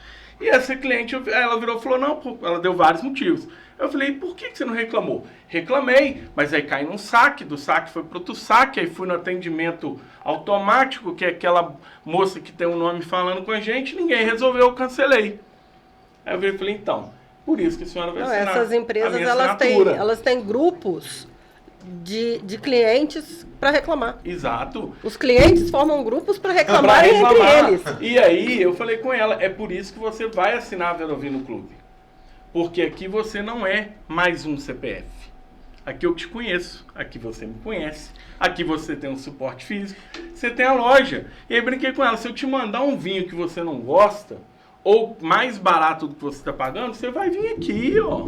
Speaker 6: E essa cliente, ela virou e falou, não, ela deu vários motivos. Eu falei, por que você não reclamou? Reclamei, mas aí cai num saque, do saque foi para outro saque, aí fui no atendimento automático, que é aquela moça que tem um nome falando com a gente, ninguém resolveu, eu cancelei. Aí eu falei, então, por isso que a senhora vai assinar.
Speaker 5: Essas empresas, elas têm grupos de clientes para reclamar.
Speaker 6: Exato.
Speaker 5: Os clientes formam grupos para reclamarem entre eles.
Speaker 6: E aí eu falei com ela, é por isso que você vai assinar a Verovino Clube. Porque aqui você não é mais um CPF. Aqui eu te conheço, aqui você me conhece, aqui você tem um suporte físico, você tem a loja. E aí brinquei com ela, se eu te mandar um vinho que você não gosta, ou mais barato do que você está pagando, você vai vir aqui, ó.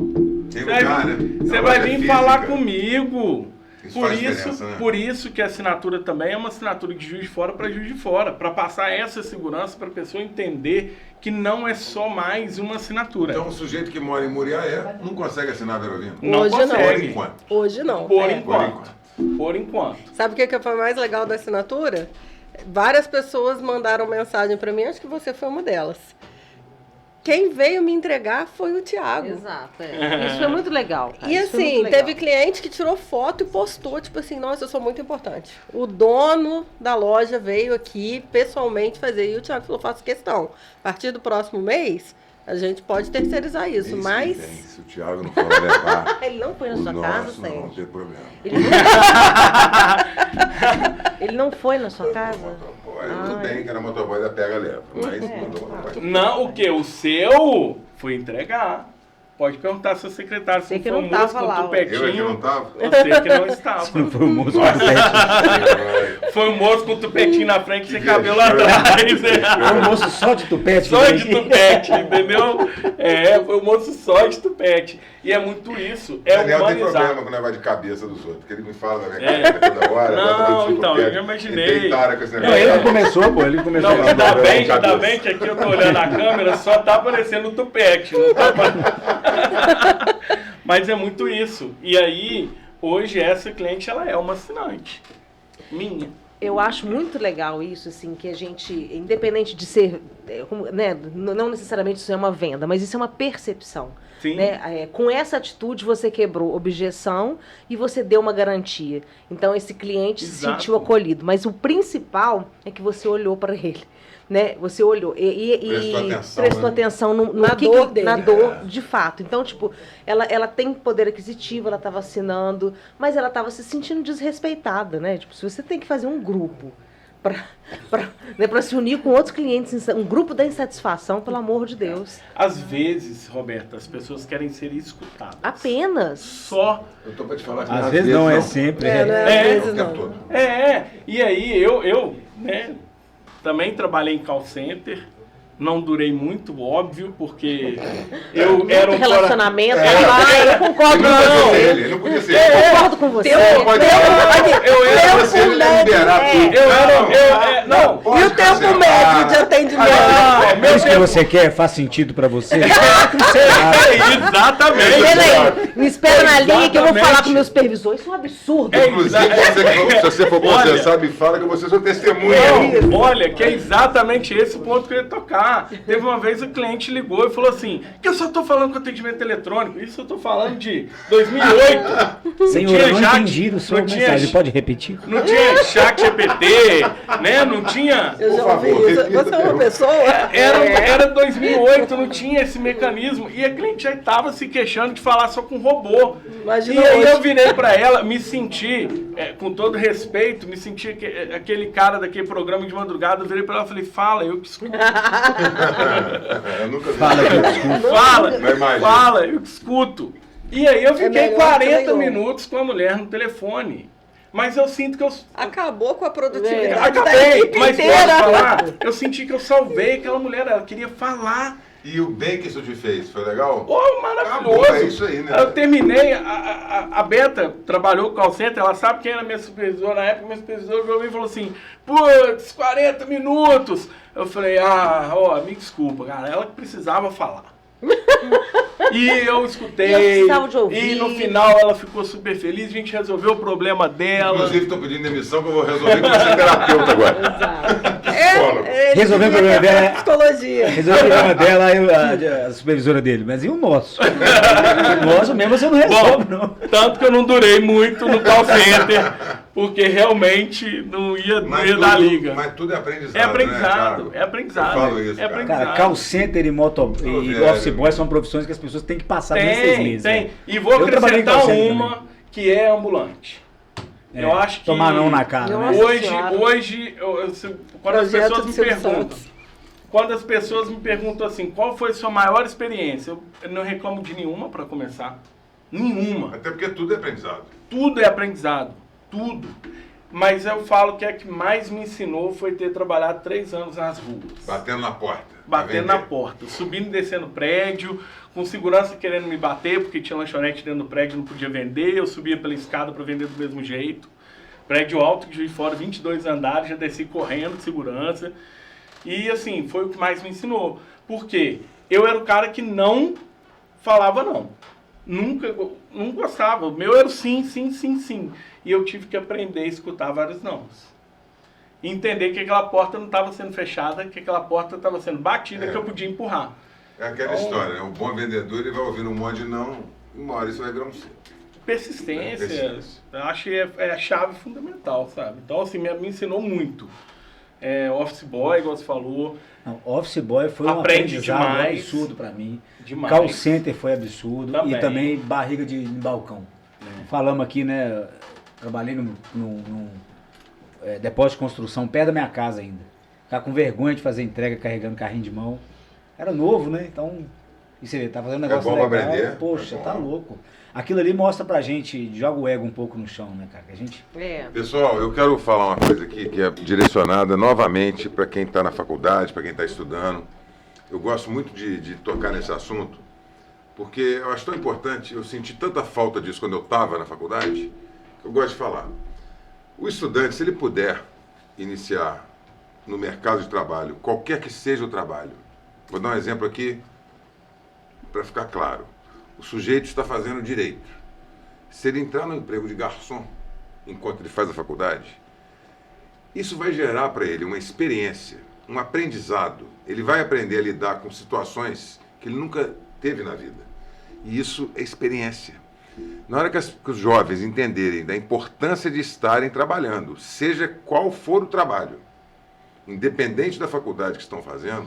Speaker 6: Você vai vir falar comigo. Por isso que a assinatura também é uma assinatura de Juiz de Fora para Juiz de Fora, para passar essa segurança para a pessoa entender que não é só mais uma assinatura.
Speaker 2: Então o sujeito que mora em Muriaé não consegue assinar a Verovino?
Speaker 6: Não consegue.
Speaker 2: Por enquanto.
Speaker 5: Hoje não.
Speaker 6: Por enquanto.
Speaker 5: Sabe o que foi mais legal da assinatura? Várias pessoas mandaram mensagem para mim, acho que você foi uma delas. Quem veio me entregar foi o Thiago.
Speaker 1: Exato. Isso foi muito legal. Cara.
Speaker 5: E assim, teve cliente que tirou foto e postou, tipo assim, nossa, eu sou muito importante. O dono da loja veio aqui pessoalmente fazer. E o Thiago falou, faço questão. A partir do próximo mês, a gente pode terceirizar isso, mas...
Speaker 2: Se o Thiago não for levar...
Speaker 1: Ele não foi na sua casa, Sérgio?
Speaker 2: Não tem problema.
Speaker 1: Ele não foi na sua casa?
Speaker 2: Tudo bem, que era motoboy da Pega Leva. Mas
Speaker 6: não, o que? O seu foi entregar. Pode perguntar se o secretário se
Speaker 1: que
Speaker 6: foi
Speaker 1: não
Speaker 6: o moço
Speaker 1: tava
Speaker 6: com
Speaker 1: lá,
Speaker 6: tupetinho.
Speaker 2: Eu aqui não tava?
Speaker 6: Você que não estava.
Speaker 4: Foi o moço com tupete.
Speaker 6: Foi o moço com tupetinho na frente e sem cabelo atrás.
Speaker 4: Foi o moço só de tupete.
Speaker 6: Só de tupete, entendeu? Foi o moço só de tupete. E é muito isso. É
Speaker 2: Daniel tem
Speaker 6: humanizar.
Speaker 2: problema com o negócio de cabeça dos outros, porque ele me fala da minha cabeça toda hora.
Speaker 6: Não, então, eu já imaginei.
Speaker 2: Ele com esse
Speaker 4: Não,
Speaker 2: negócio.
Speaker 4: ele começou, pô. Ele começou.
Speaker 6: Não, ainda bem que aqui eu tô olhando a câmera, só tá aparecendo o tupete. Não tá aparecendo... Mas é muito isso. E aí, hoje, essa cliente, ela é uma assinante. Minha.
Speaker 1: Eu acho muito legal isso, assim, que a gente, independente de ser, né, não necessariamente isso é uma venda, mas isso é uma percepção.
Speaker 6: Sim.
Speaker 1: Né? Com essa atitude você quebrou objeção e você deu uma garantia. Então esse cliente se sentiu acolhido. Mas o principal é que você olhou para ele. Né? Você olhou e prestou atenção na dor de fato. Então, tipo, ela tem poder aquisitivo, ela estava assinando, mas ela estava se sentindo desrespeitada, né? Tipo, se você tem que fazer um grupo para se unir com outros clientes, um grupo da insatisfação, pelo amor de Deus.
Speaker 6: Às vezes, Roberta, as pessoas querem ser escutadas.
Speaker 1: Apenas.
Speaker 6: Só.
Speaker 2: Eu tô pra te falar que
Speaker 4: Às vezes não, é sempre.
Speaker 5: Às vezes não.
Speaker 6: E aí, eu né, também trabalhei em call center. Não durei muito, óbvio, porque eu era um
Speaker 1: relacionamento.
Speaker 5: Eu concordo, não.
Speaker 2: Ele não podia ser.
Speaker 1: Eu concordo com você.
Speaker 5: E o tempo médio de atendimento?
Speaker 4: É isso que você quer? Faz sentido pra você?
Speaker 6: Exatamente.
Speaker 1: Me espera na linha que eu vou falar com o meu supervisor. Isso é um absurdo.
Speaker 2: Inclusive, se você for processado, me fala que você é sua testemunha.
Speaker 6: Olha, que é exatamente esse o ponto que eu ia tocar. Teve uma vez o cliente ligou e falou assim, que eu só tô falando com atendimento eletrônico. Isso eu tô falando de 2008.
Speaker 4: Senhor, eu não entendi o seu mensagem. Pode repetir?
Speaker 6: Não tinha chat GPT, né? Não tinha...
Speaker 5: Eu já ouvi isso. Você é uma pessoa?
Speaker 6: Era 2008, não tinha esse mecanismo. E a cliente já estava se queixando de falar só com robô.
Speaker 5: Imagina
Speaker 6: e aí
Speaker 5: hoje.
Speaker 6: eu virei para ela, me senti, com todo respeito, me senti aquele cara daquele programa de madrugada, eu virei para ela e falei, fala, eu que escuto.
Speaker 2: Eu nunca vi.
Speaker 4: Fala que eu desculpo.
Speaker 6: Fala, eu que escuto. E aí eu fiquei
Speaker 5: melhor
Speaker 6: 40
Speaker 5: que nenhum.
Speaker 6: minutos com a mulher no telefone. Mas eu sinto que eu...
Speaker 5: Acabou com a produtividade da
Speaker 6: Acabei,
Speaker 5: equipe
Speaker 6: mas posso
Speaker 5: inteira.
Speaker 6: falar? Eu senti que eu salvei aquela mulher, ela queria falar.
Speaker 2: E o bem que isso te fez, foi legal?
Speaker 6: Oh, maravilhoso!
Speaker 2: Acabou, é isso aí, né?
Speaker 6: Eu terminei, a Beta trabalhou com o call center, ela sabe quem era minha supervisora na época, minha supervisora veio e falou assim, putz, 40 minutos! Eu falei, me desculpa, cara, ela que precisava falar. E eu escutei,
Speaker 1: Eu precisava de ouvir.
Speaker 6: e no final ela ficou super feliz, a gente resolveu o problema dela.
Speaker 2: Inclusive, estou pedindo demissão que eu vou resolver com ser terapeuta agora.
Speaker 1: Exato.
Speaker 2: Psicólogo.
Speaker 4: Resolveu o problema dela.
Speaker 5: Psicologia.
Speaker 4: Resolveu o problema dela e a supervisora dele. Mas e o nosso? O nosso mesmo você não resolve, não.
Speaker 6: Tanto que eu não durei muito no call center, porque realmente não ia dar liga.
Speaker 2: Mas tudo é aprendizado,
Speaker 6: É aprendizado,
Speaker 2: né,
Speaker 6: é aprendizado.
Speaker 2: Eu falo isso,
Speaker 6: É
Speaker 2: cara.
Speaker 6: aprendizado.
Speaker 4: Cara, call center e
Speaker 2: velho.
Speaker 4: office boy são profissões que as pessoas têm que passar nesses 6 meses.
Speaker 6: Tem.
Speaker 4: né?
Speaker 6: E vou
Speaker 4: Eu trabalhei em call
Speaker 6: acrescentar
Speaker 4: center
Speaker 6: uma
Speaker 4: também.
Speaker 6: que é ambulante. Eu acho que
Speaker 4: Tomar não na cara, né?
Speaker 1: Nossa Senhora.
Speaker 6: hoje quando as
Speaker 5: Projeto
Speaker 6: pessoas
Speaker 5: do
Speaker 6: me
Speaker 5: Silvio
Speaker 6: perguntam,
Speaker 5: Santos.
Speaker 6: quando as pessoas me perguntam assim, qual foi a sua maior experiência? Eu não reclamo de nenhuma para começar. Nenhuma.
Speaker 2: Até porque tudo é aprendizado.
Speaker 6: Tudo é aprendizado. Tudo. Mas eu falo que a que mais me ensinou foi ter trabalhado 3 anos nas ruas.
Speaker 2: Batendo na porta.
Speaker 6: Batendo
Speaker 2: pra
Speaker 6: na
Speaker 2: vender.
Speaker 6: porta, subindo e descendo prédio, com segurança querendo me bater, porque tinha lanchonete dentro do prédio, não podia vender, eu subia pela escada para vender do mesmo jeito. Prédio alto, de fora, 22 andares, já desci correndo de segurança. E assim, foi o que mais me ensinou. Porque eu era o cara que não falava não. Nunca, não gostava. O meu era o sim, sim, sim, sim. E eu tive que aprender a escutar vários nãos. Entender que aquela porta não estava sendo fechada, que aquela porta estava sendo batida, que eu podia empurrar.
Speaker 2: É aquela história, né? O bom vendedor, ele vai ouvindo um monte de não, e uma hora isso vai virar um sim.
Speaker 6: Persistência,
Speaker 2: Persistência.
Speaker 6: eu acho que é a chave fundamental, sabe? Então, assim, me ensinou muito. Office boy, igual você falou,
Speaker 4: Não, office boy foi um
Speaker 6: Aprende
Speaker 4: aprendizado
Speaker 6: demais.
Speaker 4: absurdo pra mim.
Speaker 6: demais.
Speaker 4: Call center foi absurdo.
Speaker 6: Também.
Speaker 4: E também barriga de balcão. Falamos aqui, né? Trabalhei num depósito de construção perto da minha casa ainda. Ficar com vergonha de fazer entrega carregando carrinho de mão. Era novo, né? Então, e você vê, tá fazendo um negócio
Speaker 2: bom pra
Speaker 4: legal.
Speaker 2: aprender.
Speaker 4: Poxa,
Speaker 2: É bom.
Speaker 4: tá louco. Aquilo ali mostra pra gente, joga o ego um pouco no chão, né, cara? Que a gente
Speaker 2: Pessoal, eu quero falar uma coisa aqui que é direcionada novamente para quem está na faculdade, para quem está estudando. Eu gosto muito de tocar nesse assunto, porque eu acho tão importante, eu senti tanta falta disso quando eu estava na faculdade, que eu gosto de falar. O estudante, se ele puder iniciar no mercado de trabalho, qualquer que seja o trabalho, vou dar um exemplo aqui para ficar claro. O sujeito está fazendo direito. Se ele entrar no emprego de garçom, enquanto ele faz a faculdade, isso vai gerar para ele uma experiência, um aprendizado. Ele vai aprender a lidar com situações que ele nunca teve na vida. E isso é experiência. Na hora que os jovens entenderem da importância de estarem trabalhando, seja qual for o trabalho, independente da faculdade que estão fazendo,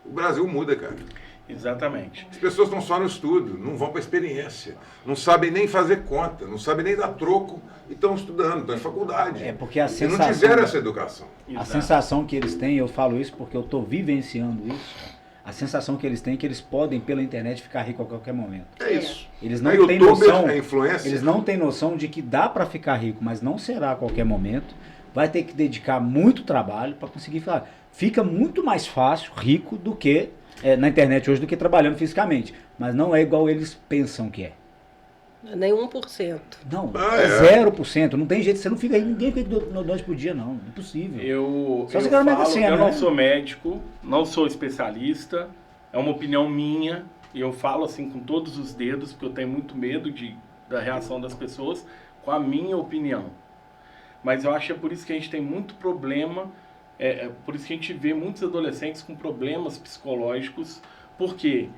Speaker 2: o Brasil muda, cara.
Speaker 6: Exatamente.
Speaker 2: As pessoas estão só no estudo, não vão para a experiência, não sabem nem fazer conta, não sabem nem dar troco e estão estudando, estão em faculdade.
Speaker 4: É porque a
Speaker 2: E não
Speaker 4: sensação,
Speaker 2: tiveram essa educação.
Speaker 4: a
Speaker 6: Exato.
Speaker 4: sensação que eles têm, eu falo isso porque eu estou vivenciando isso, a sensação que eles têm é que eles podem pela internet ficar ricos a qualquer momento.
Speaker 2: É isso.
Speaker 4: Eles não
Speaker 2: É
Speaker 4: têm
Speaker 2: youtuber,
Speaker 4: noção,
Speaker 2: é influencer.
Speaker 4: eles não têm noção de que dá para ficar rico, mas não será a qualquer momento. Vai ter que dedicar muito trabalho para conseguir falar. Fica muito mais fácil, rico, do que na internet hoje, do que trabalhando fisicamente. Mas não é igual eles pensam que é.
Speaker 5: Nem 1%.
Speaker 4: Não,
Speaker 2: é.
Speaker 4: é 0%. Não tem jeito, você não fica rico, ninguém fica no 2 por dia, não. Impossível.
Speaker 6: Eu
Speaker 4: Só se ganhar na Mega
Speaker 6: falo,
Speaker 4: Sena,
Speaker 6: eu não
Speaker 4: né?
Speaker 6: sou médico, não sou especialista, é uma opinião minha, e eu falo assim com todos os dedos, porque eu tenho muito medo da reação das pessoas com a minha opinião. Mas eu acho que é por isso que a gente tem muito problema, por isso que a gente vê muitos adolescentes com problemas psicológicos, porque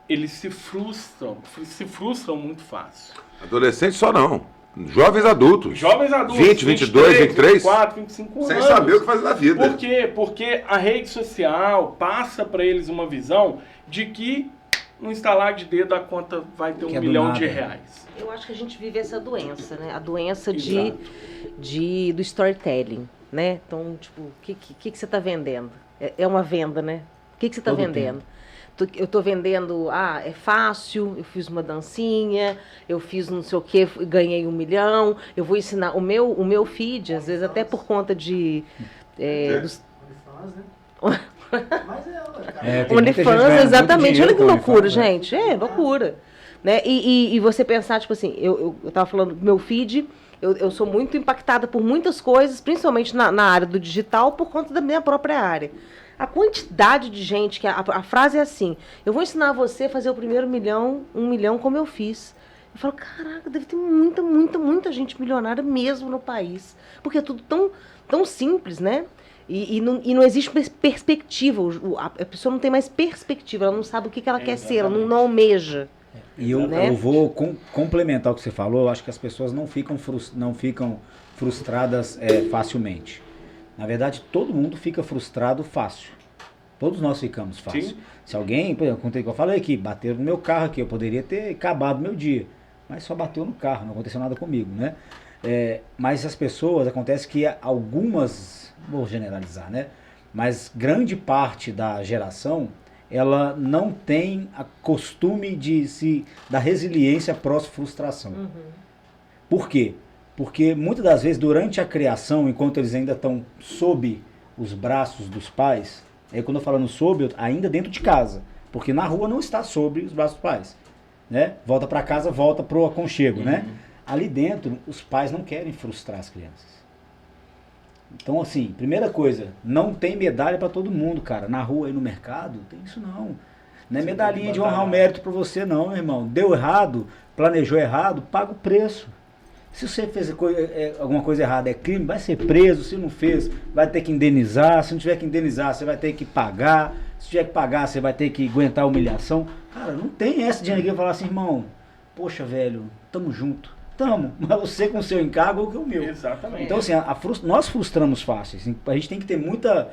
Speaker 6: eles se frustram muito fácil.
Speaker 2: Adolescente só não. Jovens adultos.
Speaker 6: Jovens adultos,
Speaker 2: 20, 22, 23,
Speaker 6: 24, 25
Speaker 2: sem
Speaker 6: anos.
Speaker 2: saber o que fazer na vida.
Speaker 6: Por quê? Porque a rede social passa para eles uma visão de que no instalar de dedo a conta vai ter
Speaker 4: Que
Speaker 6: R$1
Speaker 4: é do
Speaker 6: milhão
Speaker 4: nada.
Speaker 1: Eu acho que a gente vive essa doença, né? A doença
Speaker 6: Exato.
Speaker 1: do storytelling, né? Então, tipo, o que você está vendendo? É uma venda, né? O que você está
Speaker 4: Todo
Speaker 1: vendendo? eu tô vendendo, é fácil, eu fiz uma dancinha, eu fiz não sei o que, ganhei 1 milhão, eu vou ensinar, o meu feed, às vezes até por conta de... dos-
Speaker 3: OnlyFans, né? Mas cara.
Speaker 4: Tem muita gente ganhando
Speaker 1: OnlyFans,
Speaker 4: muito
Speaker 1: exatamente,
Speaker 4: dinheiro
Speaker 1: olha que
Speaker 4: com
Speaker 1: loucura,
Speaker 4: OnlyFans, né?
Speaker 1: gente, loucura. Né? E você pensar, tipo assim, eu tava falando do meu feed, eu sou muito impactada por muitas coisas, principalmente na área do digital, por conta da minha própria área. A quantidade de gente, que a frase é assim, eu vou ensinar você a fazer o primeiro 1 milhão como eu fiz. Eu falo, caraca, deve ter muita gente milionária mesmo no país. Porque é tudo tão simples, né? E não existe perspectiva. A pessoa não tem mais perspectiva, ela não sabe o que ela quer ser, ela não almeja.
Speaker 4: E eu,
Speaker 1: Né?
Speaker 4: eu vou complementar o que você falou. Eu acho que as pessoas não ficam frustradas facilmente. Na verdade, todo mundo fica frustrado fácil. Todos nós ficamos fácil.
Speaker 6: Sim.
Speaker 4: Se alguém, por exemplo, contei que eu falei aqui, bateram no meu carro aqui, eu poderia ter acabado meu dia. Mas só bateu no carro, não aconteceu nada comigo, né? Mas as pessoas, acontece que algumas, vou generalizar, né? Mas grande parte da geração, ela não tem a costume da resiliência prós-frustração. Por quê? Porque muitas das vezes, durante a criação, enquanto eles ainda estão sob os braços dos pais, quando eu falo sob, ainda dentro de casa, porque na rua não está sob os braços dos pais, né? Volta para casa, volta pro aconchego, né? Ali dentro, os pais não querem frustrar as crianças. Então, assim, primeira coisa, não tem medalha para todo mundo, cara. Na rua e no mercado, tem isso não. Não é medalhinha de honrar o mérito para você não, meu irmão. Deu errado, planejou errado, paga o preço. Se você fez alguma coisa errada, é crime, vai ser preso. Se não fez, vai ter que indenizar. Se não tiver que indenizar, você vai ter que pagar. Se tiver que pagar, você vai ter que aguentar a humilhação. Cara, não tem essa de ninguém falar assim, irmão, poxa, velho, tamo junto. Tamo, mas você com o seu encargo ou que o meu.
Speaker 6: Exatamente.
Speaker 4: Então, assim, nós frustramos fáceis. A gente tem que ter muita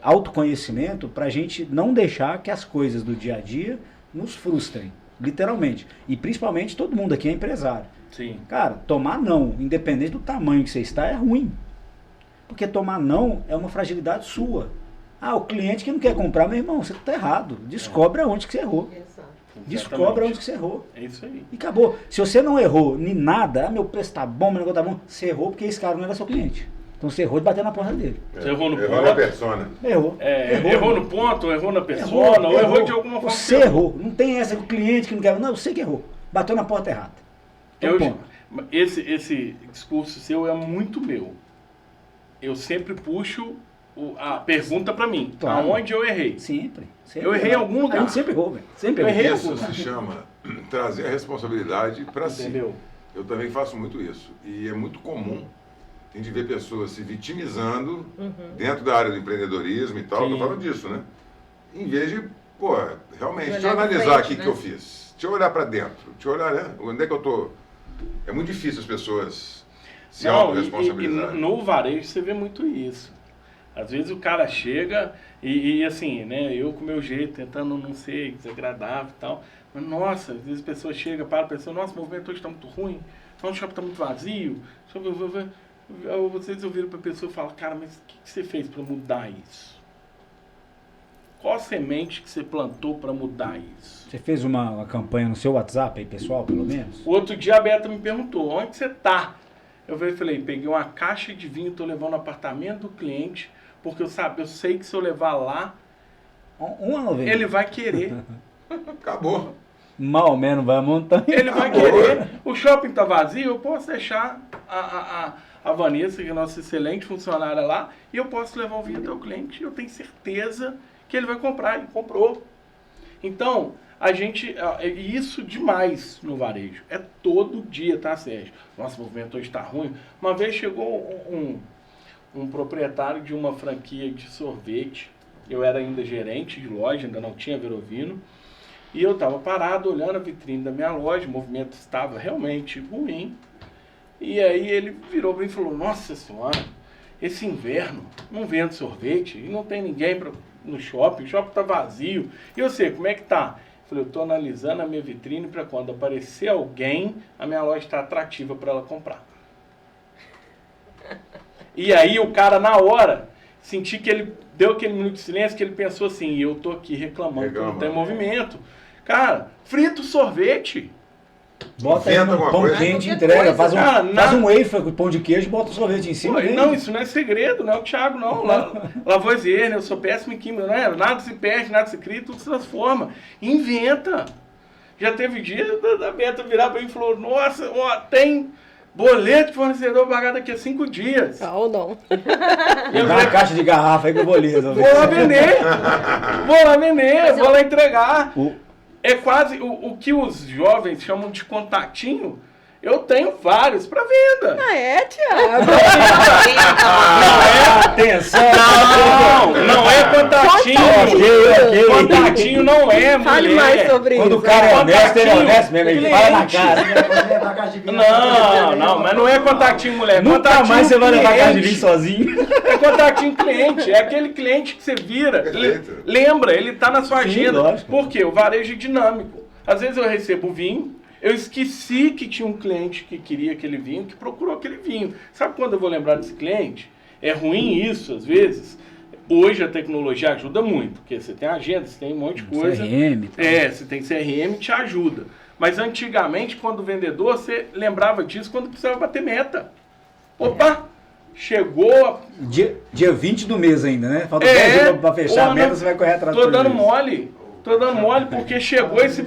Speaker 4: autoconhecimento pra gente não deixar que as coisas do dia a dia nos frustrem, literalmente. E principalmente todo mundo aqui é empresário.
Speaker 6: Sim.
Speaker 4: Cara, tomar não, independente do tamanho que você está, é ruim. Porque tomar não é uma fragilidade sua. O cliente que não quer comprar, meu irmão, você tá errado. Descobre aonde que você errou. Descobre onde que você errou.
Speaker 6: É isso aí.
Speaker 4: E acabou. Se você não errou em nada, meu preço tá bom, meu negócio tá bom, você errou porque esse cara não era seu cliente. Então você errou de bater na porta dele.
Speaker 6: Você errou no
Speaker 2: Errou
Speaker 6: ponto.
Speaker 2: na persona.
Speaker 4: Errou.
Speaker 6: Errou no ponto, errou na persona, ou errou de alguma forma.
Speaker 4: Você errou. Não tem essa com o cliente que não quer. Não, você que errou. Bateu na porta errada. Então, ponto.
Speaker 6: Esse discurso seu é muito meu. Eu sempre puxo a pergunta pra mim.
Speaker 4: Claro.
Speaker 6: Aonde eu errei?
Speaker 4: Sempre.
Speaker 6: Eu errei em algum lugar.
Speaker 4: A gente sempre errou, velho. Sempre
Speaker 6: Eu
Speaker 4: errou.
Speaker 6: errei.
Speaker 2: Isso se chama trazer a responsabilidade para si.
Speaker 6: Entendeu?
Speaker 2: Eu também faço muito isso. E é muito comum a gente ver pessoas se vitimizando dentro da área do empreendedorismo e tal.
Speaker 6: Sim.
Speaker 2: Tô falando disso, né? Em vez de, realmente, deixa eu
Speaker 1: olhar pra
Speaker 2: analisar
Speaker 1: frente,
Speaker 2: aqui o
Speaker 1: né?
Speaker 2: que eu fiz. Deixa eu olhar para dentro. Deixa eu olhar, né? Onde é que eu tô? É muito difícil as pessoas se
Speaker 6: Não, e
Speaker 2: autorresponsabilizarem.
Speaker 6: no varejo você vê muito isso. Às vezes o cara chega e assim, né, eu com o meu jeito, tentando não ser desagradável e tal, mas nossa, às vezes a pessoa chega, para a pessoa, nossa, o movimento hoje está muito ruim, nossa, o shopping está muito vazio, vocês ouviram para a pessoa e falam, cara, mas o que você fez para mudar isso? Qual a semente que você plantou para mudar isso?
Speaker 4: Você fez uma campanha no seu WhatsApp aí, pessoal, pelo menos?
Speaker 6: O outro dia a Beata me perguntou, onde você tá? Eu falei, peguei uma caixa de vinho, tô levando no apartamento do cliente, porque eu sei que se eu levar lá,
Speaker 4: Uma vez.
Speaker 6: ele vai querer.
Speaker 2: Acabou.
Speaker 4: Mal ou menos vai montar.
Speaker 6: Ele vai querer. O shopping tá vazio, eu posso deixar a Vanessa, que é a nossa excelente funcionária lá, e eu posso levar o vinho até o cliente. Eu tenho certeza que ele vai comprar. Ele comprou. Então, isso demais no varejo. É todo dia, tá, Sérgio? Nossa, o movimento hoje tá ruim. Uma vez chegou um proprietário de uma franquia de sorvete. Eu era ainda gerente de loja, ainda não tinha Verovino. E eu estava parado olhando a vitrine da minha loja, o movimento estava realmente ruim. E aí ele virou para mim e falou, nossa senhora, esse inverno não vendo sorvete e não tem ninguém no shopping, o shopping está vazio. E eu sei, como é que tá? Eu falei, eu estou analisando a minha vitrine para quando aparecer alguém, a minha loja está atrativa para ela comprar. E aí o cara na hora, senti que ele deu aquele minuto de silêncio, que ele pensou assim, eu tô aqui reclamando que não tem movimento. Cara, frita o sorvete.
Speaker 4: Bota aí
Speaker 2: Inventa
Speaker 4: um
Speaker 2: alguma
Speaker 4: pão
Speaker 2: coisa.
Speaker 4: quente,
Speaker 1: Qualquer
Speaker 4: entrega,
Speaker 1: coisa.
Speaker 4: faz um wafer com pão de queijo e bota o sorvete em cima.
Speaker 6: Pô, não, isso não é segredo, não é o Thiago, não. Lavoisier, né? Eu sou péssimo em química, não é? Nada se perde, nada se cria, tudo se transforma. Inventa. Já teve dia da Beta virar pra mim e falou, nossa, ó, tem boleto de fornecedor pagado daqui a 5 dias.
Speaker 5: Ou não.
Speaker 4: Dá uma caixa de garrafa aí que eu vou ler.
Speaker 6: Vou lá vender, vou lá entregar.
Speaker 4: O-
Speaker 6: É quase o que os jovens chamam de contatinho. Eu tenho vários para venda.
Speaker 5: Ah, é, Thiago?
Speaker 4: Atenção!
Speaker 6: Não é contatinho.
Speaker 4: Ok.
Speaker 6: Contatinho não é, mulher.
Speaker 5: Fale mais sobre
Speaker 4: Quando o
Speaker 5: isso.
Speaker 4: cara é honesto, ele é
Speaker 6: Contatinho.
Speaker 4: honesto mesmo, ele fala na
Speaker 6: Cliente.
Speaker 4: cara.
Speaker 6: Não, mas não é contatinho, mulher.
Speaker 4: Nunca
Speaker 6: Contatinho
Speaker 4: mais você vai levar a casa de vinho
Speaker 6: cliente.
Speaker 4: sozinho.
Speaker 6: É contatinho cliente, é aquele cliente que você vira.
Speaker 2: Perfeito.
Speaker 6: Lembra, ele tá na sua
Speaker 4: Sim,
Speaker 6: agenda.
Speaker 4: lógico.
Speaker 6: Por quê? O varejo é dinâmico. Às vezes eu recebo vinho, eu esqueci que tinha um cliente que queria aquele vinho, que procurou aquele vinho. Sabe quando eu vou lembrar desse cliente? É ruim isso, às vezes. Hoje a tecnologia ajuda muito, porque você tem agenda, você tem um monte de coisa.
Speaker 4: CRM.
Speaker 6: Você tem CRM, te ajuda. Mas antigamente, quando vendedor, você lembrava disso quando precisava bater meta. Opa, chegou.
Speaker 4: Dia 20 do mês ainda, né? Falta 10 dias pra fechar a meta, você vai correr atrás
Speaker 6: Tô
Speaker 4: do
Speaker 6: dando
Speaker 4: prejuízo.
Speaker 6: Tô dando mole porque chegou esse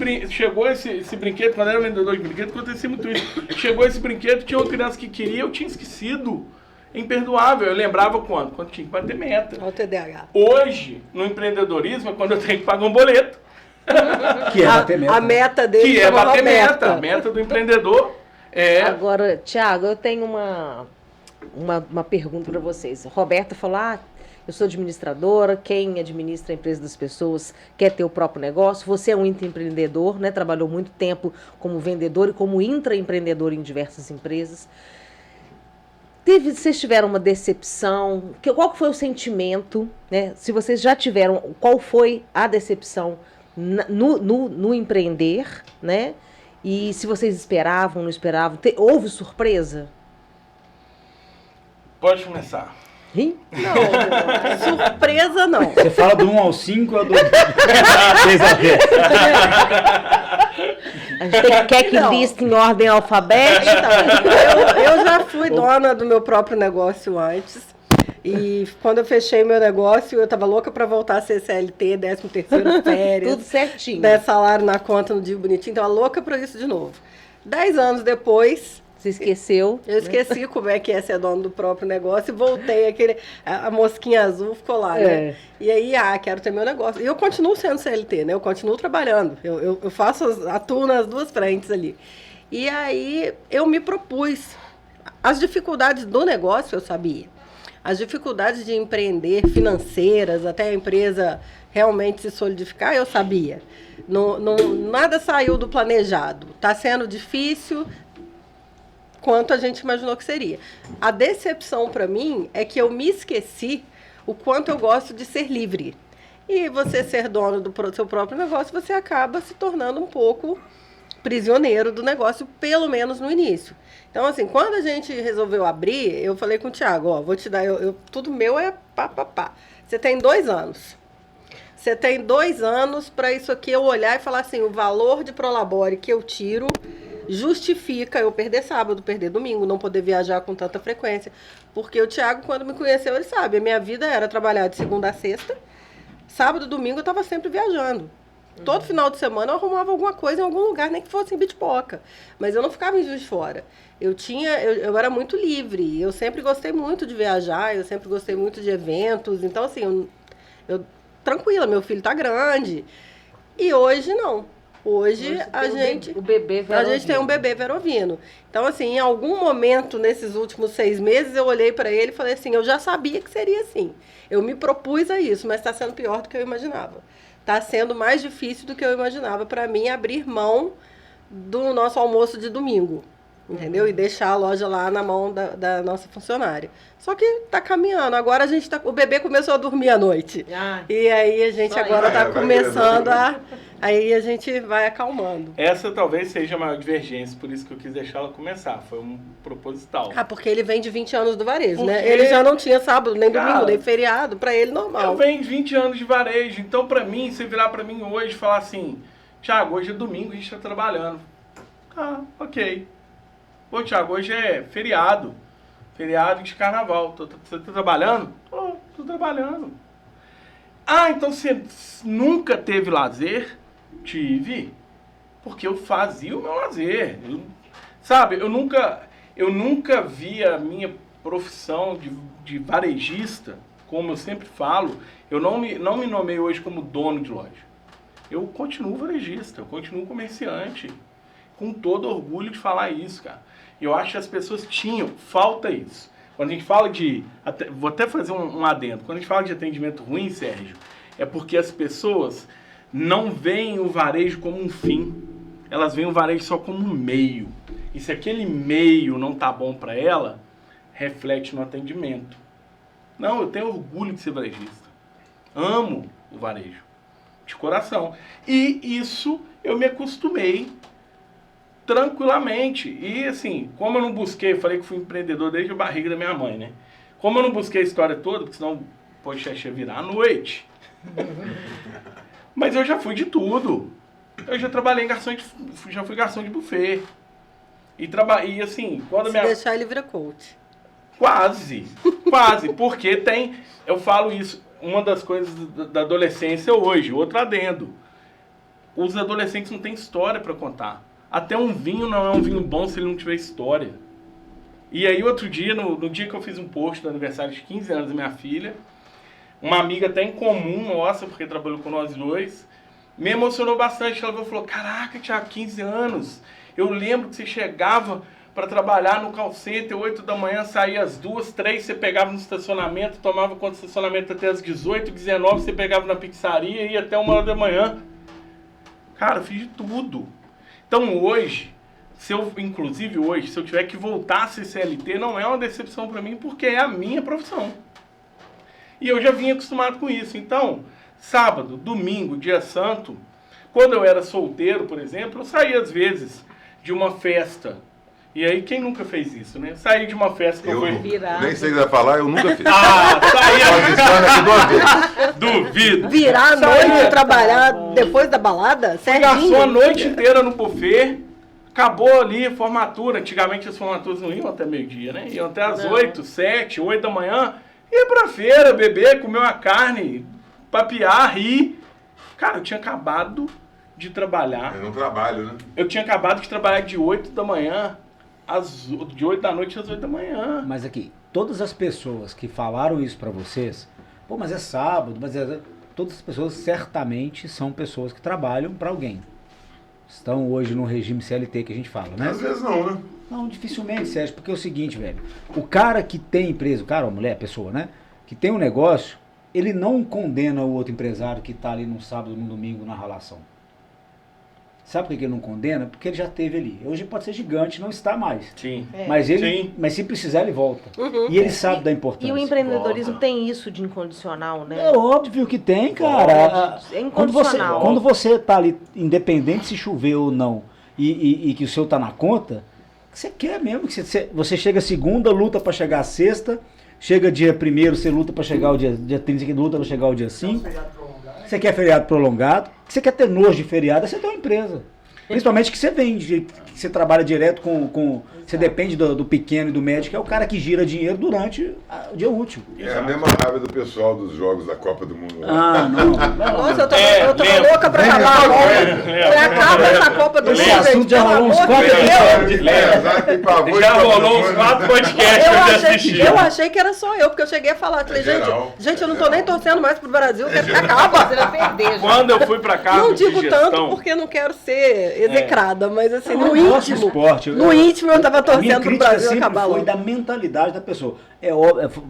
Speaker 6: brinquedo, quando eu era vendedor de brinquedo, acontecia muito isso. Chegou esse brinquedo, tinha uma criança que queria, eu tinha esquecido. Imperdoável. Eu lembrava quando? Quando tinha que bater meta.
Speaker 5: Olha o TDAH.
Speaker 6: Hoje, no empreendedorismo, é quando eu tenho que pagar um boleto.
Speaker 4: Que é bater meta.
Speaker 5: A meta dele
Speaker 6: Que é
Speaker 5: chama
Speaker 6: bater
Speaker 5: Roberta.
Speaker 6: meta. A meta do empreendedor é...
Speaker 1: Agora, Thiago, eu tenho uma pergunta para vocês. Roberta falou, eu sou administradora, quem administra a empresa das pessoas quer ter o próprio negócio. Você é um intraempreendedor, né? Trabalhou muito tempo como vendedor e como intraempreendedor em diversas empresas. Vocês tiveram uma decepção? Qual foi o sentimento, né? Se vocês já tiveram, qual foi a decepção no empreender, né? E se vocês esperavam, não esperavam? Houve surpresa?
Speaker 6: Pode começar.
Speaker 1: Sim?
Speaker 5: Não, surpresa não.
Speaker 4: Você fala do 1 ao 5 ou do 6 ao 10?
Speaker 1: A gente quer que
Speaker 5: Não.
Speaker 1: lista em ordem alfabética.
Speaker 5: Eu já fui dona do meu próprio negócio antes. E quando eu fechei meu negócio, eu tava louca pra voltar a ser CLT, 13º férias.
Speaker 1: Tudo certinho.
Speaker 5: Dar salário na conta no dia bonitinho. Tava louca pra isso de novo. 10 anos depois,
Speaker 1: Você esqueceu.
Speaker 5: eu esqueci como é que é ser dono do próprio negócio e voltei. A mosquinha azul ficou lá, né?
Speaker 1: É.
Speaker 5: E aí, quero ter meu negócio. E eu continuo sendo CLT, né? Eu continuo trabalhando. Eu atuo nas duas frentes ali. E aí, eu me propus. As dificuldades do negócio eu sabia. As dificuldades de empreender, financeiras, até a empresa realmente se solidificar, eu sabia. Nada saiu do planejado. Está sendo difícil quanto a gente imaginou que seria. A decepção para mim é que eu me esqueci o quanto eu gosto de ser livre. E você ser dono do seu próprio negócio, você acaba se tornando um pouco prisioneiro do negócio, pelo menos no início. Então, assim, quando a gente resolveu abrir, eu falei com o Thiago, vou te dar, tudo meu é pá. Você tem 2 anos. Você tem 2 anos para isso aqui eu olhar e falar assim, o valor de Prolabore que eu tiro justifica eu perder sábado, perder domingo, não poder viajar com tanta frequência. Porque o Thiago, quando me conheceu, ele sabe, a minha vida era trabalhar de segunda a sexta, sábado e domingo eu estava sempre viajando. Todo final de semana eu arrumava alguma coisa em algum lugar, nem que fosse em Bitpoca. Mas eu não ficava em Juiz de Fora. Eu era muito livre. Eu sempre gostei muito de viajar, eu sempre gostei muito de eventos. Então, assim, tranquila, meu filho tá grande. E hoje não. Hoje a gente tem um bebê verovino. Então, assim, em algum momento nesses últimos 6 meses, eu olhei para ele e falei assim, eu já sabia que seria assim. Eu me propus a isso, mas está sendo pior do que eu imaginava. Está sendo mais difícil do que eu imaginava para mim abrir mão do nosso almoço de domingo. entendeu? E deixar a loja lá na mão da nossa funcionária. Só que tá caminhando. Agora o bebê começou a dormir à noite. E aí a gente agora tá começando aí a gente vai acalmando.
Speaker 6: Essa talvez seja a maior divergência, por isso que eu quis deixar ela começar. Foi um proposital.
Speaker 5: Porque ele vem de 20 anos do varejo, né? Ele já não tinha sábado, nem domingo, nem feriado. Pra ele, normal.
Speaker 6: Eu venho de 20 anos de varejo. Então, pra mim, você virar pra mim hoje e falar assim, Thiago, hoje é domingo, a gente tá trabalhando. Ok. Pô, Thiago, hoje é feriado. Feriado de carnaval. Você tá trabalhando? Tô trabalhando. Então você nunca teve lazer? Tive. Porque eu fazia o meu lazer. Eu nunca vi a minha profissão de varejista, como eu sempre falo, eu não me nomei hoje como dono de loja. Eu continuo varejista, eu continuo comerciante. Com todo orgulho de falar isso, cara. Eu acho que as pessoas falta isso. Quando a gente fala vou até fazer um adendo. Quando a gente fala de atendimento ruim, Sérgio, é porque as pessoas não veem o varejo como um fim. Elas veem o varejo só como um meio. E se aquele meio não tá bom para ela, reflete no atendimento. Não, eu tenho orgulho de ser varejista. Amo o varejo. De coração. E isso eu me acostumei tranquilamente. E assim, como eu não busquei, eu falei que fui empreendedor desde a barriga da minha mãe, né? Como eu não busquei a história toda, porque senão poxa, ia virar à noite. Mas eu já fui de tudo. Eu já trabalhei já fui garçom de buffet. E assim, quando
Speaker 5: Se deixar ele vira coach.
Speaker 6: Quase, porque eu falo isso, uma das coisas da adolescência hoje, outro adendo. Os adolescentes não têm história para contar. Até um vinho não é um vinho bom se ele não tiver história. E aí outro dia, no dia que eu fiz um post do aniversário de 15 anos da minha filha, uma amiga até em comum nossa, porque trabalhou com nós dois, me emocionou bastante. Ela falou, caraca, Thiago, 15 anos. Eu lembro que você chegava para trabalhar no call center, 8 da manhã, saía às 2, 3, você pegava no estacionamento, tomava conta do estacionamento até às 18, 19, você pegava na pizzaria e ia até 1 hora da manhã. Cara, eu fiz de tudo. Então hoje, inclusive hoje, se eu tiver que voltar a ser CLT, não é uma decepção para mim, porque é a minha profissão. E eu já vim acostumado com isso. Então, sábado, domingo, dia santo, quando eu era solteiro, por exemplo, eu saía às vezes de uma festa. E aí, quem nunca fez isso, né? Saí de uma festa que eu fui...
Speaker 2: Nem sei o que vai falar, eu nunca fiz.
Speaker 6: Duvido.
Speaker 5: Virar a noite e trabalhar depois da balada?
Speaker 6: Fui garçom a noite inteira no buffet. Acabou ali a formatura. Antigamente as formaturas não iam até meio-dia, né? Iam até às 8, 7, 8 da manhã. Ia pra feira, beber, comer uma carne, papear, rir. Cara, eu tinha acabado de trabalhar.
Speaker 2: Eu não trabalho, né?
Speaker 6: Eu tinha acabado de trabalhar de 8 da manhã, de 8 da noite às 8 da manhã.
Speaker 4: Mas aqui, todas as pessoas que falaram isso pra vocês, mas é sábado, todas as pessoas certamente são pessoas que trabalham pra alguém. Estão hoje no regime CLT que a gente fala, né?
Speaker 2: Às vezes não, né?
Speaker 4: Não, dificilmente, Sérgio, porque é o seguinte, velho. O cara que tem empresa, o cara ou a mulher, a pessoa, né? Que tem um negócio, ele não condena o outro empresário que tá ali no sábado, no domingo, na relação. Sabe por que ele não condena? Porque ele já teve ali. Hoje pode ser gigante, não está mais.
Speaker 6: Sim.
Speaker 4: Mas se precisar, ele volta. E ele sabe da importância.
Speaker 1: E o empreendedorismo tem isso de incondicional, né?
Speaker 4: É óbvio que tem, cara.
Speaker 1: É incondicional.
Speaker 4: Quando você tá ali, independente se chover ou não, e que o seu tá na conta, você quer mesmo. Que você chega segunda, luta para chegar a sexta, chega dia 1º, você luta para chegar o dia 30, você luta para chegar o dia 5. Você quer feriado prolongado, você quer ter nojo de feriado, você tem uma empresa. Principalmente que você vende, que você trabalha direto com você depende do pequeno e do médio, que é o cara que gira dinheiro durante o dia útil.
Speaker 2: É a mesma raiva do pessoal dos jogos da Copa do Mundo.
Speaker 4: Não.
Speaker 5: Nossa, eu tô louca pra acabar a Copa. Acaba essa Copa do Mundo.
Speaker 4: Esse assunto já rolou uns 4
Speaker 6: Já rolou uns 4 podcasts
Speaker 5: eu achei que era só eu, porque eu cheguei a falar, falei, gente, eu não tô nem torcendo mais pro Brasil, eu quero que acaba. Você vai perder.
Speaker 6: Quando eu fui pra casa,
Speaker 5: não digo tanto porque não quero ser execrada, mas assim, no íntimo eu tava torcendo pro Brasil acabar logo.
Speaker 4: Foi da mentalidade da pessoa.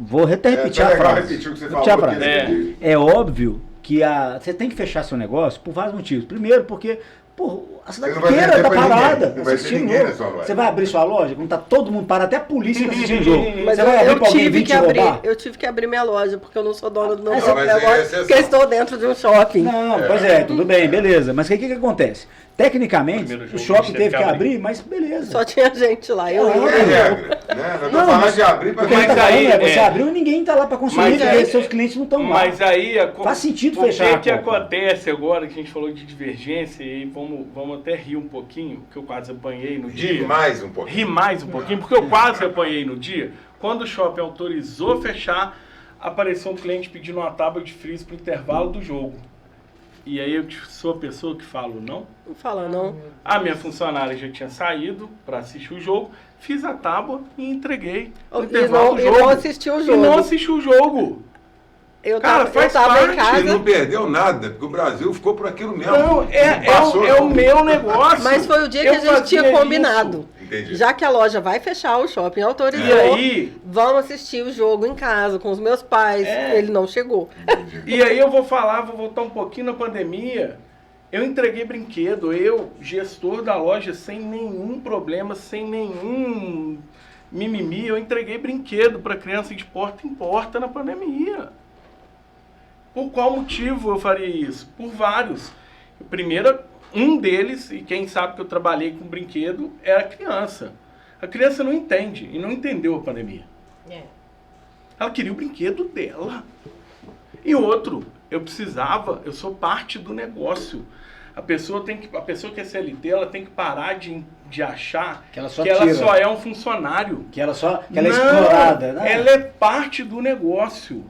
Speaker 4: Vou repetir a frase. É óbvio que você tem que fechar seu negócio por vários motivos. Primeiro, porque Pô, a cidade
Speaker 2: Você não vai
Speaker 4: inteira
Speaker 2: vender
Speaker 4: tá
Speaker 2: pra ninguém.
Speaker 4: parada.
Speaker 2: Não vai ter
Speaker 4: assistindo
Speaker 2: ninguém
Speaker 4: jogo.
Speaker 2: na sua loja.
Speaker 4: Você vai abrir sua loja, quando tá todo mundo parado, até a polícia tá assistindo o jogo.
Speaker 5: Mas
Speaker 4: Você vai abrir
Speaker 5: eu
Speaker 4: pra alguém
Speaker 5: tive
Speaker 4: vir
Speaker 5: que
Speaker 4: te
Speaker 5: abrir,
Speaker 4: roubar?
Speaker 5: eu tive que abrir minha loja, porque eu não sou dona do meu
Speaker 2: Mas
Speaker 5: próprio
Speaker 2: é
Speaker 5: negócio,
Speaker 2: exceção.
Speaker 5: porque eu estou dentro de um shopping.
Speaker 4: Não, pois é, tudo bem, beleza. Mas o que acontece? Tecnicamente,
Speaker 6: Primeiro jogo
Speaker 4: o shopping
Speaker 6: teve
Speaker 4: teve
Speaker 6: que
Speaker 4: que
Speaker 6: abrir.
Speaker 4: abrir, mas beleza.
Speaker 5: Só tinha gente lá. Eu
Speaker 2: Não é regra, né? Não tô falando de abrir pra
Speaker 4: O que a gente tá
Speaker 6: Mas
Speaker 4: falando
Speaker 6: aí,
Speaker 4: é, você
Speaker 6: é.
Speaker 4: abriu e ninguém tá lá pra consumir,
Speaker 6: Mas
Speaker 4: porque
Speaker 6: aí-
Speaker 4: seus clientes não estão lá.
Speaker 6: Mas aí,
Speaker 4: Faz sentido
Speaker 6: o
Speaker 4: fechar a
Speaker 6: que
Speaker 4: Copa.
Speaker 6: acontece agora, que a gente falou de divergência, e vamos até rir um pouquinho, que eu quase apanhei no dia.
Speaker 2: Rir mais um pouquinho.
Speaker 6: Rir mais um pouquinho, porque eu quase apanhei no dia. Quando o shopping autorizou fechar, apareceu um cliente pedindo uma tábua de freezer pro intervalo do jogo. E aí eu sou a pessoa que falo não.
Speaker 5: Não fala, não.
Speaker 6: A minha funcionária já tinha saído para assistir o jogo, fiz a tábua e entreguei no intervalo do
Speaker 5: E
Speaker 6: jogo.
Speaker 5: não assistiu o
Speaker 6: E
Speaker 5: jogo.
Speaker 6: não assistiu o jogo.
Speaker 5: Eu
Speaker 6: Cara,
Speaker 5: tava,
Speaker 6: faz
Speaker 5: eu tava
Speaker 6: parte,
Speaker 5: em casa,
Speaker 2: Ele não perdeu nada, porque o Brasil ficou por aquilo mesmo.
Speaker 6: Não,
Speaker 2: Passou.
Speaker 6: é o meu negócio.
Speaker 5: mas foi o dia que
Speaker 6: Eu
Speaker 5: a gente tinha
Speaker 6: fazia
Speaker 5: combinado.
Speaker 6: isso.
Speaker 2: Entendi.
Speaker 5: Já que a loja vai fechar, o shopping autorizou.
Speaker 6: E aí,
Speaker 5: Vamos assistir o jogo em casa com os meus pais.
Speaker 6: É.
Speaker 5: Ele não chegou.
Speaker 6: e aí eu vou voltar um pouquinho na pandemia. Eu entreguei brinquedo, eu, gestor da loja, sem nenhum problema, sem nenhum mimimi, eu entreguei brinquedo para criança de porta em porta na pandemia. Por qual motivo eu faria isso? Por vários. Primeiro, um deles, e quem sabe que eu trabalhei com brinquedo, é a criança. A criança não entende e não entendeu a pandemia. Ela queria o brinquedo dela. E outro, eu sou parte do negócio. A pessoa que é CLT, ela tem que parar de achar
Speaker 4: Que ela só
Speaker 6: ela
Speaker 4: tira.
Speaker 6: só é um funcionário.
Speaker 4: Que ela é
Speaker 6: Não,
Speaker 4: explorada, né?
Speaker 6: Ela é parte do negócio.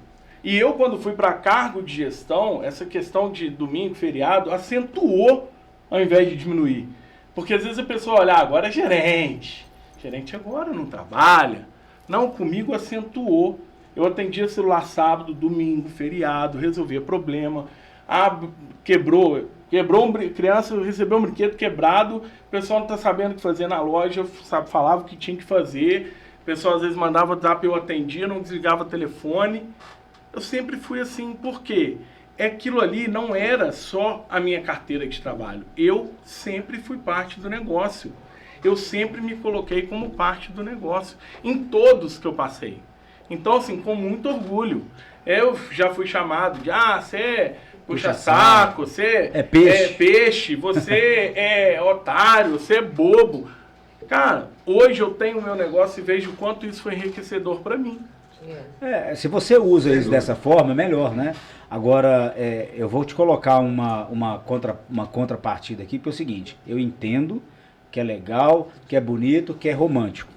Speaker 6: E eu, quando fui para cargo de gestão, essa questão de domingo, feriado, acentuou ao invés de diminuir. Porque às vezes a pessoa olha, agora é gerente. Gerente agora não trabalha. Não, comigo acentuou. Eu atendia celular sábado, domingo, feriado, resolvia problema. Quebrou criança recebeu um brinquedo quebrado, o pessoal não está sabendo o que fazer na loja, falava o que tinha que fazer, o pessoal às vezes mandava WhatsApp, eu atendia, não desligava o telefone. Eu sempre fui assim, por quê? Aquilo ali não era só a minha carteira de trabalho, eu sempre fui parte do negócio. Eu sempre me coloquei como parte do negócio, em todos que eu passei. Então, assim, com muito orgulho. Eu já fui chamado de, você é puxa-saco, você
Speaker 4: É peixe.
Speaker 6: é peixe, você é otário, você é bobo. Cara, hoje eu tenho o meu negócio e vejo o quanto isso foi enriquecedor para mim.
Speaker 4: Se você usa isso dessa forma, é melhor, né? Agora, eu vou te colocar uma contrapartida aqui, porque é o seguinte, eu entendo que é legal, que é bonito, que é romântico.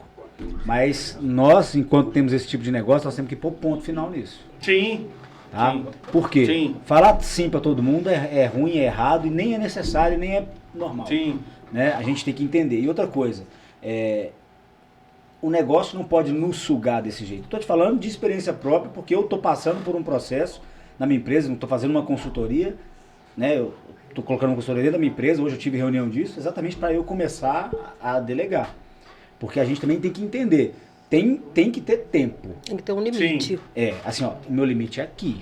Speaker 4: Mas nós, enquanto temos esse tipo de negócio, nós temos que pôr ponto final nisso.
Speaker 6: Sim.
Speaker 4: Tá?
Speaker 6: Sim.
Speaker 4: Por quê?
Speaker 6: Sim.
Speaker 4: Falar sim para todo mundo é ruim, é errado, e nem é necessário, nem é normal.
Speaker 6: Sim.
Speaker 4: Né? A gente tem que entender. E outra coisa, o negócio não pode nos sugar desse jeito. Estou te falando de experiência própria, porque eu estou passando por um processo na minha empresa, não estou fazendo uma consultoria, né? Eu estou colocando uma consultoria dentro da minha empresa, hoje eu tive reunião disso, exatamente para eu começar a delegar. Porque a gente também tem que entender, tem que ter tempo.
Speaker 5: Tem que ter um limite.
Speaker 6: Sim.
Speaker 4: Assim, ó, o meu limite é aqui.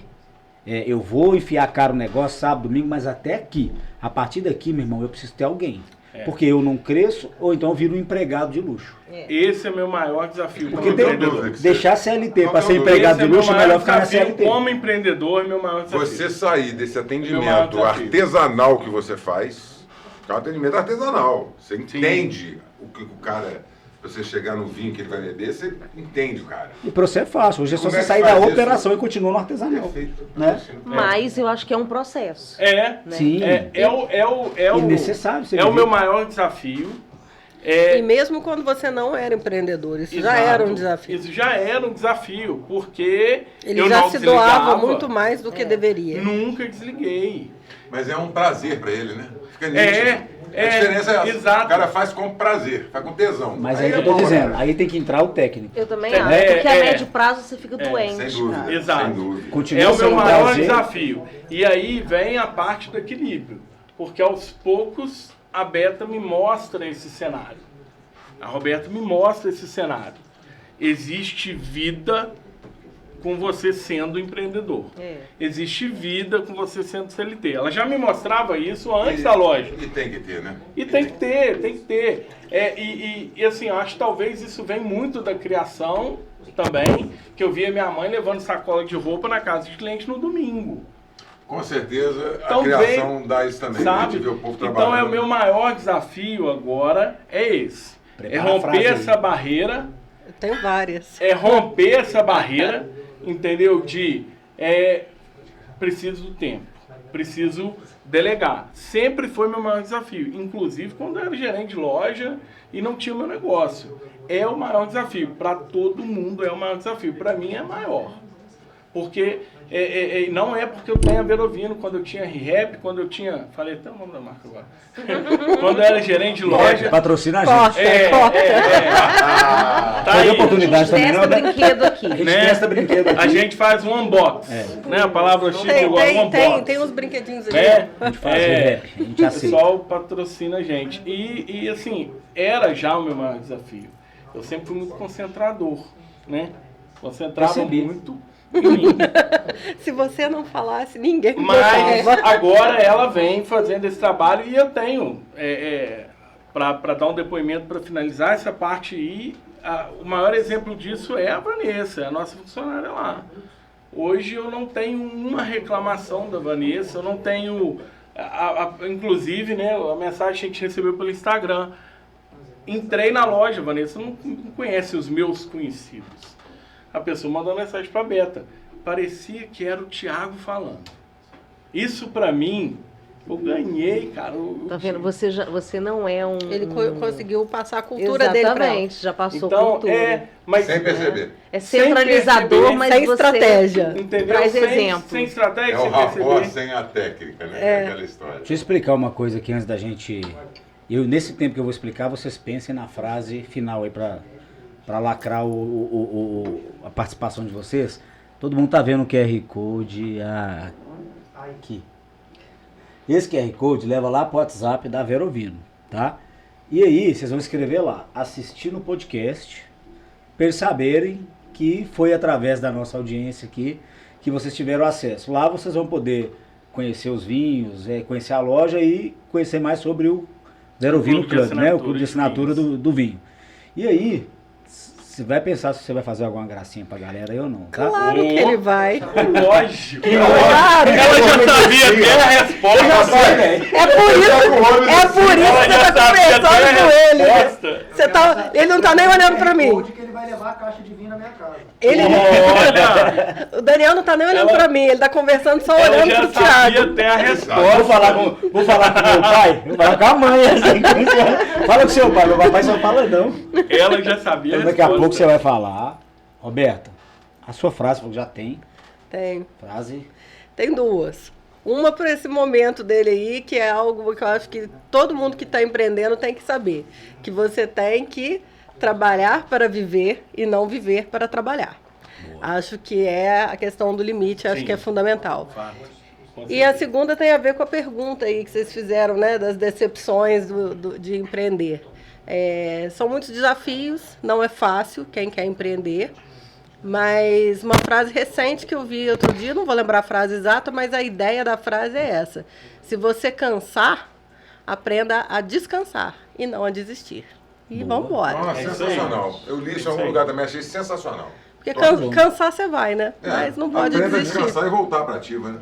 Speaker 4: Eu vou enfiar a cara no negócio sábado, domingo, mas até aqui. A partir daqui, meu irmão, eu preciso ter alguém. Porque eu não cresço, ou então eu viro um empregado de luxo.
Speaker 6: Esse é o meu maior desafio
Speaker 4: Porque
Speaker 6: como empreendedor.
Speaker 4: deixar CLT
Speaker 2: Não
Speaker 4: para ser
Speaker 2: tenho
Speaker 4: empregado
Speaker 6: Esse
Speaker 4: de
Speaker 6: é meu
Speaker 4: luxo é
Speaker 6: maior
Speaker 4: melhor ficar na
Speaker 6: desafio
Speaker 4: CLT.
Speaker 6: como empreendedor, é meu maior desafio.
Speaker 2: Você sair desse
Speaker 6: Meu
Speaker 2: atendimento
Speaker 6: maior desafio.
Speaker 2: artesanal que você faz, que é um atendimento artesanal. Você entende o que o cara... Você chegar no vinho que ele vai beber, você entende o cara.
Speaker 4: E para você é fácil. Hoje é só
Speaker 2: Como
Speaker 4: você
Speaker 2: é que
Speaker 4: sair
Speaker 2: faz
Speaker 4: da
Speaker 2: isso?
Speaker 4: operação e continuar no artesanal.
Speaker 2: Perfeito.
Speaker 4: Né?
Speaker 1: Mas eu acho que é um processo.
Speaker 4: Sim.
Speaker 6: É
Speaker 4: necessário. você
Speaker 6: o
Speaker 4: viver.
Speaker 6: meu maior desafio.
Speaker 5: E mesmo quando você não era empreendedor, isso já era um desafio.
Speaker 6: Isso já era um desafio, porque
Speaker 5: Ele
Speaker 6: eu
Speaker 5: já
Speaker 6: não
Speaker 5: se doava
Speaker 6: desligava,
Speaker 5: muito mais do que deveria.
Speaker 6: Nunca desliguei.
Speaker 2: Mas é um prazer pra ele, né? Fica nítido. A diferença é essa.
Speaker 6: exato.
Speaker 2: O cara faz com prazer, faz com tesão.
Speaker 4: Mas aí que eu tô
Speaker 2: bom,
Speaker 4: dizendo,
Speaker 2: né?
Speaker 4: aí tem que entrar o técnico.
Speaker 1: Eu também
Speaker 6: É,
Speaker 1: acho. Porque a
Speaker 6: é.
Speaker 1: médio prazo você fica doente.
Speaker 2: Sem dúvida.
Speaker 1: cara.
Speaker 6: Exato.
Speaker 2: Sem dúvida.
Speaker 4: Continua
Speaker 6: É o meu
Speaker 4: sendo um
Speaker 6: maior
Speaker 4: prazer.
Speaker 6: desafio. E aí vem a parte do equilíbrio. Porque aos poucos a Beta me mostra esse cenário. A Roberta me mostra esse cenário. Existe vida com você sendo empreendedor. Existe vida com você sendo CLT. Ela já me mostrava isso antes da loja.
Speaker 2: E tem que ter, né?
Speaker 6: E tem que ter. E assim, eu acho que talvez isso vem muito da criação também, que eu via minha mãe levando sacola de roupa na casa de cliente no domingo.
Speaker 2: Com certeza,
Speaker 6: Então,
Speaker 2: a criação dá isso também, né? A gente vê o povo trabalhando.
Speaker 6: Então, o meu maior desafio agora é esse. É romper essa barreira.
Speaker 5: Eu tenho várias.
Speaker 6: É romper essa barreira, entendeu? Preciso do tempo. Preciso delegar. Sempre foi meu maior desafio. Inclusive, quando eu era gerente de loja e não tinha o meu negócio. É o maior desafio. Para todo mundo é o maior desafio. Para mim é maior. Porque não é porque eu tenho a Verovino, quando eu tinha ReHap, quando eu tinha... Falei até o nome da marca agora. Quando eu era gerente de loja...
Speaker 4: Patrocina a gente.
Speaker 6: Tá
Speaker 4: Tem
Speaker 6: aí.
Speaker 4: oportunidade também, não?
Speaker 1: Brinquedo aqui.
Speaker 4: A gente
Speaker 6: Né?
Speaker 4: testa brinquedo aqui.
Speaker 6: A gente faz um unbox. Né? A palavra chique igual um unbox.
Speaker 5: Tem uns brinquedinhos aqui.
Speaker 6: Né?
Speaker 4: A gente faz ReHap, a gente
Speaker 6: O
Speaker 4: aceita.
Speaker 6: pessoal patrocina a gente. E assim, era já o meu maior desafio. Eu sempre fui muito concentrador, né? Concentrava
Speaker 4: Percebi.
Speaker 6: muito em mim.
Speaker 5: Se você não falasse, ninguém
Speaker 6: Mas
Speaker 5: botava.
Speaker 6: agora ela vem fazendo esse trabalho e eu tenho, para dar um depoimento, para finalizar essa parte aí, o maior exemplo disso é a Vanessa, a nossa funcionária lá. Hoje eu não tenho uma reclamação da Vanessa, eu não tenho, inclusive, né, a mensagem que a gente recebeu pelo Instagram. Entrei na loja, Vanessa não conhece os meus conhecidos. A pessoa mandou uma mensagem para a Beta. Parecia que era o Thiago falando. Isso para mim, eu ganhei, cara.
Speaker 1: Tá vendo? Você não é um...
Speaker 5: Ele conseguiu passar a cultura dele pra ela.
Speaker 1: Exatamente, já passou
Speaker 6: Então,
Speaker 1: cultura.
Speaker 6: mas
Speaker 2: Sem perceber.
Speaker 1: É centralizador,
Speaker 6: perceber,
Speaker 1: mas
Speaker 5: sem
Speaker 1: você...
Speaker 5: estratégia.
Speaker 6: entendeu?
Speaker 1: Traz
Speaker 6: sem
Speaker 1: exemplo.
Speaker 6: Sem estratégia,
Speaker 2: É o
Speaker 6: sem
Speaker 2: rapport
Speaker 6: perceber.
Speaker 2: sem a técnica, né? É aquela história.
Speaker 4: Deixa eu explicar uma coisa aqui antes da gente... Nesse tempo que eu vou explicar, vocês pensem na frase final aí para lacrar a participação de vocês. Todo mundo tá vendo o QR Code aqui. Esse QR Code leva lá pro WhatsApp da Verovino, tá? E aí, vocês vão escrever lá, assistir no podcast, para eles saberem que foi através da nossa audiência aqui que vocês tiveram acesso. Lá vocês vão poder conhecer os vinhos, conhecer a loja e conhecer mais sobre o Verovino Club, né? O clube de assinatura do vinho. E aí, você vai pensar se você vai fazer alguma gracinha pra galera aí ou não, tá?
Speaker 5: Claro que ele vai.
Speaker 6: Lógico.
Speaker 5: Claro.
Speaker 6: Ela já sabia até a resposta.
Speaker 5: É por isso que você tá conversando com ele. Ele não tá nem olhando pra mim.
Speaker 3: Que ele vai levar a caixa de vinho na minha casa.
Speaker 6: Olha,
Speaker 5: O Daniel não tá nem olhando pra mim, ele tá conversando só
Speaker 6: ela
Speaker 5: olhando
Speaker 6: já
Speaker 5: pro
Speaker 6: sabia
Speaker 5: Thiago.
Speaker 6: até a
Speaker 4: Vou
Speaker 6: resposta.
Speaker 4: falar com meu pai, vou falar com a mãe. Assim. Fala com seu pai, meu papai só fala não.
Speaker 6: Ela já sabia
Speaker 4: Então,
Speaker 6: a
Speaker 4: daqui a
Speaker 6: resposta.
Speaker 4: pouco você vai falar. Roberta, a sua frase, já tem
Speaker 5: Tem.
Speaker 4: frase.
Speaker 5: Tem duas. Uma por esse momento dele aí, que é algo que eu acho que todo mundo que está empreendendo tem que saber. Que você tem que trabalhar para viver e não viver para trabalhar. Acho que é a questão do limite, acho
Speaker 6: Sim.
Speaker 5: que é fundamental.
Speaker 6: Fato. Com
Speaker 5: E a
Speaker 6: certeza.
Speaker 5: segunda tem a ver com a pergunta aí que vocês fizeram, né, das decepções de empreender. São muitos desafios, não é fácil quem quer empreender, mas uma frase recente que eu vi outro dia, não vou lembrar a frase exata, mas a ideia da frase é essa: se você cansar, aprenda a descansar e não a desistir. E vamos embora.
Speaker 2: Nossa,
Speaker 6: É isso
Speaker 2: sensacional. Eu li isso em algum lugar também, achei sensacional.
Speaker 5: Porque
Speaker 4: Bom.
Speaker 5: cansar você vai, né? Mas não pode
Speaker 2: aprenda a
Speaker 5: desistir.
Speaker 2: descansar e voltar para ativa, né?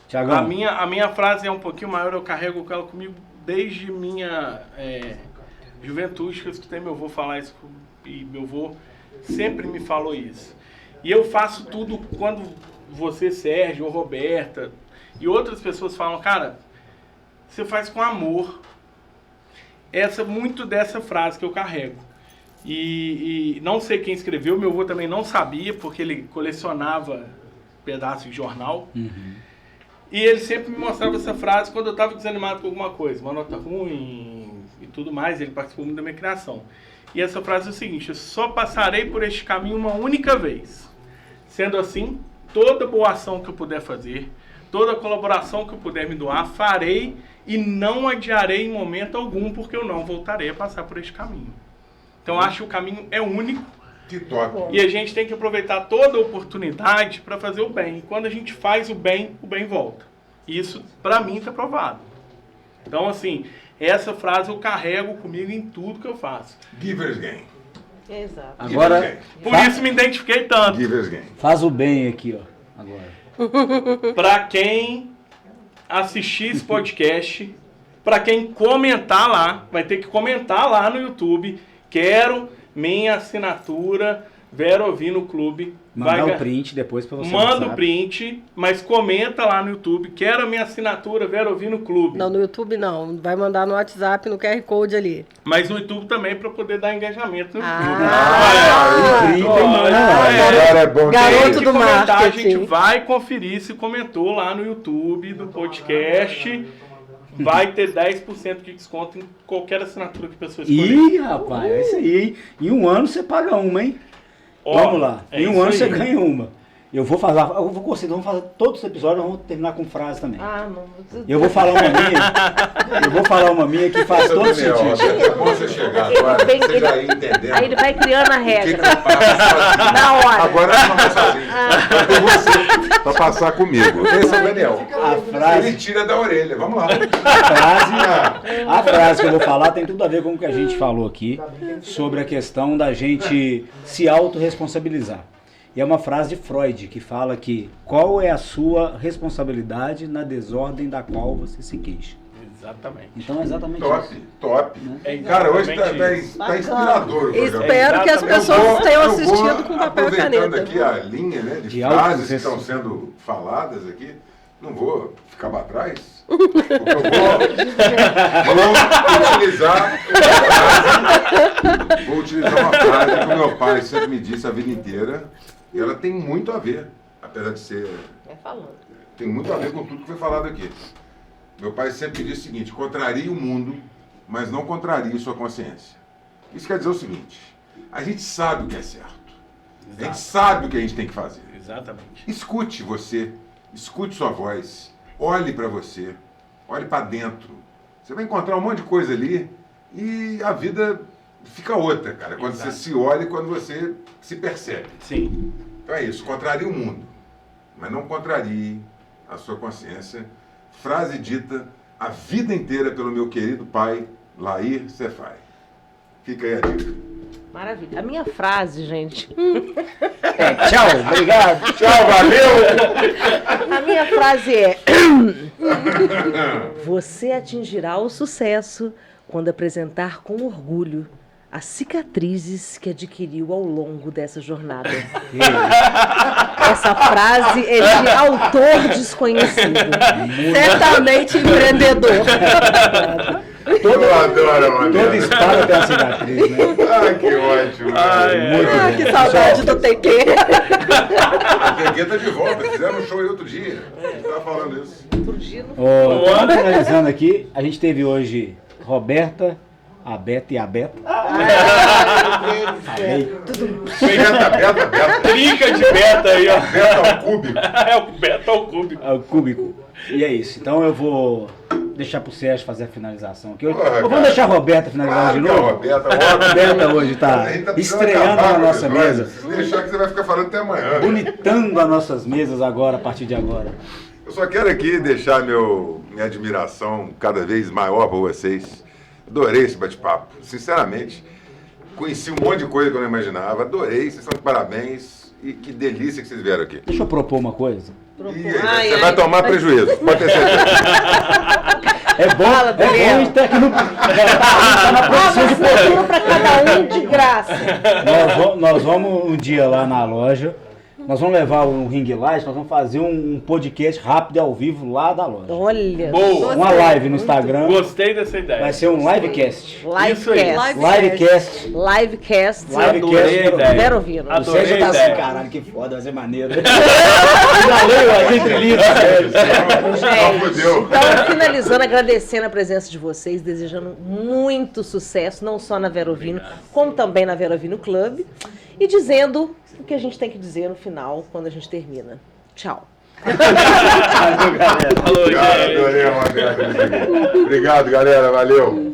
Speaker 4: Tiagão,
Speaker 6: A minha frase é um pouquinho maior, eu carrego ela comigo desde minha juventude, que eu escutei meu avô falar isso, e meu avô sempre me falou isso. E eu faço tudo quando você, Sérgio, ou Roberta, e outras pessoas falam, cara, você faz com amor. Muito dessa frase que eu carrego. E não sei quem escreveu, meu avô também não sabia, porque ele colecionava pedaços de jornal. E ele sempre me mostrava essa frase quando eu estava desanimado com alguma coisa, uma nota ruim e tudo mais, ele participou muito da minha criação. E essa frase é o seguinte: eu só passarei por este caminho uma única vez. Sendo assim, toda boa ação que eu puder fazer, toda colaboração que eu puder me doar, farei e não adiarei em momento algum, porque eu não voltarei a passar por este caminho. Então acho que o caminho é único,
Speaker 2: Que top.
Speaker 6: E a gente tem que aproveitar toda a oportunidade para fazer o bem. E quando a gente faz o bem volta. Isso, para mim, está provado. Então, assim, essa frase eu carrego comigo em tudo que eu faço.
Speaker 2: Givers Gain.
Speaker 1: Exato.
Speaker 4: Agora,
Speaker 6: Por isso me identifiquei tanto.
Speaker 2: Givers Gain.
Speaker 4: faz o bem aqui, ó. Agora.
Speaker 6: Para quem assistir esse podcast, para quem comentar lá, vai ter que comentar lá no YouTube, quero minha assinatura Verovino Clube.
Speaker 4: Mandar o print depois pra você.
Speaker 6: Manda o print, mas comenta lá no YouTube, quero a minha assinatura Verovino Clube.
Speaker 5: Não, no YouTube não. Vai mandar no WhatsApp, no QR Code ali.
Speaker 6: Mas no YouTube também para poder dar engajamento no YouTube.
Speaker 2: Agora é bom.
Speaker 5: Garoto
Speaker 6: Tem que
Speaker 5: do
Speaker 6: comentar,
Speaker 5: marketing.
Speaker 6: a gente vai conferir se comentou lá no YouTube do podcast. Vai ter 10% de desconto em qualquer assinatura que a pessoa escolher.
Speaker 4: Ih, rapaz, é isso aí, hein? Em um ano você paga uma, hein?
Speaker 6: Ó,
Speaker 4: Vamos lá.
Speaker 6: é
Speaker 4: Em um
Speaker 6: isso
Speaker 4: ano
Speaker 6: aí.
Speaker 4: você ganha uma. Eu vou conseguir, vamos fazer todos os episódios, vamos terminar com frase também.
Speaker 1: Ah, não.
Speaker 4: Eu vou falar uma minha que faz todo
Speaker 2: Daniel,
Speaker 4: sentido.
Speaker 2: é bom você chegar
Speaker 1: Ele
Speaker 2: agora,
Speaker 1: vem-
Speaker 2: você já
Speaker 1: ele-
Speaker 2: ir entendendo.
Speaker 1: Aí ele vai criando a
Speaker 2: O que
Speaker 1: regra.
Speaker 2: que eu faço sozinho.
Speaker 1: Na hora.
Speaker 2: Agora não vai sozinho. Vai ter você pra passar comigo. Esse é o Daniel.
Speaker 4: A frase,
Speaker 2: Ele tira da orelha. Vamos lá.
Speaker 4: a frase que eu vou falar tem tudo a ver com o que a gente falou aqui sobre a questão da gente se autorresponsabilizar. E é uma frase de Freud que fala que qual é a sua responsabilidade na desordem da qual você se queixa.
Speaker 6: Exatamente.
Speaker 4: Então é exatamente
Speaker 2: Top,
Speaker 4: isso.
Speaker 2: top.
Speaker 6: É
Speaker 2: Cara, hoje
Speaker 6: exatamente
Speaker 2: tá inspirador o programa.
Speaker 5: Espero que as
Speaker 6: Exatamente.
Speaker 5: pessoas tenham
Speaker 2: Eu vou,
Speaker 5: assistido com papel e
Speaker 2: aproveitando
Speaker 5: caneta.
Speaker 2: aqui a linha, né, de
Speaker 4: De
Speaker 2: frases que
Speaker 4: auto-
Speaker 2: estão sendo faladas aqui, não vou ficar para trás, porque eu vou utilizar uma frase que o meu pai sempre me disse a vida inteira, e ela tem muito a ver, apesar de ser...
Speaker 1: Vai falando.
Speaker 2: Tem muito a ver com tudo que foi falado aqui. Meu pai sempre disse o seguinte: contrarie o mundo, mas não contrarie sua consciência. Isso quer dizer o seguinte: a gente sabe o que é certo. A gente sabe o que a gente tem que fazer.
Speaker 6: Exatamente.
Speaker 2: Escute você, escute sua voz, olhe para você, olhe para dentro. Você vai encontrar um monte de coisa ali e a vida fica outra, cara, quando
Speaker 6: Exato.
Speaker 2: você se olha e quando você se percebe.
Speaker 6: Sim.
Speaker 2: Então é isso, contrarie o mundo, mas não contrarie a sua consciência. Frase dita a vida inteira pelo meu querido pai, Lair Cefai. Fica aí a dica.
Speaker 1: Maravilha. A minha frase, gente.
Speaker 4: Tchau, obrigado.
Speaker 2: Tchau, valeu!
Speaker 1: A minha frase é: você atingirá o sucesso quando apresentar com orgulho as cicatrizes que adquiriu ao longo dessa jornada. Essa frase é de autor desconhecido.
Speaker 5: Certamente empreendedor.
Speaker 2: Eu adoro, mano.
Speaker 4: Toda espada tem uma cicatriz, né?
Speaker 2: Ai, que ótimo.
Speaker 4: Muito
Speaker 5: Ah,
Speaker 4: bom.
Speaker 5: que saudade do TQ.
Speaker 2: A Pegueta tá de volta, fizeram um show aí outro dia. A gente tava falando isso.
Speaker 1: Outro dia não
Speaker 4: Ó, então, finalizando aqui, a gente teve hoje Roberta, a Beta e a Beta. Falei.
Speaker 2: Beta.
Speaker 6: Trinca de beta aí, ó.
Speaker 2: Beta ao cúbico.
Speaker 6: É o beta ao cúbico.
Speaker 4: É o cúbico. E é isso. Então eu vou deixar pro Sérgio fazer a finalização aqui.
Speaker 2: Porra,
Speaker 4: Vamos
Speaker 2: cara.
Speaker 4: deixar a Roberta finalizar de novo?
Speaker 2: Roberta,
Speaker 4: A Roberta hoje tá
Speaker 2: A gente tá precisando
Speaker 4: estreando
Speaker 2: acabar
Speaker 4: na
Speaker 2: com
Speaker 4: nossa
Speaker 2: esse episódio.
Speaker 4: mesa.
Speaker 2: Se deixar que você vai ficar falando até amanhã.
Speaker 4: Bonitando as nossas mesas agora, a partir de agora.
Speaker 2: Eu só quero aqui deixar minha admiração cada vez maior por vocês. Adorei esse bate-papo. Sinceramente, conheci um monte de coisa que eu não imaginava. Adorei, vocês estão de parabéns. E que delícia que vocês vieram aqui.
Speaker 4: Deixa eu propor uma coisa.
Speaker 2: E aí, você vai tomar prejuízo, pode ter certeza.
Speaker 4: É bom,
Speaker 1: Fala, Daniel.
Speaker 4: a gente tá aqui no... tá na produção de
Speaker 1: Assinatura para cada um de graça.
Speaker 4: Nós vamos um dia lá na loja, nós vamos levar um ring light, nós vamos fazer um podcast rápido e ao vivo lá da loja.
Speaker 1: Olha.
Speaker 6: Boa.
Speaker 4: Uma live no Instagram,
Speaker 6: Gostei dessa ideia.
Speaker 4: vai ser um livecast.
Speaker 6: Isso aí.
Speaker 1: Livecast.
Speaker 4: Livecast.
Speaker 1: Livecast.
Speaker 6: Adorei a ideia.
Speaker 1: Vero ouvindo.
Speaker 4: O
Speaker 6: Adorei
Speaker 4: Sérgio
Speaker 6: a
Speaker 4: tá assim,
Speaker 6: ideia.
Speaker 4: caralho, que foda, vai ser maneiro. Já leio as entrelinhas, velho.
Speaker 2: Não, fudeu.
Speaker 1: Então, finalizando, agradecendo a presença de vocês, desejando muito sucesso, não só na Verovino, como também na Verovino Club, e dizendo o que a gente tem que dizer no final, quando a gente termina. Tchau.
Speaker 6: Falou,
Speaker 2: Cara,
Speaker 6: gente.
Speaker 2: adorei, Roberto. Obrigado, galera. Valeu.